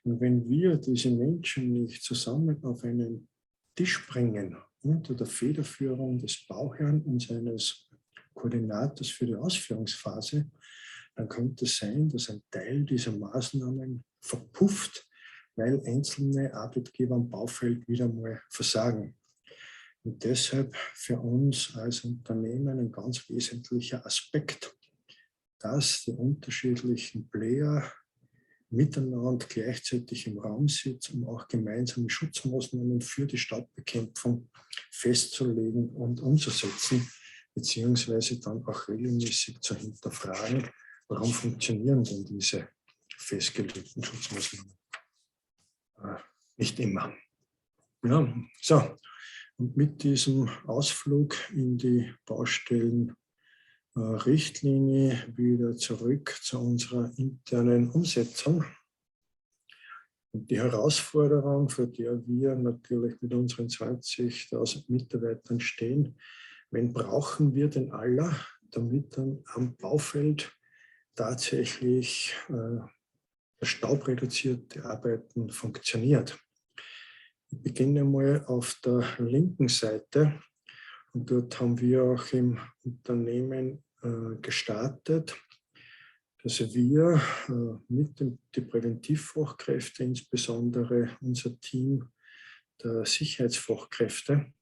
Und wenn wir diese Menschen nicht zusammen auf einen Tisch bringen, unter der Federführung des Bauherrn und seines Koordinators für die Ausführungsphase, dann könnte es sein, dass ein Teil dieser Maßnahmen verpufft, weil einzelne Arbeitgeber am Baufeld wieder mal versagen. Und deshalb für uns als Unternehmen ein ganz wesentlicher Aspekt, dass die unterschiedlichen Player miteinander gleichzeitig im Raum sitzen, um auch gemeinsame Schutzmaßnahmen für die Staubbekämpfung festzulegen und umzusetzen, beziehungsweise dann auch regelmäßig zu hinterfragen, warum funktionieren denn diese festgelegten Schutzmaßnahmen? Nicht immer. Ja, so. Und mit diesem Ausflug in die Baustellenrichtlinie wieder zurück zu unserer internen Umsetzung. Und die Herausforderung, vor der wir natürlich mit unseren 20.000 Mitarbeitern stehen, wen brauchen wir denn alle, damit dann am Baufeld tatsächlich das staubreduzierte Arbeiten funktioniert. Ich beginne mal auf der linken Seite und dort haben wir auch im Unternehmen gestartet, dass wir mit die Präventivfachkräfte, insbesondere unser Team der Sicherheitsfachkräfte,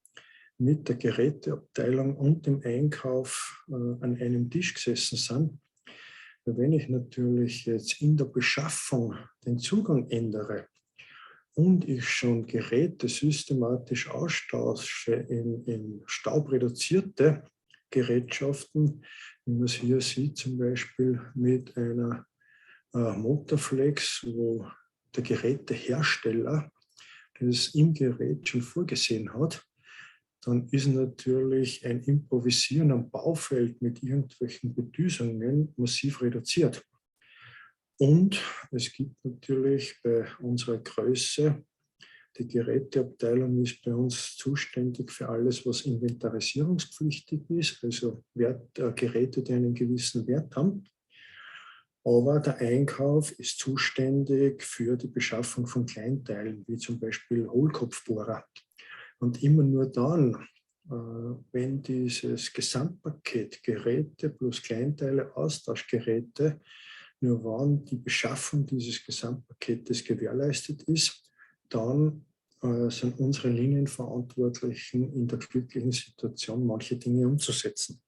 mit der Geräteabteilung und dem Einkauf an einem Tisch gesessen sind. Wenn ich natürlich jetzt in der Beschaffung den Zugang ändere und ich schon Geräte systematisch austausche in staubreduzierte Gerätschaften, wie man es hier sieht, zum Beispiel mit einer Motorflex, wo der Gerätehersteller das im Gerät schon vorgesehen hat, dann ist natürlich ein Improvisieren am Baufeld mit irgendwelchen Bedüsungen massiv reduziert. Und es gibt natürlich bei unserer Größe Die Geräteabteilung ist bei uns zuständig für alles, was inventarisierungspflichtig ist, also Geräte, die einen gewissen Wert haben. Aber der Einkauf ist zuständig für die Beschaffung von Kleinteilen, wie zum Beispiel Hohlkopfbohrer. Und immer nur dann, wenn dieses Gesamtpaket Geräte plus Kleinteile, Austauschgeräte, nur wann die Beschaffung dieses Gesamtpaketes gewährleistet ist, dann sind unsere Linienverantwortlichen in der glücklichen Situation, manche Dinge umzusetzen.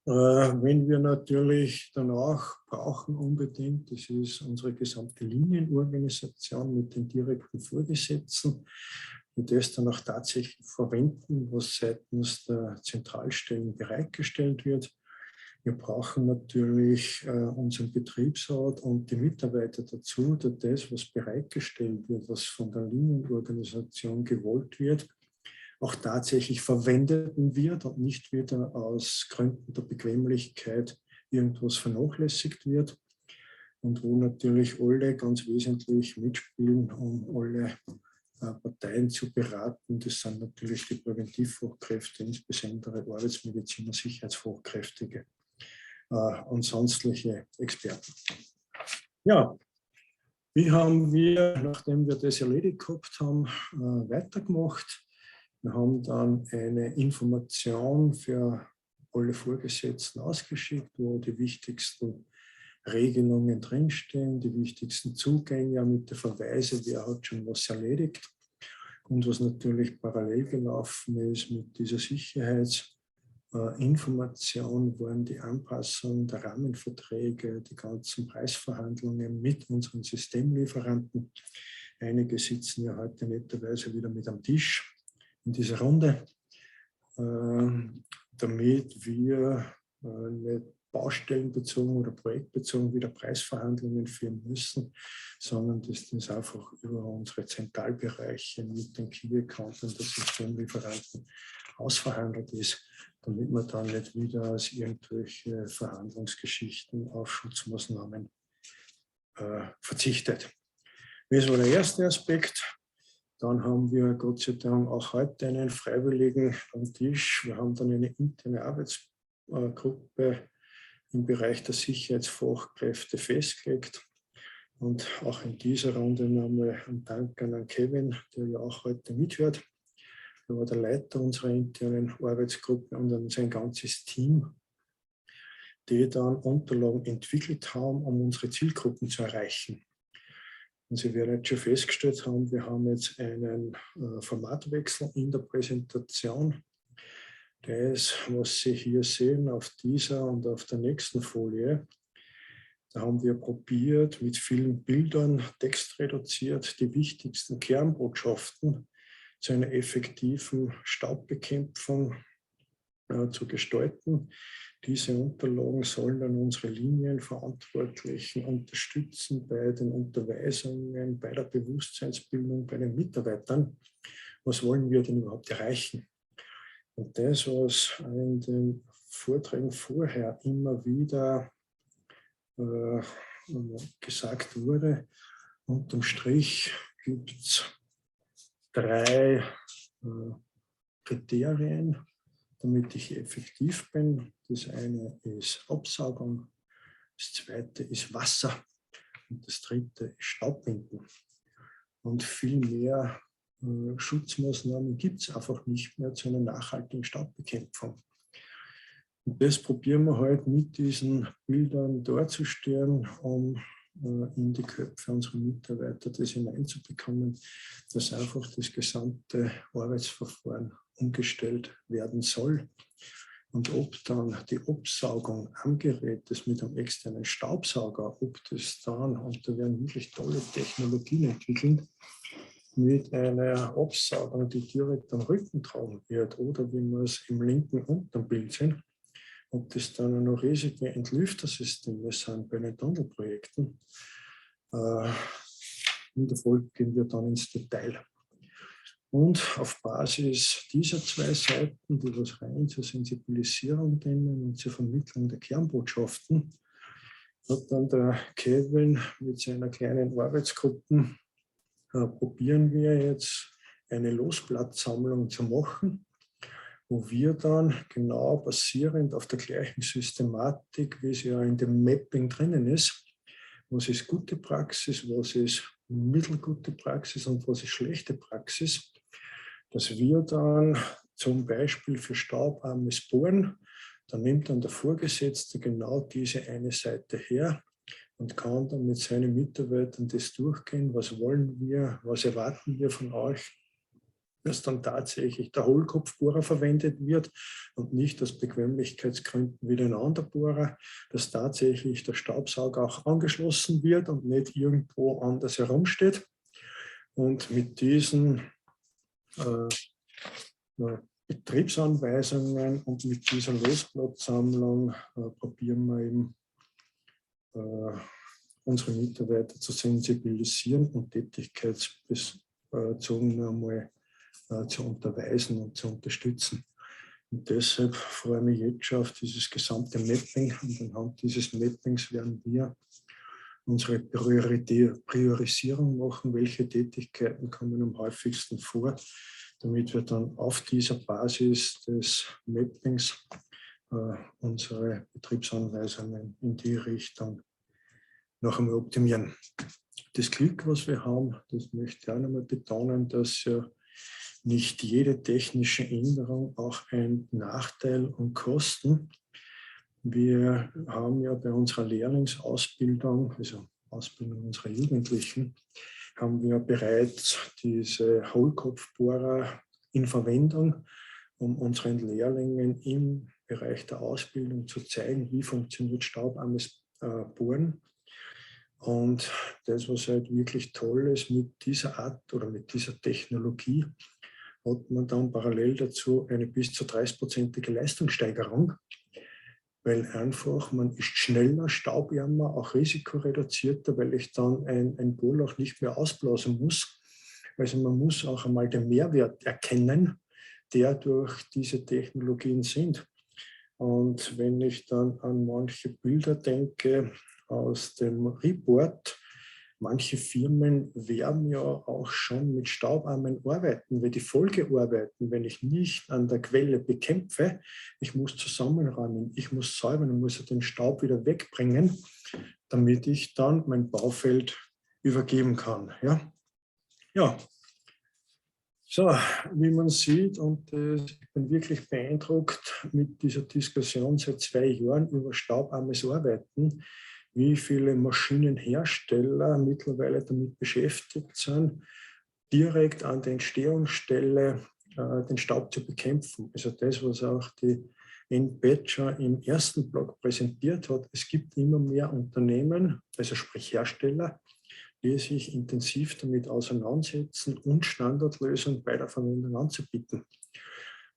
Wenn wir natürlich danach brauchen unbedingt, das ist unsere gesamte Linienorganisation mit den direkten Vorgesetzten, die das dann auch tatsächlich verwenden, was seitens der Zentralstellen bereitgestellt wird. Wir brauchen natürlich unseren Betriebsrat und die Mitarbeiter dazu, dass das, was bereitgestellt wird, was von der Linienorganisation gewollt wird, auch tatsächlich verwendet wird und nicht wieder aus Gründen der Bequemlichkeit irgendwas vernachlässigt wird. Und wo natürlich alle ganz wesentlich mitspielen, um alle Parteien zu beraten. Das sind natürlich die Präventivfachkräfte, insbesondere Arbeitsmediziner, Sicherheitsfachkräfte und sonstige Experten. Ja, wie haben wir, nachdem wir das erledigt gehabt haben, weitergemacht? Wir haben dann eine Information für alle Vorgesetzten ausgeschickt, wo die wichtigsten Regelungen drinstehen, die wichtigsten Zugänge mit der Verweise, wer hat schon was erledigt. Und was natürlich parallel gelaufen ist mit dieser Sicherheitsinformation, waren die Anpassung der Rahmenverträge, die ganzen Preisverhandlungen mit unseren Systemlieferanten. Einige sitzen ja heute netterweise wieder mit am Tisch in dieser Runde, damit wir nicht baustellenbezogen oder projektbezogen wieder Preisverhandlungen führen müssen, sondern dass das einfach über unsere Zentralbereiche mit den Key-Accounts und der Systemlieferanten ausverhandelt ist, damit man dann nicht wieder aus irgendwelche Verhandlungsgeschichten auf Schutzmaßnahmen verzichtet. Das war der erste Aspekt. Dann haben wir Gott sei Dank auch heute einen Freiwilligen am Tisch. Wir haben dann eine interne Arbeitsgruppe im Bereich der Sicherheitsfachkräfte festgelegt. Und auch in dieser Runde nochmal einen Dank an Kevin, der ja auch heute mithört. Er war der Leiter unserer internen Arbeitsgruppe und an sein ganzes Team, die dann Unterlagen entwickelt haben, um unsere Zielgruppen zu erreichen. Und Sie werden jetzt schon festgestellt haben, wir haben jetzt einen Formatwechsel in der Präsentation. Das, was Sie hier sehen auf dieser und auf der nächsten Folie, da haben wir probiert, mit vielen Bildern, textreduziert, die wichtigsten Kernbotschaften zu einer effektiven Staubbekämpfung zu gestalten. Diese Unterlagen sollen dann unsere Linienverantwortlichen unterstützen bei den Unterweisungen, bei der Bewusstseinsbildung, bei den Mitarbeitern. Was wollen wir denn überhaupt erreichen? Und das, was in den Vorträgen vorher immer wieder gesagt wurde, unterm Strich gibt es 3 Kriterien, damit ich effektiv bin. Das eine ist Absaugung, das zweite ist Wasser und das dritte ist Staubbinden. Und viel mehr Schutzmaßnahmen gibt es einfach nicht mehr zu einer nachhaltigen Staubbekämpfung. Und das probieren wir halt mit diesen Bildern darzustellen, um in die Köpfe unserer Mitarbeiter das hineinzubekommen, dass einfach das gesamte Arbeitsverfahren umgestellt werden soll. Und ob dann die Absaugung am Gerät, das mit einem externen Staubsauger, ob das dann, und da werden wirklich tolle Technologien entwickelt, mit einer Absaugung, die direkt am Rücken tragen wird, oder wie wir es im linken unteren Bild sehen, ob das dann noch riesige Entlüftersysteme sind bei den Tunnelprojekten. In der Folge gehen wir dann ins Detail. Und auf Basis dieser 2 Seiten, die was rein zur Sensibilisierung dienen und zur Vermittlung der Kernbotschaften, hat dann der Kevin mit seiner kleinen Arbeitsgruppe probieren wir jetzt eine Losblattsammlung zu machen, wo wir dann genau basierend auf der gleichen Systematik, wie sie ja in dem Mapping drinnen ist, was ist gute Praxis, was ist mittelgute Praxis und was ist schlechte Praxis, dass wir dann zum Beispiel für staubarmes Bohren, da nimmt dann der Vorgesetzte genau diese eine Seite her und kann dann mit seinen Mitarbeitern das durchgehen, was wollen wir, was erwarten wir von euch, dass dann tatsächlich der Hohlkopfbohrer verwendet wird und nicht aus Bequemlichkeitsgründen wieder ein anderer Bohrer, dass tatsächlich der Staubsauger auch angeschlossen wird und nicht irgendwo anders herumsteht. Und mit diesen Betriebsanweisungen und mit dieser Losblattsammlung probieren wir eben unsere Mitarbeiter zu sensibilisieren und tätigkeitsbezogen einmal zu unterweisen und zu unterstützen. Und deshalb freue ich mich jetzt schon auf dieses gesamte Mapping. Und anhand dieses Mappings werden wir unsere Priorisierung machen, welche Tätigkeiten kommen am häufigsten vor, damit wir dann auf dieser Basis des Mappings unsere Betriebsanweisungen in die Richtung noch einmal optimieren. Das Glück, was wir haben, das möchte ich auch noch einmal betonen, dass ja nicht jede technische Änderung auch ein Nachteil und Kosten. Wir haben ja bei unserer Lehrlingsausbildung, also Ausbildung unserer Jugendlichen, haben wir bereits diese Hohlkopfbohrer in Verwendung, um unseren Lehrlingen im Bereich der Ausbildung zu zeigen, wie funktioniert staubarmes Bohren. Und das, was halt wirklich toll ist mit dieser Art oder mit dieser Technologie, hat man dann parallel dazu eine bis zu 30%ige Leistungssteigerung, weil einfach man ist schneller, staubärmer, auch risikoreduzierter, weil ich dann ein Bohrloch nicht mehr ausblasen muss. Also man muss auch einmal den Mehrwert erkennen, der durch diese Technologien sind. Und wenn ich dann an manche Bilder denke aus dem Report, manche Firmen werben ja auch schon mit staubarmen Arbeiten, weil die Folgearbeiten, wenn ich nicht an der Quelle bekämpfe, ich muss zusammenräumen, ich muss säubern und muss den Staub wieder wegbringen, damit ich dann mein Baufeld übergeben kann. Ja. So, wie man sieht, und ich bin wirklich beeindruckt mit dieser Diskussion seit 2 Jahren über staubarmes Arbeiten, wie viele Maschinenhersteller mittlerweile damit beschäftigt sind, direkt an der Entstehungsstelle den Staub zu bekämpfen. Also das, was auch die N-Badger im ersten Blog präsentiert hat. Es gibt immer mehr Unternehmen, also sprich Hersteller, die sich intensiv damit auseinandersetzen und Standardlösungen bei der Verwendung anzubieten.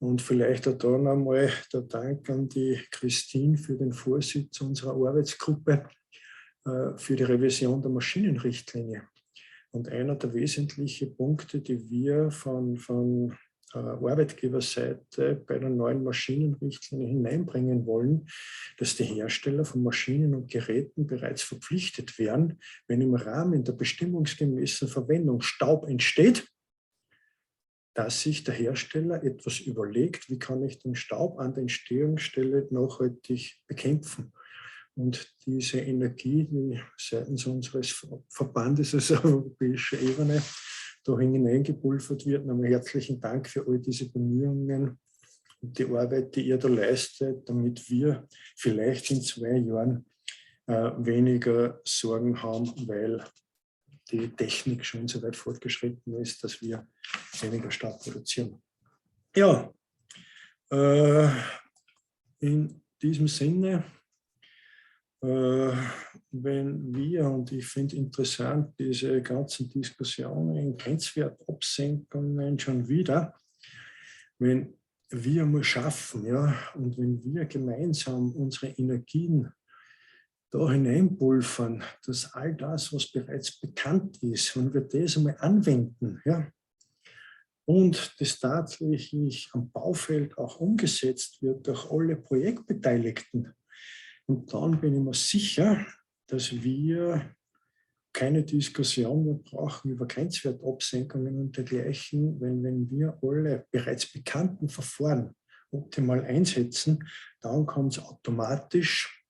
Und vielleicht auch da nochmal der Dank an die Christine für den Vorsitz unserer Arbeitsgruppe für die Revision der Maschinenrichtlinie. Und einer der wesentlichen Punkte, die wir von Arbeitgeberseite bei der neuen Maschinenrichtlinie hineinbringen wollen, dass die Hersteller von Maschinen und Geräten bereits verpflichtet werden, wenn im Rahmen der bestimmungsgemäßen Verwendung Staub entsteht, dass sich der Hersteller etwas überlegt, wie kann ich den Staub an der Entstehungsstelle nachhaltig bekämpfen. Und diese Energie, die seitens unseres Verbandes, also auf europäischer Ebene, da hineingepulvert wird. Nochmal herzlichen Dank für all diese Bemühungen und die Arbeit, die ihr da leistet, damit wir vielleicht in 2 Jahren weniger Sorgen haben, weil die Technik schon so weit fortgeschritten ist, dass wir weniger Staub produzieren. Ja, in diesem Sinne, wenn wir, und ich finde interessant, diese ganzen Diskussionen in Grenzwertabsenkungen schon wieder, wenn wir mal schaffen, ja, und wenn wir gemeinsam unsere Energien da hineinpulvern, dass all das, was bereits bekannt ist, wenn wir das einmal anwenden, ja, und das tatsächlich am Baufeld auch umgesetzt wird durch alle Projektbeteiligten, und dann bin ich mir sicher, dass wir keine Diskussion, wir brauchen über Grenzwertabsenkungen und dergleichen. Wenn wir alle bereits bekannten Verfahren optimal einsetzen, dann kommt es automatisch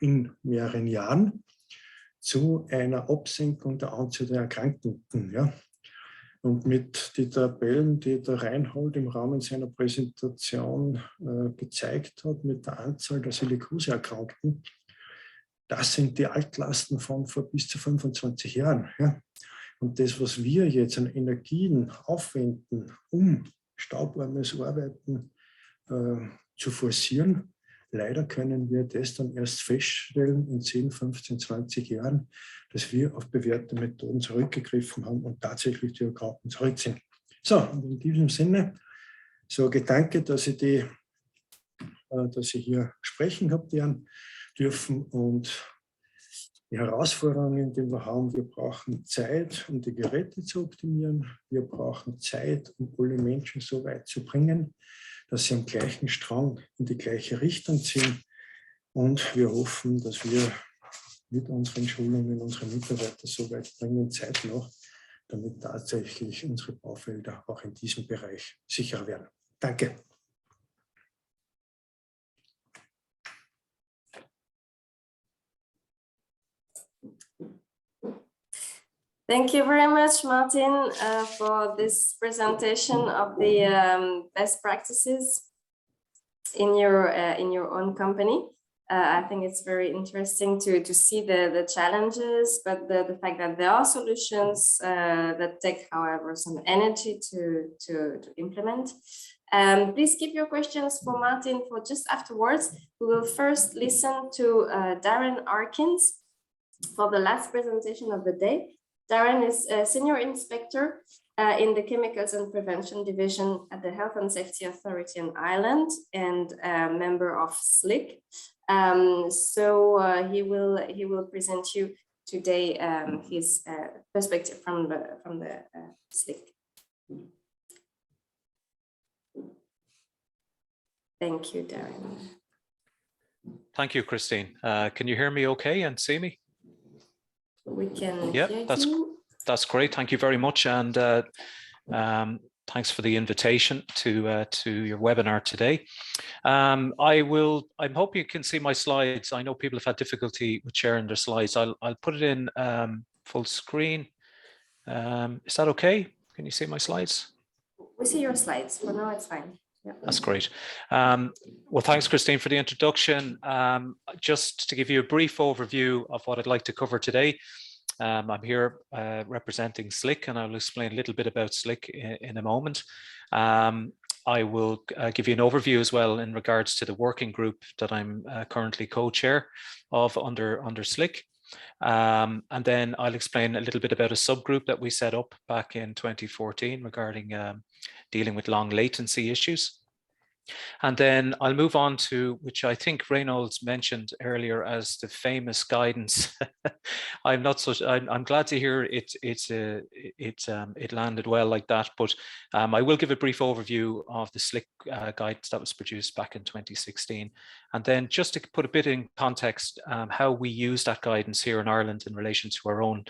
in mehreren Jahren zu einer Absenkung der Anzahl der Erkrankten. Ja. Und mit den Tabellen, die der Reinhold im Rahmen seiner Präsentation gezeigt hat, mit der Anzahl der Silikoseerkrankten, das sind die Altlasten von vor bis zu 25 Jahren. Ja. Und das, was wir jetzt an Energien aufwenden, um staubarmes Arbeiten zu forcieren, leider können wir das dann erst feststellen in 10, 15, 20 Jahren, dass wir auf bewährte Methoden zurückgegriffen haben und tatsächlich die Erkrankten zurück sind. So, und in diesem Sinne sage ich danke, dass ich hier sprechen habe dürfen und die Herausforderungen, die wir haben, wir brauchen Zeit, um die Geräte zu optimieren. Wir brauchen Zeit, um alle Menschen so weit zu bringen, dass sie am gleichen Strang in die gleiche Richtung ziehen. Und wir hoffen, dass wir mit unseren Schulungen unsere Mitarbeiter so weit bringen, Zeit noch, damit tatsächlich unsere Baufelder auch in diesem Bereich sicher werden. Danke.
Thank you very much, Martin, for this presentation of the best practices in your own company. I think it's very interesting to see the challenges, but the fact that there are solutions that take, however, some energy to implement. Please keep your questions for Martin for just afterwards. We will first listen to Darren Arkins for the last presentation of the day. Darren is a senior inspector in the Chemicals and Prevention Division at the Health and Safety Authority in Ireland and a member of SLIC. He will present you today his perspective from the SLIC. Thank you, Darren.
Thank you, Christine. Can you hear me okay and see me?
We can
hear
you.
That's great. Thank you very much. And thanks for the invitation to your webinar today. I'm hoping you can see my slides. I know people have had difficulty with sharing their slides. I'll put it in full screen. Is that okay? Can you see my slides?
We see your slides. For now, it's fine. Yep.
That's great. Well, thanks, Christine, for the introduction. Just to give you a brief overview of what I'd like to cover today. I'm here representing SLIC, and I'll explain a little bit about SLIC in a moment. I will give you an overview as well in regards to the working group that I'm currently co-chair of under SLIC. And then I'll explain a little bit about a subgroup that we set up back in 2014 regarding dealing with long latency issues. And then I'll move on to, which I think Reynolds mentioned earlier as the famous guidance. I'm glad to hear it landed well like that, but I will give a brief overview of the SLIC guidance that was produced back in 2016. And then just to put a bit in context, how we use that guidance here in Ireland in relation to our own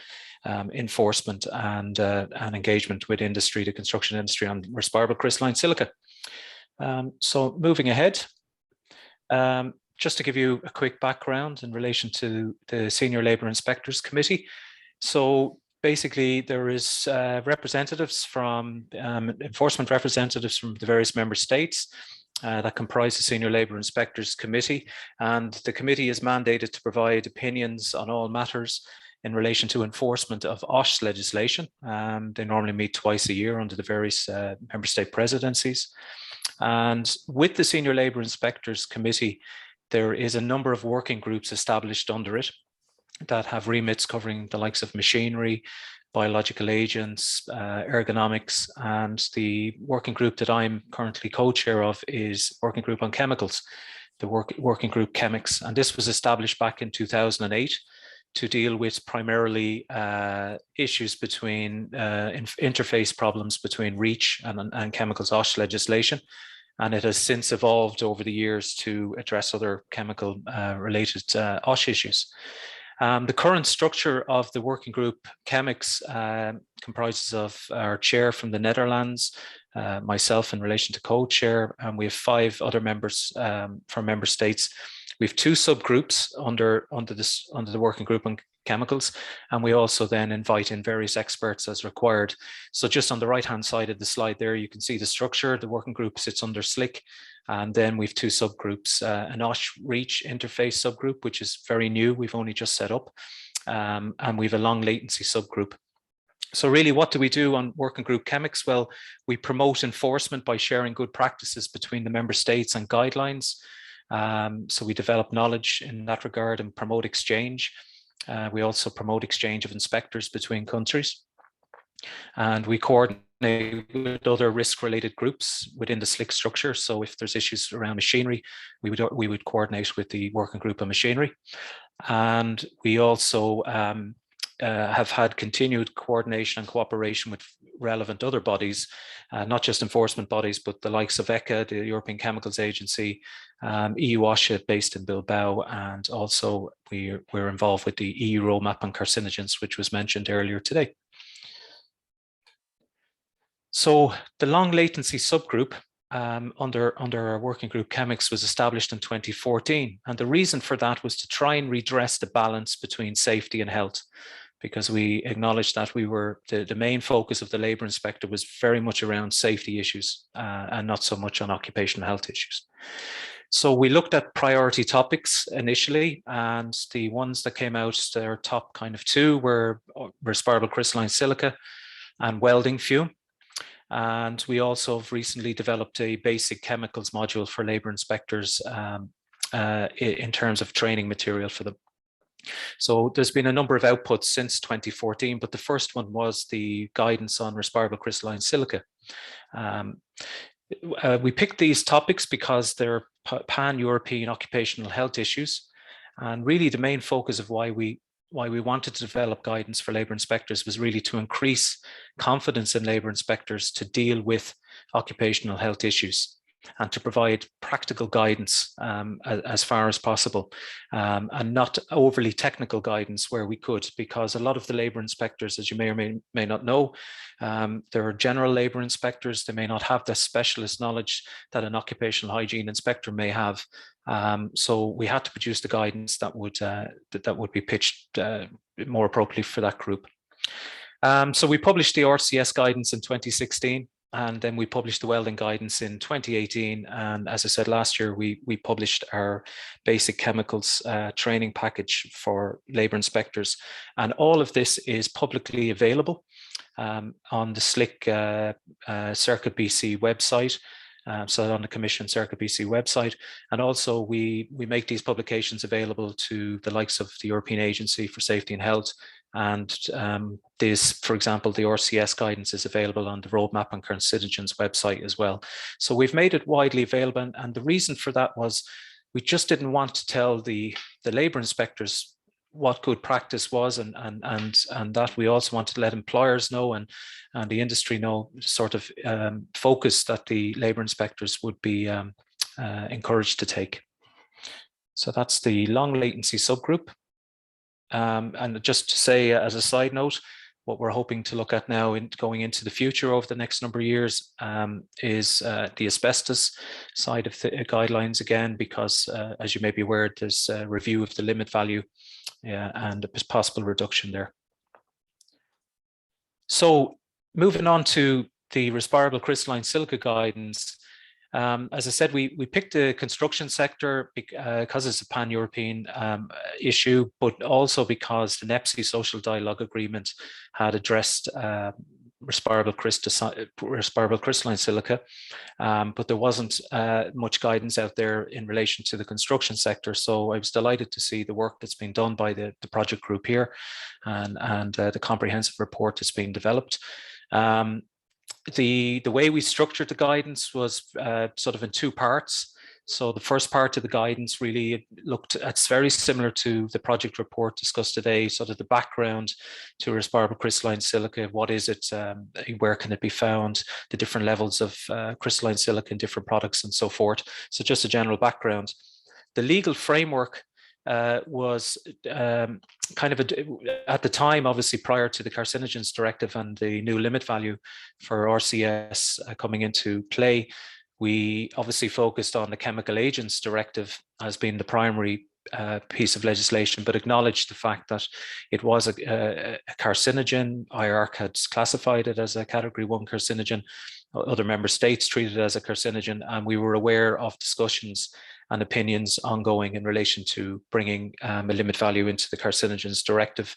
enforcement and engagement with industry, the construction industry on respirable crystalline silica. So moving ahead, just to give you a quick background in relation to the Senior Labour Inspectors Committee. So basically there is representatives from, enforcement representatives from the various member states that comprise the Senior Labour Inspectors Committee. And the committee is mandated to provide opinions on all matters in relation to enforcement of OSH legislation. They normally meet twice a year under the various member state presidencies. And with the Senior Labour Inspectors Committee, there is a number of working groups established under it that have remits covering the likes of machinery, biological agents, ergonomics, and the working group that I'm currently co-chair of is Working Group on Chemicals, the working group Chemics. And this was established back in 2008 to deal with primarily issues between interface problems between REACH and chemicals OSH legislation. And it has since evolved over the years to address other chemical related OSH issues. The current structure of the working group Chemics comprises of our chair from the Netherlands, myself in relation to co-chair, and we have 5 other members from member states. We have 2 subgroups under the working group on chemicals, and we also then invite in various experts as required. So just on the right hand side of the slide there, you can see the structure. The working group sits under SLIC, and then we have 2 subgroups, an OSH-REACH interface subgroup, which is very new, we've only just set up, and we have a long latency subgroup. So really, what do we do on working group Chemics? Well, we promote enforcement by sharing good practices between the member states and guidelines. So we develop knowledge in that regard and promote exchange. We also promote exchange of inspectors between countries. And we coordinate with other risk-related groups within the SLIC structure. So if there's issues around machinery, we would coordinate with the working group on machinery. And we also have had continued coordination and cooperation with relevant other bodies, not just enforcement bodies, but the likes of ECHA, the European Chemicals Agency, EU OSHA based in Bilbao, and also we're involved with the EU roadmap on carcinogens, which was mentioned earlier today. So the long latency subgroup under our working group Chemics was established in 2014. And the reason for that was to try and redress the balance between safety and health, because we acknowledged that we were the main focus of the labour inspector was very much around safety issues and not so much on occupational health issues. So we looked at priority topics initially, and the ones that came out, their top kind of 2 were respirable crystalline silica and welding fume. And we also have recently developed a basic chemicals module for labour inspectors in terms of training material for them. So there's been a number of outputs since 2014, but the first one was the guidance on respirable crystalline silica. We picked these topics because they're pan-European occupational health issues, and really the main focus of why we wanted to develop guidance for labour inspectors was really to increase confidence in labour inspectors to deal with occupational health issues and to provide practical guidance as far as possible, and not overly technical guidance where we could, because a lot of the labour inspectors, as you may or may not know, there are general labour inspectors. They may not have the specialist knowledge that an occupational hygiene inspector may have. So we had to produce the guidance that would be pitched more appropriately for that group. So we published the RCS guidance in 2016. And then we published the welding guidance in 2018. And as I said, last year, we published our basic chemicals training package for labour inspectors. And all of this is publicly available on the SLIC Circuit BC website. So on the Commission Circuit BC website. And also we make these publications available to the likes of the European Agency for Safety and Health. And this, for example, the RCS guidance is available on the Roadmap on Carcinogens website as well. So we've made it widely available. And the reason for that was we just didn't want to tell the labour inspectors what good practice was, and that we also wanted to let employers know and the industry know sort of focus that the labour inspectors would be encouraged to take. So that's the long latency subgroup. And just to say as a side note, what we're hoping to look at now in going into the future over the next number of years is the asbestos side of the guidelines again, because as you may be aware, there's a review of the limit value and a possible reduction there. So moving on to the respirable crystalline silica guidance. As I said, we picked the construction sector because it's a pan-European issue, but also because the NEPSI Social Dialogue Agreement had addressed respirable crystalline silica, but there wasn't much guidance out there in relation to the construction sector. So I was delighted to see the work that's been done by the project group here and the comprehensive report that's been developed. The way we structured the guidance was sort of in 2 parts. So the first part of the guidance really looked, it's very similar to the project report discussed today, sort of the background to respirable crystalline silica. What is it? Where can it be found? The different levels of crystalline silica in different products and so forth. So just a general background. The legal framework was kind of at the time, obviously prior to the Carcinogens Directive and the new limit value for RCS coming into play, we obviously focused on the Chemical Agents Directive as being the primary piece of legislation, but acknowledged the fact that it was a carcinogen. IARC had classified it as a Category 1 carcinogen. Other member states treated it as a carcinogen, and we were aware of discussions and opinions ongoing in relation to bringing a limit value into the Carcinogens Directive,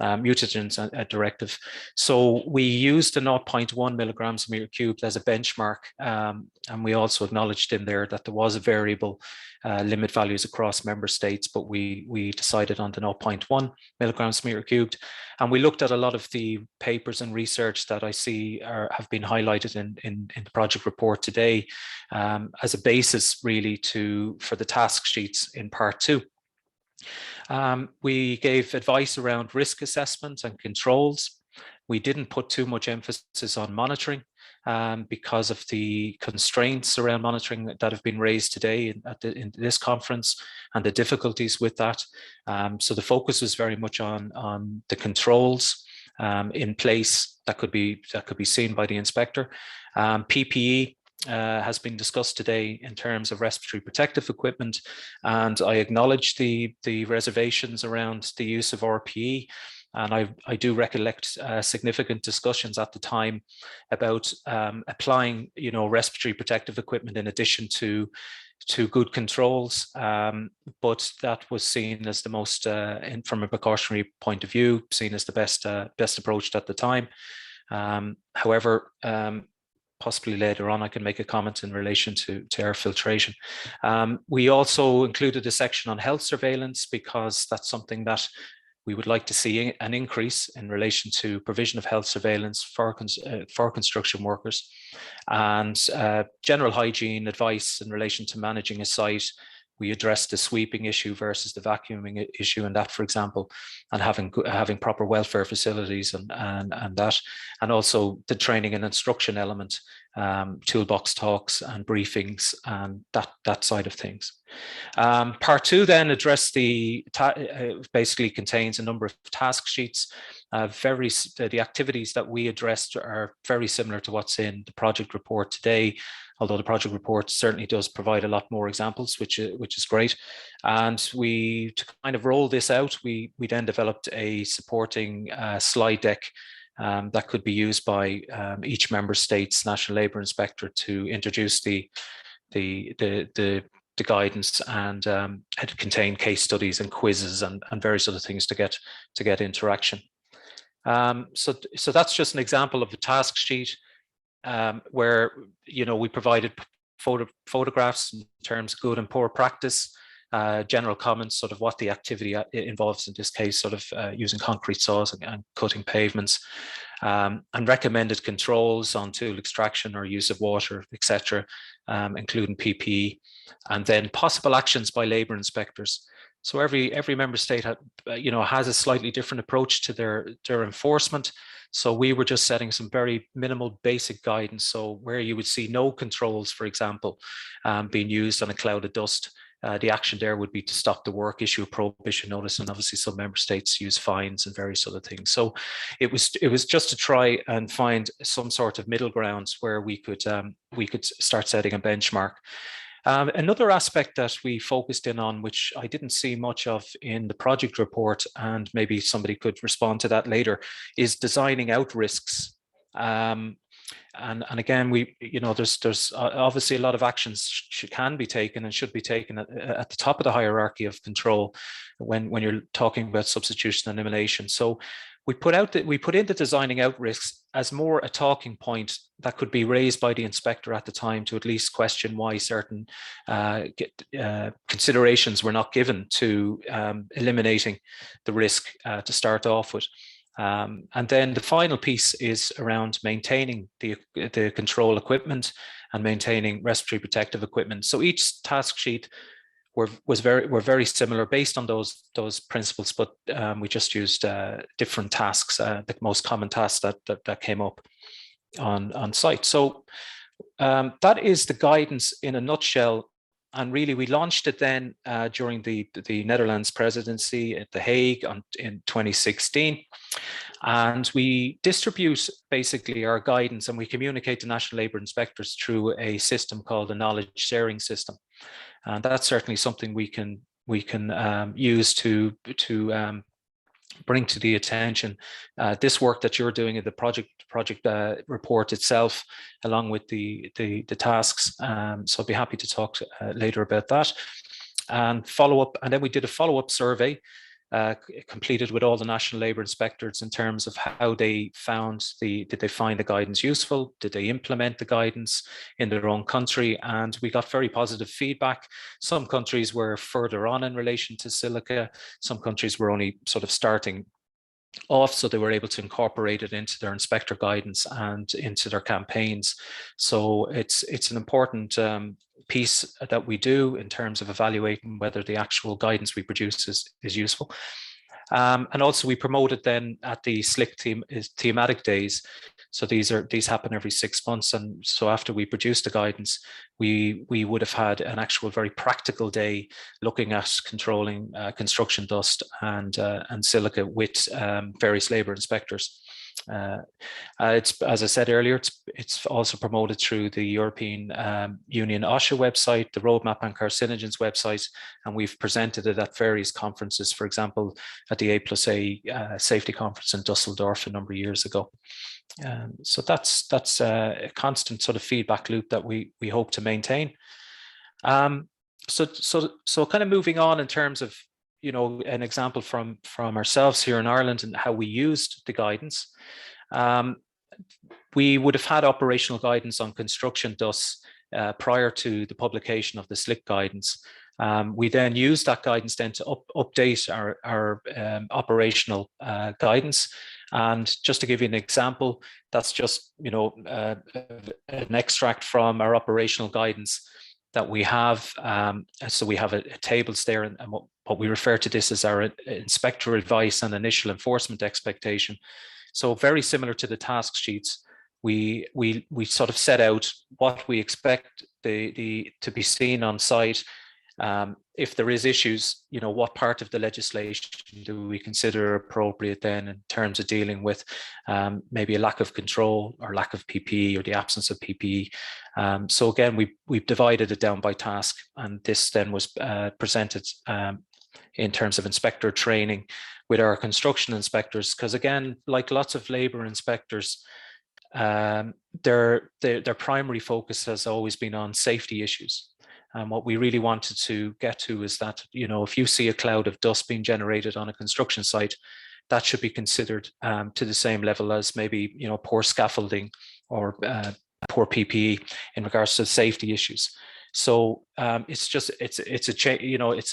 Mutagens Directive. So we used the 0.1 milligrams per meter cubed as a benchmark, and we also acknowledged in there that there was a variable limit values across member states, but we decided on the 0.1 milligrams per meter cubed. And we looked at a lot of the papers and research that I see have been highlighted in the project report today as a basis really for the task sheets in part 2. We gave advice around risk assessment and controls. We didn't put too much emphasis on monitoring because of the constraints around monitoring that have been raised today in this conference and the difficulties with that. So the focus was very much on the controls in place that could be seen by the inspector. PPE has been discussed today in terms of respiratory protective equipment, and I acknowledge the reservations around the use of RPE. And I do recollect significant discussions at the time about applying, respiratory protective equipment in addition to good controls, but that was seen as the most, from a precautionary point of view, seen as the best approach at the time. However, possibly later on, I can make a comment in relation to air filtration. We also included a section on health surveillance because that's something that we would like to see an increase in relation to provision of health surveillance for construction workers, and general hygiene advice in relation to managing a site. We addressed the sweeping issue versus the vacuuming issue, and that, for example, and having proper welfare facilities and that, and also the training and instruction element, toolbox talks and briefings and that side of things. Part 2 then addressed basically contains a number of task sheets. The activities that we addressed are very similar to what's in the project report today, although the project report certainly does provide a lot more examples, which is great. And to kind of roll this out, we then developed a supporting slide deck that could be used by each member state's national labour inspector to introduce the guidance, and it contained case studies and quizzes and various other things to get interaction. So that's just an example of a task sheet where we provided photographs in terms of good and poor practice, general comments, sort of what the activity involves in this case, sort of using concrete saws and cutting pavements, and recommended controls on tool extraction or use of water, etc., including PPE, and then possible actions by labour inspectors. So every member state has a slightly different approach to their enforcement. So we were just setting some very minimal basic guidance. So where you would see no controls, for example, being used on a cloud of dust, the action there would be to stop the work, issue a prohibition notice, and obviously some member states use fines and various other things. So it was just to try and find some sort of middle ground where we could start setting a benchmark. Another aspect that we focused in on, which I didn't see much of in the project report, and maybe somebody could respond to that later, is designing out risks. And again, there's obviously a lot of actions can be taken and should be taken at the top of the hierarchy of control when you're talking about substitution and elimination. So we put in the designing out risks as more a talking point that could be raised by the inspector at the time to at least question why certain considerations were not given to eliminating the risk to start off with. And then the final piece is around maintaining the control equipment and maintaining respiratory protective equipment. So each task sheet were very similar based on those principles, but we just used different tasks, the most common tasks that came up on site. So that is the guidance in a nutshell. and really we launched it then during the Netherlands presidency at The Hague in 2016. And we distribute basically our guidance, and we communicate to national labour inspectors through a system called the knowledge sharing system. And that's certainly something we can use to bring to the attention this work that you're doing in the project report itself, along with the tasks. So I'd be happy to talk later about that. And follow up, and then we did a follow-up survey completed with all the national labour inspectors in terms of how they found did they find the guidance useful? Did they implement the guidance in their own country? And we got very positive feedback. Some countries were further on in relation to silica. Some countries were only sort of starting off, so they were able to incorporate it into their inspector guidance and into their campaigns. So it's an important piece that we do in terms of evaluating whether the actual guidance we produce is useful. And also we promoted then at the SLIC thematic days. So these happen every 6 months. And so after we produced the guidance, we would have had an actual very practical day looking at controlling construction dust and silica with various labour inspectors. It's, as I said earlier, it's also promoted through the European Union OSHA website, the Roadmap on Carcinogens website, and we've presented it at various conferences, for example, at the A+A safety conference in Dusseldorf a number of years ago. So that's a constant sort of feedback loop that we hope to maintain. So kind of moving on in terms of, you know, an example from ourselves here in Ireland and how we used the guidance. We would have had operational guidance on construction dust prior to the publication of the SLIC guidance. We then used that guidance then to update our operational guidance. And just to give you an example, that's just, you know, an extract from our operational guidance that we have. So we have a tables there, and what we refer to this as our inspector advice and initial enforcement expectation. So very similar to the task sheets, we sort of set out what we expect to be seen on site. If there is issues, you know, what part of the legislation do we consider appropriate then in terms of dealing with maybe a lack of control or lack of PPE or the absence of PPE. So again, we've divided it down by task, and this then was presented in terms of inspector training with our construction inspectors, because again, like lots of labour inspectors, their primary focus has always been on safety issues. And what we really wanted to get to is that, you know, if you see a cloud of dust being generated on a construction site, that should be considered to the same level as maybe, you know, poor scaffolding or poor PPE in regards to safety issues. So it's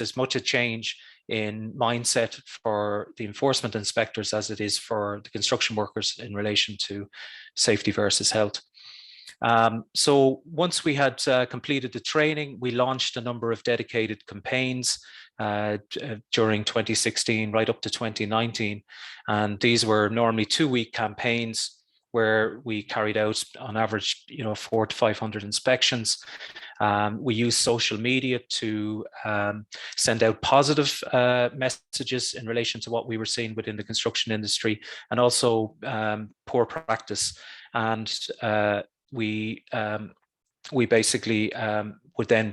as much a change in mindset for the enforcement inspectors as it is for the construction workers in relation to safety versus health. So once we had completed the training, we launched a number of dedicated campaigns during 2016 right up to 2019. And these were normally 2-week campaigns where we carried out on average, you know, 400 to 500 inspections. We used social media to send out positive messages in relation to what we were seeing within the construction industry, and also poor practice. And we basically would then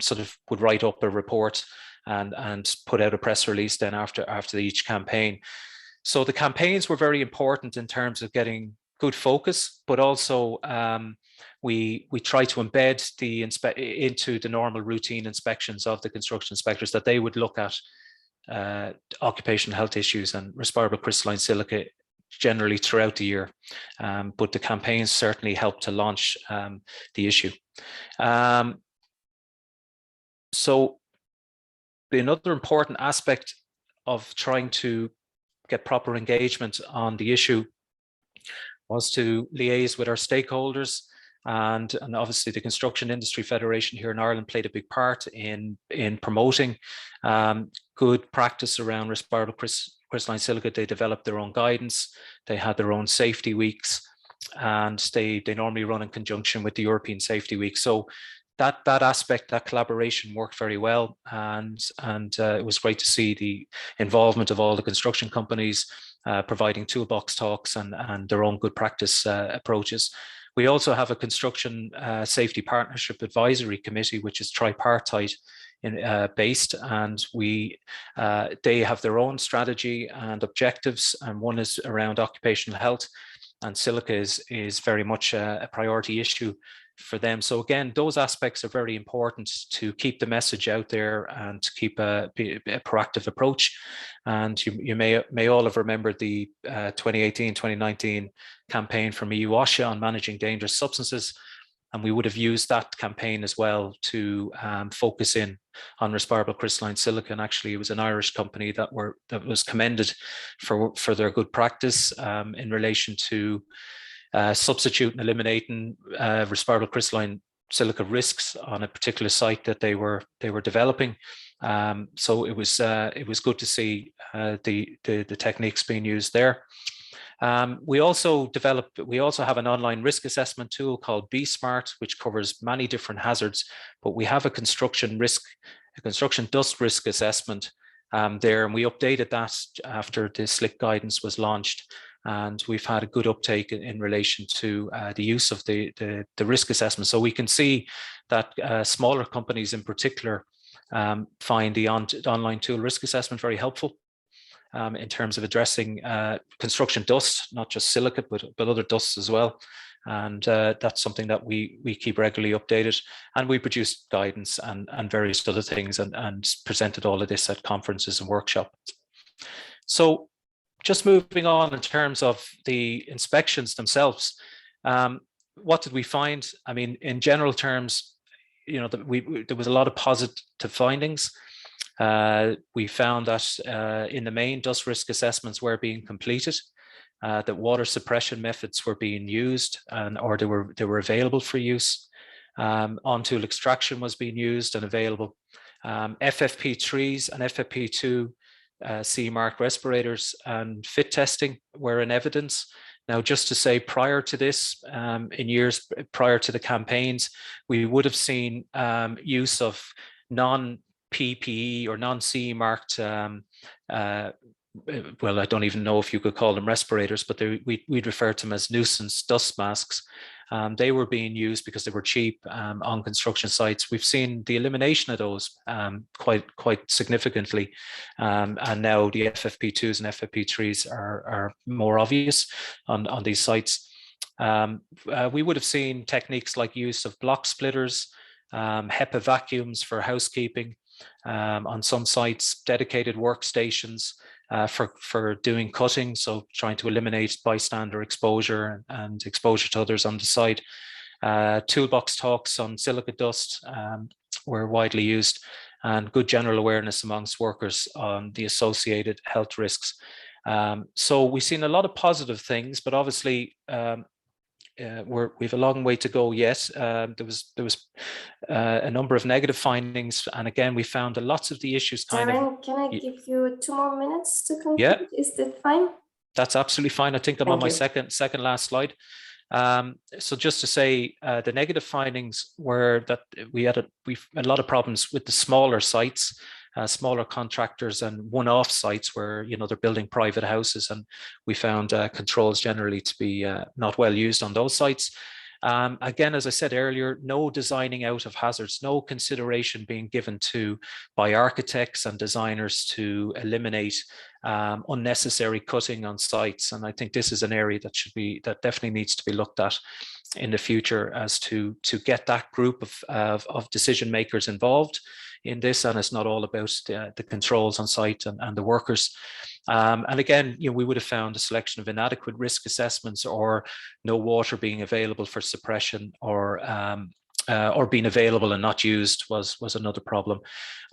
would write up a report and put out a press release then after each campaign. So the campaigns were very important in terms of getting good focus, but also we try to embed into the normal routine inspections of the construction inspectors, that they would look at occupational health issues and respirable crystalline silica generally throughout the year. But the campaigns certainly helped to launch the issue. So another important aspect of trying to get proper engagement on the issue was to liaise with our stakeholders, and obviously the Construction Industry Federation here in Ireland played a big part in promoting good practice around respirable crystalline silica. They developed their own guidance, they had their own safety weeks, and they normally run in conjunction with the European Safety Week. So that aspect, that collaboration worked very well, and it was great to see the involvement of all the construction companies providing toolbox talks and their own good practice approaches. We also have a construction safety partnership advisory committee, which is tripartite based, and they have their own strategy and objectives, and one is around occupational health, and silica is very much a priority issue for them. So again, those aspects are very important to keep the message out there and to keep a proactive approach. And you may all have remembered the 2018-2019 campaign from EU OSHA on managing dangerous substances. And we would have used that campaign as well to focus in on respirable crystalline silica. And actually, it was an Irish company that was commended for their good practice in relation to substitute and eliminating respirable crystalline silica risks on a particular site that they were developing. So it was good to see the techniques being used there. We also have an online risk assessment tool called BSmart, which covers many different hazards, but we have a construction dust risk assessment there, and we updated that after the SLIC guidance was launched. And we've had a good uptake in relation to the use of the risk assessment. So we can see that smaller companies in particular find the online tool risk assessment very helpful in terms of addressing construction dust, not just silica, but other dusts as well. And that's something that we keep regularly updated. And we produce guidance and various other things and presented all of this at conferences and workshops. So just moving on in terms of the inspections themselves, what did we find? I mean, in general terms, there was a lot of positive findings. We found that in the main, dust risk assessments were being completed, that water suppression methods were being used or they were available for use. On-tool extraction was being used and available. FFP3s and FFP2 CE-mark respirators and fit testing were in evidence. Now, just to say, prior to this, in years prior to the campaigns, we would have seen use of non-PPE or non-CE marked, well, I don't even know if you could call them respirators, but we'd refer to them as nuisance dust masks. They were being used because they were cheap on construction sites. We've seen the elimination of those quite significantly, and now the FFP2s and FFP3s are more obvious on these sites. We would have seen techniques like use of block splitters, HEPA vacuums for housekeeping on some sites, dedicated workstations for doing cutting, so trying to eliminate bystander exposure and exposure to others on the site. Toolbox talks on silica dust were widely used, and good general awareness amongst workers on the associated health risks. So we've seen a lot of positive things, but obviously we've a long way to go yet. There was a number of negative findings, and again, we found that lots of the issues
Darren, can I give you 2 more minutes to conclude?
Yeah.
Is that fine?
That's absolutely fine. I think I'm on my second last slide. So just to say, the negative findings were that we've a lot of problems with the smaller sites, smaller contractors and one-off sites where they're building private houses, and we found controls generally to be not well used on those sites. Again, as I said earlier, no designing out of hazards, no consideration being given by architects and designers to eliminate unnecessary cutting on sites. And I think this is an area that definitely needs to be looked at in the future, as to get that group of decision makers involved in this, and it's not all about the controls on site and the workers. And again, we would have found a selection of inadequate risk assessments, or no water being available for suppression, or being available and not used was another problem.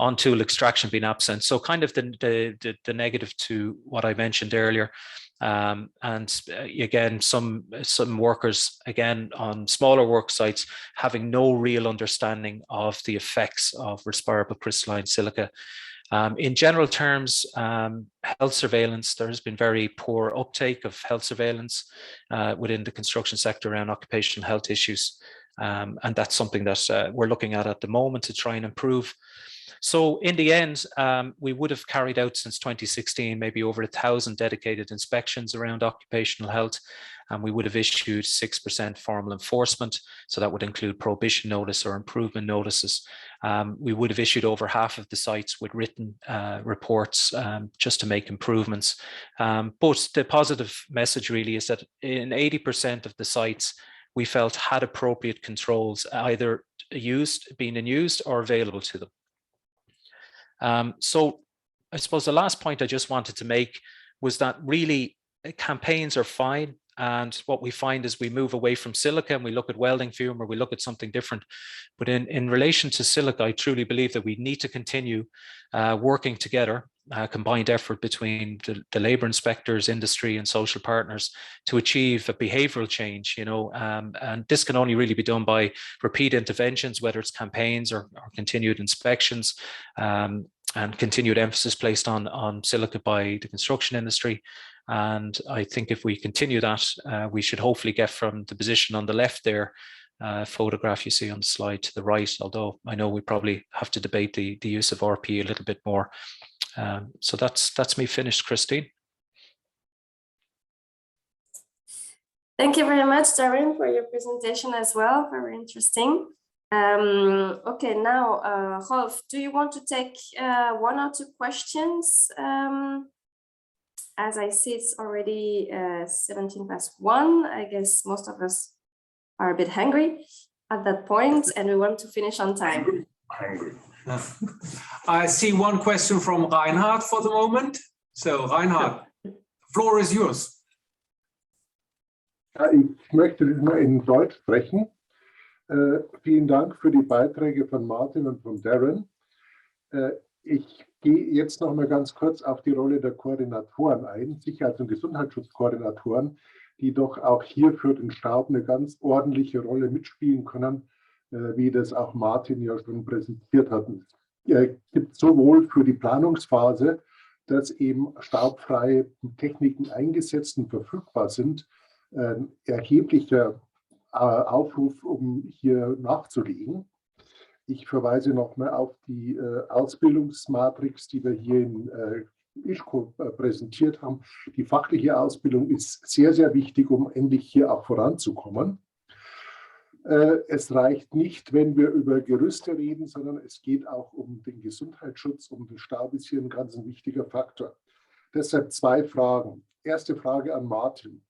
On-tool extraction being absent. So kind of the negative to what I mentioned earlier. And again, some workers, again, on smaller work sites, having no real understanding of the effects of respirable crystalline silica. In general terms, health surveillance, there has been very poor uptake of health surveillance within the construction sector around occupational health issues. And that's something that we're looking at the moment to try and improve. So in the end, we would have carried out since 2016 maybe over 1,000 dedicated inspections around occupational health, and we would have issued 6% formal enforcement. So that would include prohibition notice or improvement notices. We would have issued over half of the sites with written reports just to make improvements. But the positive message really is that in 80% of the sites we felt had appropriate controls either being in use or available to them. So I suppose the last point I just wanted to make was that really campaigns are fine. And what we find is we move away from silica and we look at welding fume, or we look at something different. But in relation to silica, I truly believe that we need to continue working together, combined effort between the labour inspectors, industry and social partners to achieve a behavioural change, you know, and this can only really be done by repeat interventions, whether it's campaigns or continued inspections, and continued emphasis placed on silica by the construction industry. And I think if we continue that, we should hopefully get from the position on the left there, photograph you see on the slide to the right, although I know we probably have to debate the use of RP a little bit more. So that's me finished, Christine.
Thank you very much, Darren, for your presentation as well. Very interesting. Okay, now, Rolf, do you want to take 1 or 2 questions? As I see, it's already 1:17. I guess most of us are a bit hungry at that point, and we want to finish on time.
Hungry.
I see one question from Reinhard for the moment. So Reinhard, the floor is yours.
Ja, ich möchte diesmal in Deutsch sprechen. Vielen Dank für die Beiträge von Martin und von Darren. Ich gehe jetzt noch mal ganz kurz auf die Rolle der Koordinatoren ein, Sicherheits- und Gesundheitsschutzkoordinatoren, die doch auch hier für den Staat eine ganz ordentliche Rolle mitspielen können, wie das auch Martin ja schon präsentiert hat. Es gibt sowohl für die Planungsphase, dass eben staubfreie Techniken eingesetzt und verfügbar sind, erheblicher Aufruf, um hier nachzulegen. Ich verweise nochmal auf die Ausbildungsmatrix, die wir hier in ISCO präsentiert haben. Die fachliche Ausbildung ist sehr, sehr wichtig, um endlich hier auch voranzukommen. Es reicht nicht, wenn wir über Gerüste reden, sondern es geht auch um den Gesundheitsschutz, um den Staub ist hier ein ganz wichtiger Faktor. Deshalb 2 Fragen. Erste Frage an Martin.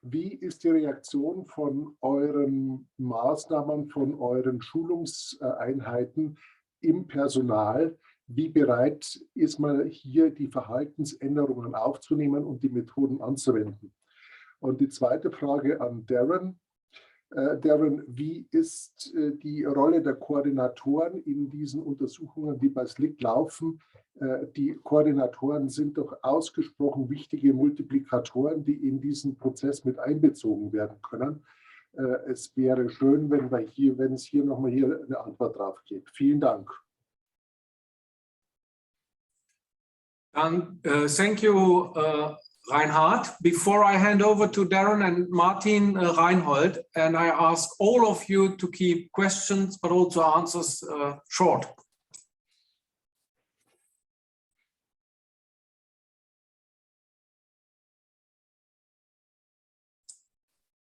Wie ist die Reaktion von euren Maßnahmen, von euren Schulungseinheiten im Personal? Wie bereit ist man hier, die Verhaltensänderungen aufzunehmen und die Methoden anzuwenden? Und die zweite Frage an Darren. Darren, wie ist die Rolle der Koordinatoren in diesen Untersuchungen, die bei SLIC laufen? Die Koordinatoren sind doch ausgesprochen wichtige Multiplikatoren, die in diesen Prozess mit einbezogen werden können. Es wäre schön, wenn es hier nochmal eine Antwort drauf gibt. Vielen Dank.
Thank you, Reinhard. Before I hand over to Darren and Martin, Reinhold, and I ask all of you to keep questions but also answers short.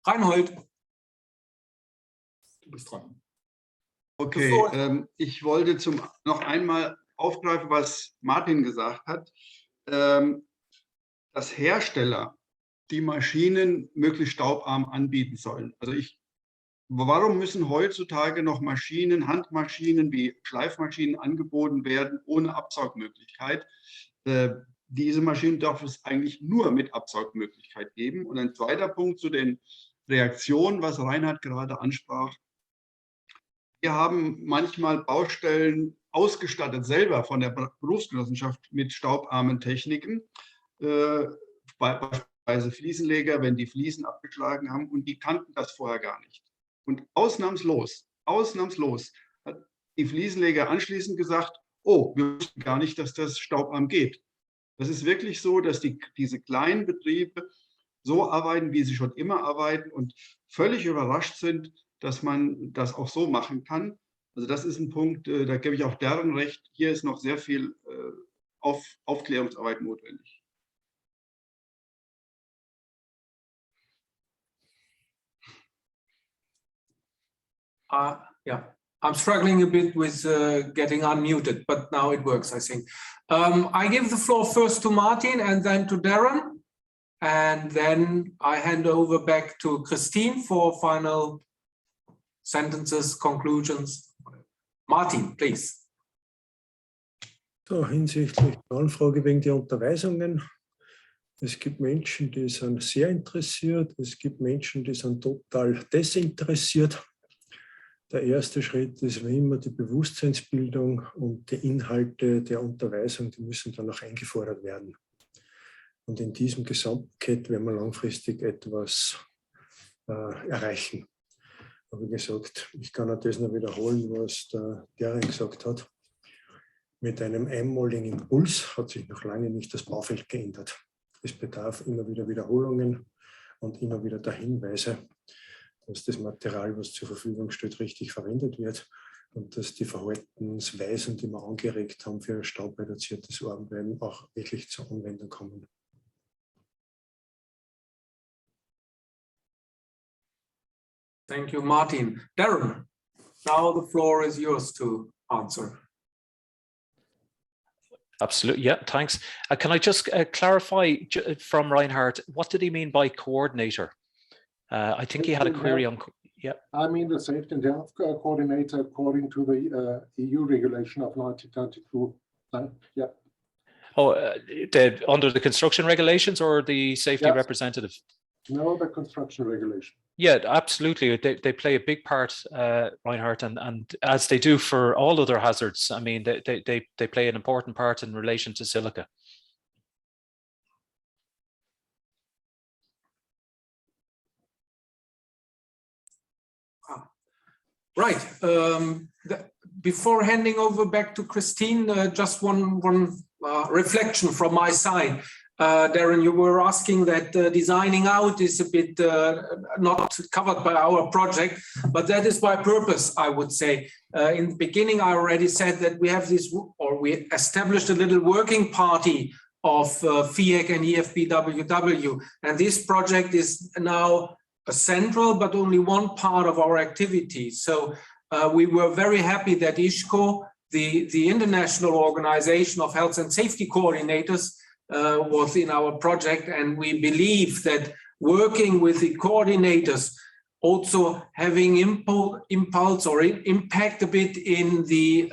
Reinhold, du bist dran.
Okay, ich wollte noch einmal aufgreifen, was Martin gesagt hat. Dass Hersteller die Maschinen möglichst staubarm anbieten sollen. Also warum müssen heutzutage noch Maschinen, Handmaschinen wie Schleifmaschinen angeboten werden ohne Absaugmöglichkeit? Diese Maschinen darf es eigentlich nur mit Absaugmöglichkeit geben. Und ein zweiter Punkt zu den Reaktionen, was Reinhard gerade ansprach. Wir haben manchmal Baustellen ausgestattet selber von der Berufsgenossenschaft mit staubarmen Techniken. Beispielsweise Fliesenleger, wenn die Fliesen abgeschlagen haben und die kannten das vorher gar nicht. Und ausnahmslos hat die Fliesenleger anschließend gesagt, oh, wir wussten gar nicht, dass das staubarm geht. Das ist wirklich so, dass diese kleinen Betriebe so arbeiten, wie sie schon immer arbeiten und völlig überrascht sind, dass man das auch so machen kann. Also das ist ein Punkt, da gebe ich auch Darren recht. Hier ist noch sehr viel Aufklärungsarbeit notwendig.
Yeah, I'm struggling a bit with getting unmuted, but now it works, I think. I give the floor first to Martin and then to Darren, and then I hand over back to Christine for final sentences, conclusions. Martin, please.
So, hinsichtlich der Anfrage wegen der Unterweisungen. Es gibt Menschen, die sind sehr interessiert. Es gibt Menschen, die sind total desinteressiert. Der erste Schritt ist wie immer die Bewusstseinsbildung und die Inhalte der Unterweisung, die müssen dann auch eingefordert werden. Und in diesem Gesamtpaket werden wir langfristig etwas erreichen. Aber wie gesagt, ich kann auch das noch wiederholen, was der Darren gesagt hat. Mit einem einmaligen Impuls hat sich noch lange nicht das Baufeld geändert. Es bedarf immer wieder Wiederholungen und immer wieder der Hinweise, dass das Material, was zur Verfügung steht, richtig verwendet wird und dass die Verhaltensweisen, die wir angeregt haben für ein staubreduziertes Arbeiten, auch wirklich zur Anwendung kommen.
Thank you, Martin. Darren, now the floor is yours to answer.
Absolutely, yeah, thanks. Can I just clarify from Reinhard, what did he mean by coordinator? I think he had a query on, yeah.
I mean the safety and health coordinator according to the EU regulation of 1992. Yeah.
Oh, under the construction regulations or the safety representative?
No, the construction regulation.
Yeah, absolutely. They play a big part, Reinhard, and as they do for all other hazards. I mean, they play an important part in relation to silica.
Right. Before handing over back to Christine, just one reflection from my side. Darren, you were asking that designing out is a bit not covered by our project, but that is by purpose, I would say. In the beginning, I already said that we have this, or we established a little working party of FIEC and EFBWW, and this project is now a central, but only one part of our activity. So we were very happy that ISHCO, the International Organization of Health and Safety Coordinators, was in our project, and we believe that working with the coordinators, also having impulse or impact a bit in the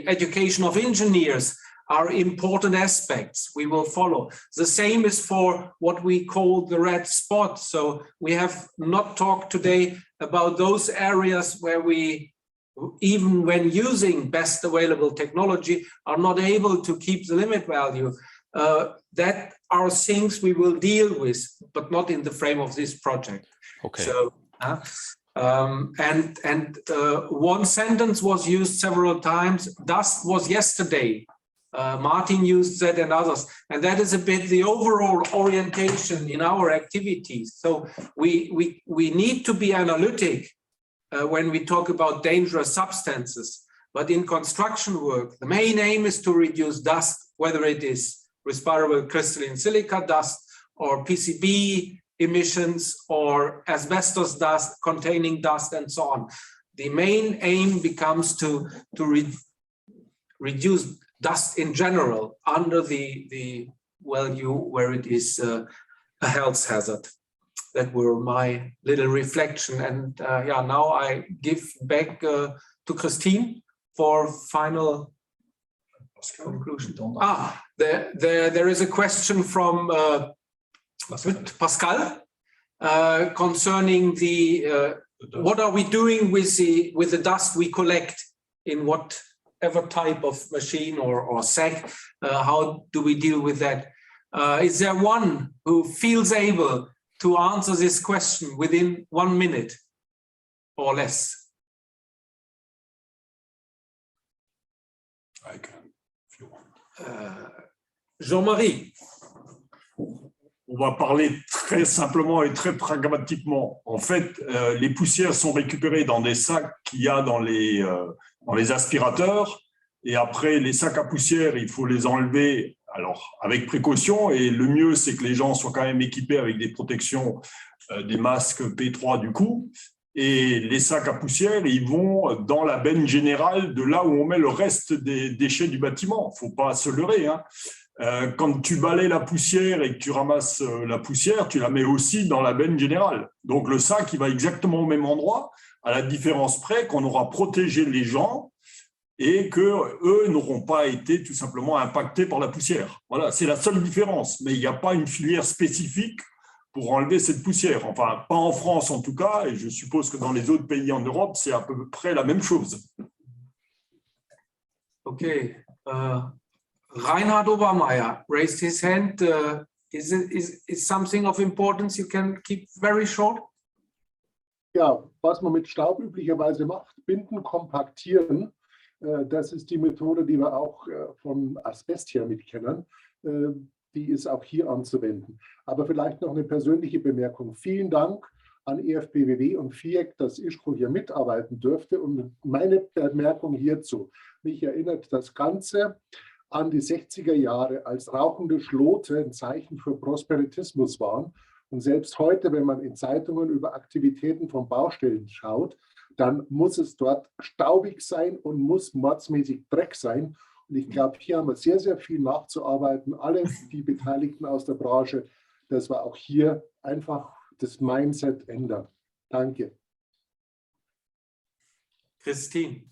education of engineers are important aspects we will follow. The same is for what we call the red spot. So we have not talked today about those areas where we, even when using best available technology, are not able to keep the limit value. That are things we will deal with, but not in the frame of this project.
Okay.
So, one sentence was used several times. Dust was yesterday. Martin used that and others, and that is a bit the overall orientation in our activities. So we need to be analytic when we talk about dangerous substances, but in construction work, the main aim is to reduce dust, whether it is respirable crystalline silica dust or PCB emissions or asbestos dust containing dust and so on. The main aim becomes to reduce dust in general under the value where it is a health hazard. That were my little reflection, and yeah, now I give back to Christine for final conclusion. There is a question from Pascal concerning the what are we doing with the dust we collect in whatever type of machine or sack? How do we deal with that? Is there one who feels able to answer this question within 1 minute or less?
I can, if you want.
Jean-Marie.
On va parler très simplement et très pragmatiquement. En fait, les poussières sont récupérées dans des sacs qu'il y a dans les aspirateurs. Et après, les sacs à poussière, il faut les enlever alors avec précaution. Et le mieux, c'est que les gens soient quand même équipés avec des protections, des masques P3 du coup. Et les sacs à poussière, ils vont dans la benne générale de là où on met le reste des déchets du bâtiment. Il ne faut pas se leurrer, hein. Quand tu balayes la poussière et que tu ramasses la poussière, tu la mets aussi dans la benne générale. Donc le sac, il va exactement au même endroit, à la différence près qu'on aura protégé les gens et qu'eux n'auront pas été tout simplement impactés par la poussière. Voilà, c'est la seule différence. Mais il n'y a pas une filière spécifique pour enlever cette poussière. Enfin, pas en France en tout cas, et je suppose que dans les autres pays en Europe, c'est à peu près la même chose.
OK. Reinhard Obermeier raised his hand. Is something of importance you can keep very short?
Ja, was man mit Staub üblicherweise macht, binden, kompaktieren. Das ist die Methode, die wir auch von Asbest her mitkennen. Die ist auch hier anzuwenden. Aber vielleicht noch eine persönliche Bemerkung. Vielen Dank an EFBWW und FIEC, dass ISCHO hier mitarbeiten durfte. Und meine Bemerkung hierzu: Mich erinnert das Ganze an die 60er Jahre, als rauchende Schlote ein Zeichen für Prosperitismus waren. Und selbst heute, wenn man in Zeitungen über Aktivitäten von Baustellen schaut, dann muss es dort staubig sein und muss mordsmäßig Dreck sein. Und ich glaube, hier haben wir sehr, sehr viel nachzuarbeiten. Alle die Beteiligten aus der Branche, dass wir auch hier einfach das Mindset ändern. Danke.
Christine.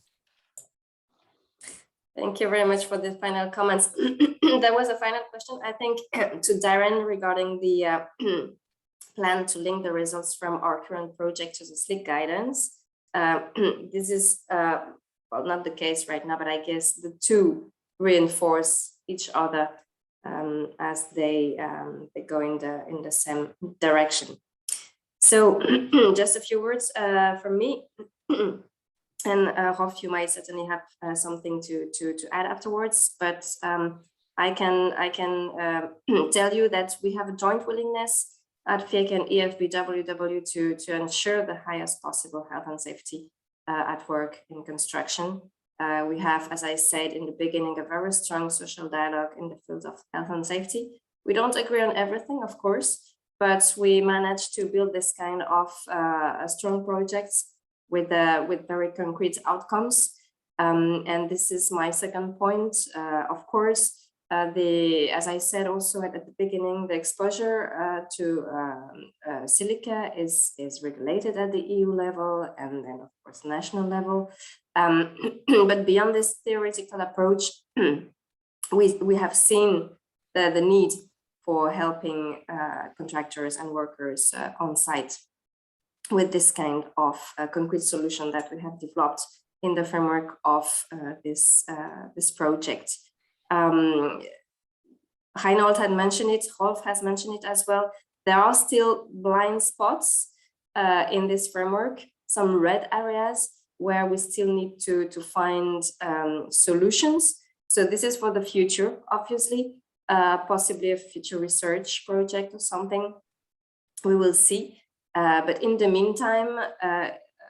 Thank you very much for the final comments. There was a final question, I think, to Darren regarding the plan to link the results from our current project to the SLIC guidance. This is, well, not the case right now, but I guess the two reinforce each other as they go in the same direction. So just a few words from me. And Rolf, you might certainly have something to add afterwards, but I can tell you that we have a joint willingness at FIEC and EFBWW to ensure the highest possible health and safety at work in construction. We have, as I said in the beginning, a very strong social dialogue in the field of health and safety. We don't agree on everything, of course, but we managed to build this kind of strong projects with very concrete outcomes. And this is my second point. Of course, as I said also at the beginning, the exposure to silica is regulated at the EU level and then of course national level. But beyond this theoretical approach, we have seen the need for helping contractors and workers on site with this kind of concrete solution that we have developed in the framework of this project. Reinhold had mentioned it, Rolf has mentioned it as well. There are still blind spots in this framework, some red areas where we still need to find solutions. So this is for the future, obviously, possibly a future research project or something, we will see. But in the meantime,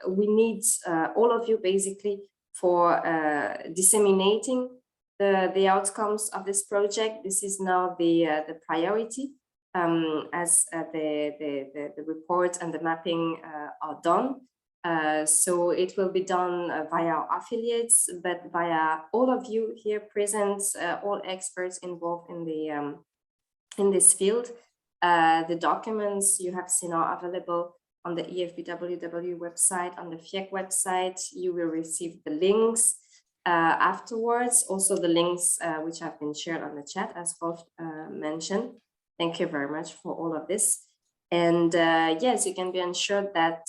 we need all of you basically for disseminating the outcomes of this project. This is now the priority as the report and the mapping are done. So it will be done via our affiliates, but via all of you here present, all experts involved in this field. The documents you have seen are available on the EFBWW website, on the FIEC website. You will receive the links afterwards, also the links which have been shared on the chat, as Rolf mentioned. Thank you very much for all of this. And yes, you can be assured that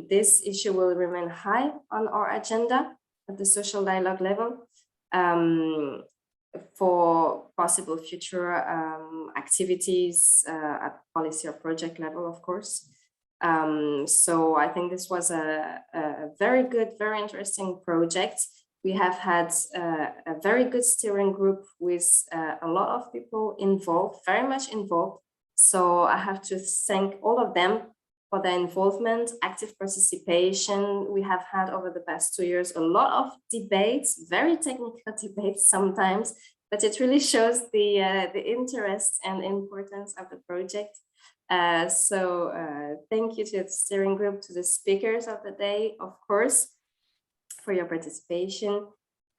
this issue will remain high on our agenda at the social dialogue level for possible future activities at policy or project level, of course. So I think this was a very good, very interesting project. We have had a very good steering group with a lot of people involved, very much involved. So I have to thank all of them for their involvement, active participation. We have had over the past 2 years a lot of debates, very technical debates sometimes, but it really shows the interest and importance of the project. So thank you to the steering group, to the speakers of the day, of course, for your participation,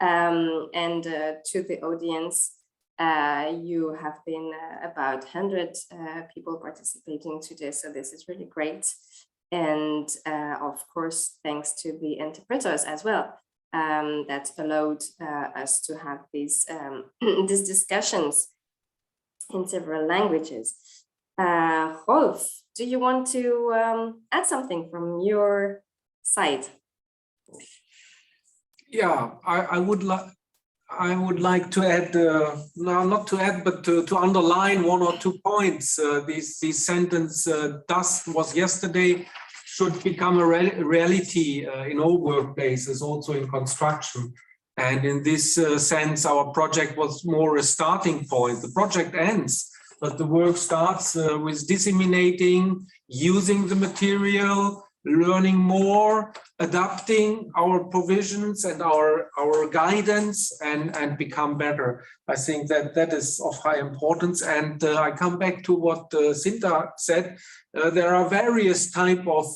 and to the audience. You have been about 100 people participating today, so this is really great. And of course, thanks to the interpreters as well, that allowed us to have these discussions in several languages. Rolf, do you want to add something from your side?
Yeah, I would like to add, no, not to add, but to underline 1 or 2 points. This sentence, "Dust was yesterday," should become a reality in all workplaces, also in construction. And in this sense, our project was more a starting point. The project ends, but the work starts with disseminating, using the material, learning more, adapting our provisions and our guidance, and become better. I think that is of high importance. And I come back to what Sinta said. There are various type of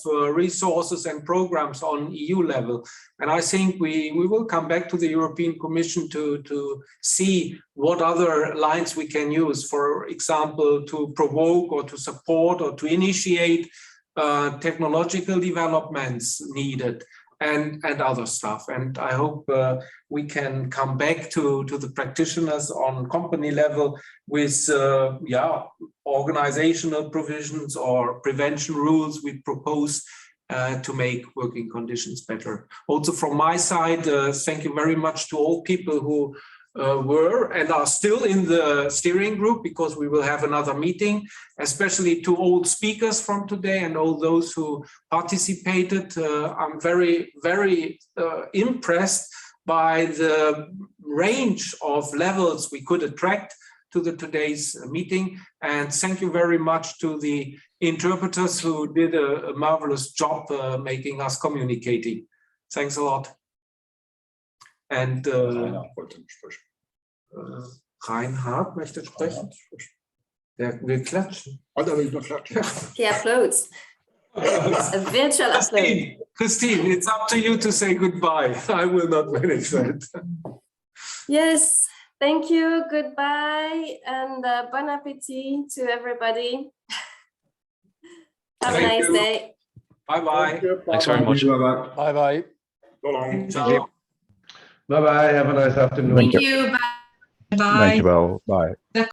resources and programs on EU level. And I think we will come back to the European Commission to see what other lines we can use, for example, to provoke or to support or to initiate technological developments needed, and other stuff. And I hope we can come back to the practitioners on company level with organizational provisions or prevention rules we propose to make working conditions better. Also from my side, thank you very much to all people who were and are still in the steering group, because we will have another meeting, especially to all speakers from today and all those who participated. I'm very, very impressed by the range of levels we could attract to today's meeting. And thank you very much to the interpreters who did a marvelous job making us communicating. Thanks a lot. And Reinhard möchte sprechen. Der will klatschen.
He applauds. It's a virtual applaud.
Christine, it's up to you to say goodbye. I will not manage that.
Yes, thank you. Goodbye, and bon appetit to everybody. Have a nice day.
Bye-bye.
Thanks very much.
Bye-bye.
Bye-bye.
So long.
Thank you.
Bye-bye. Have a nice afternoon.
Thank you. Bye.
Dankjewel. Bye.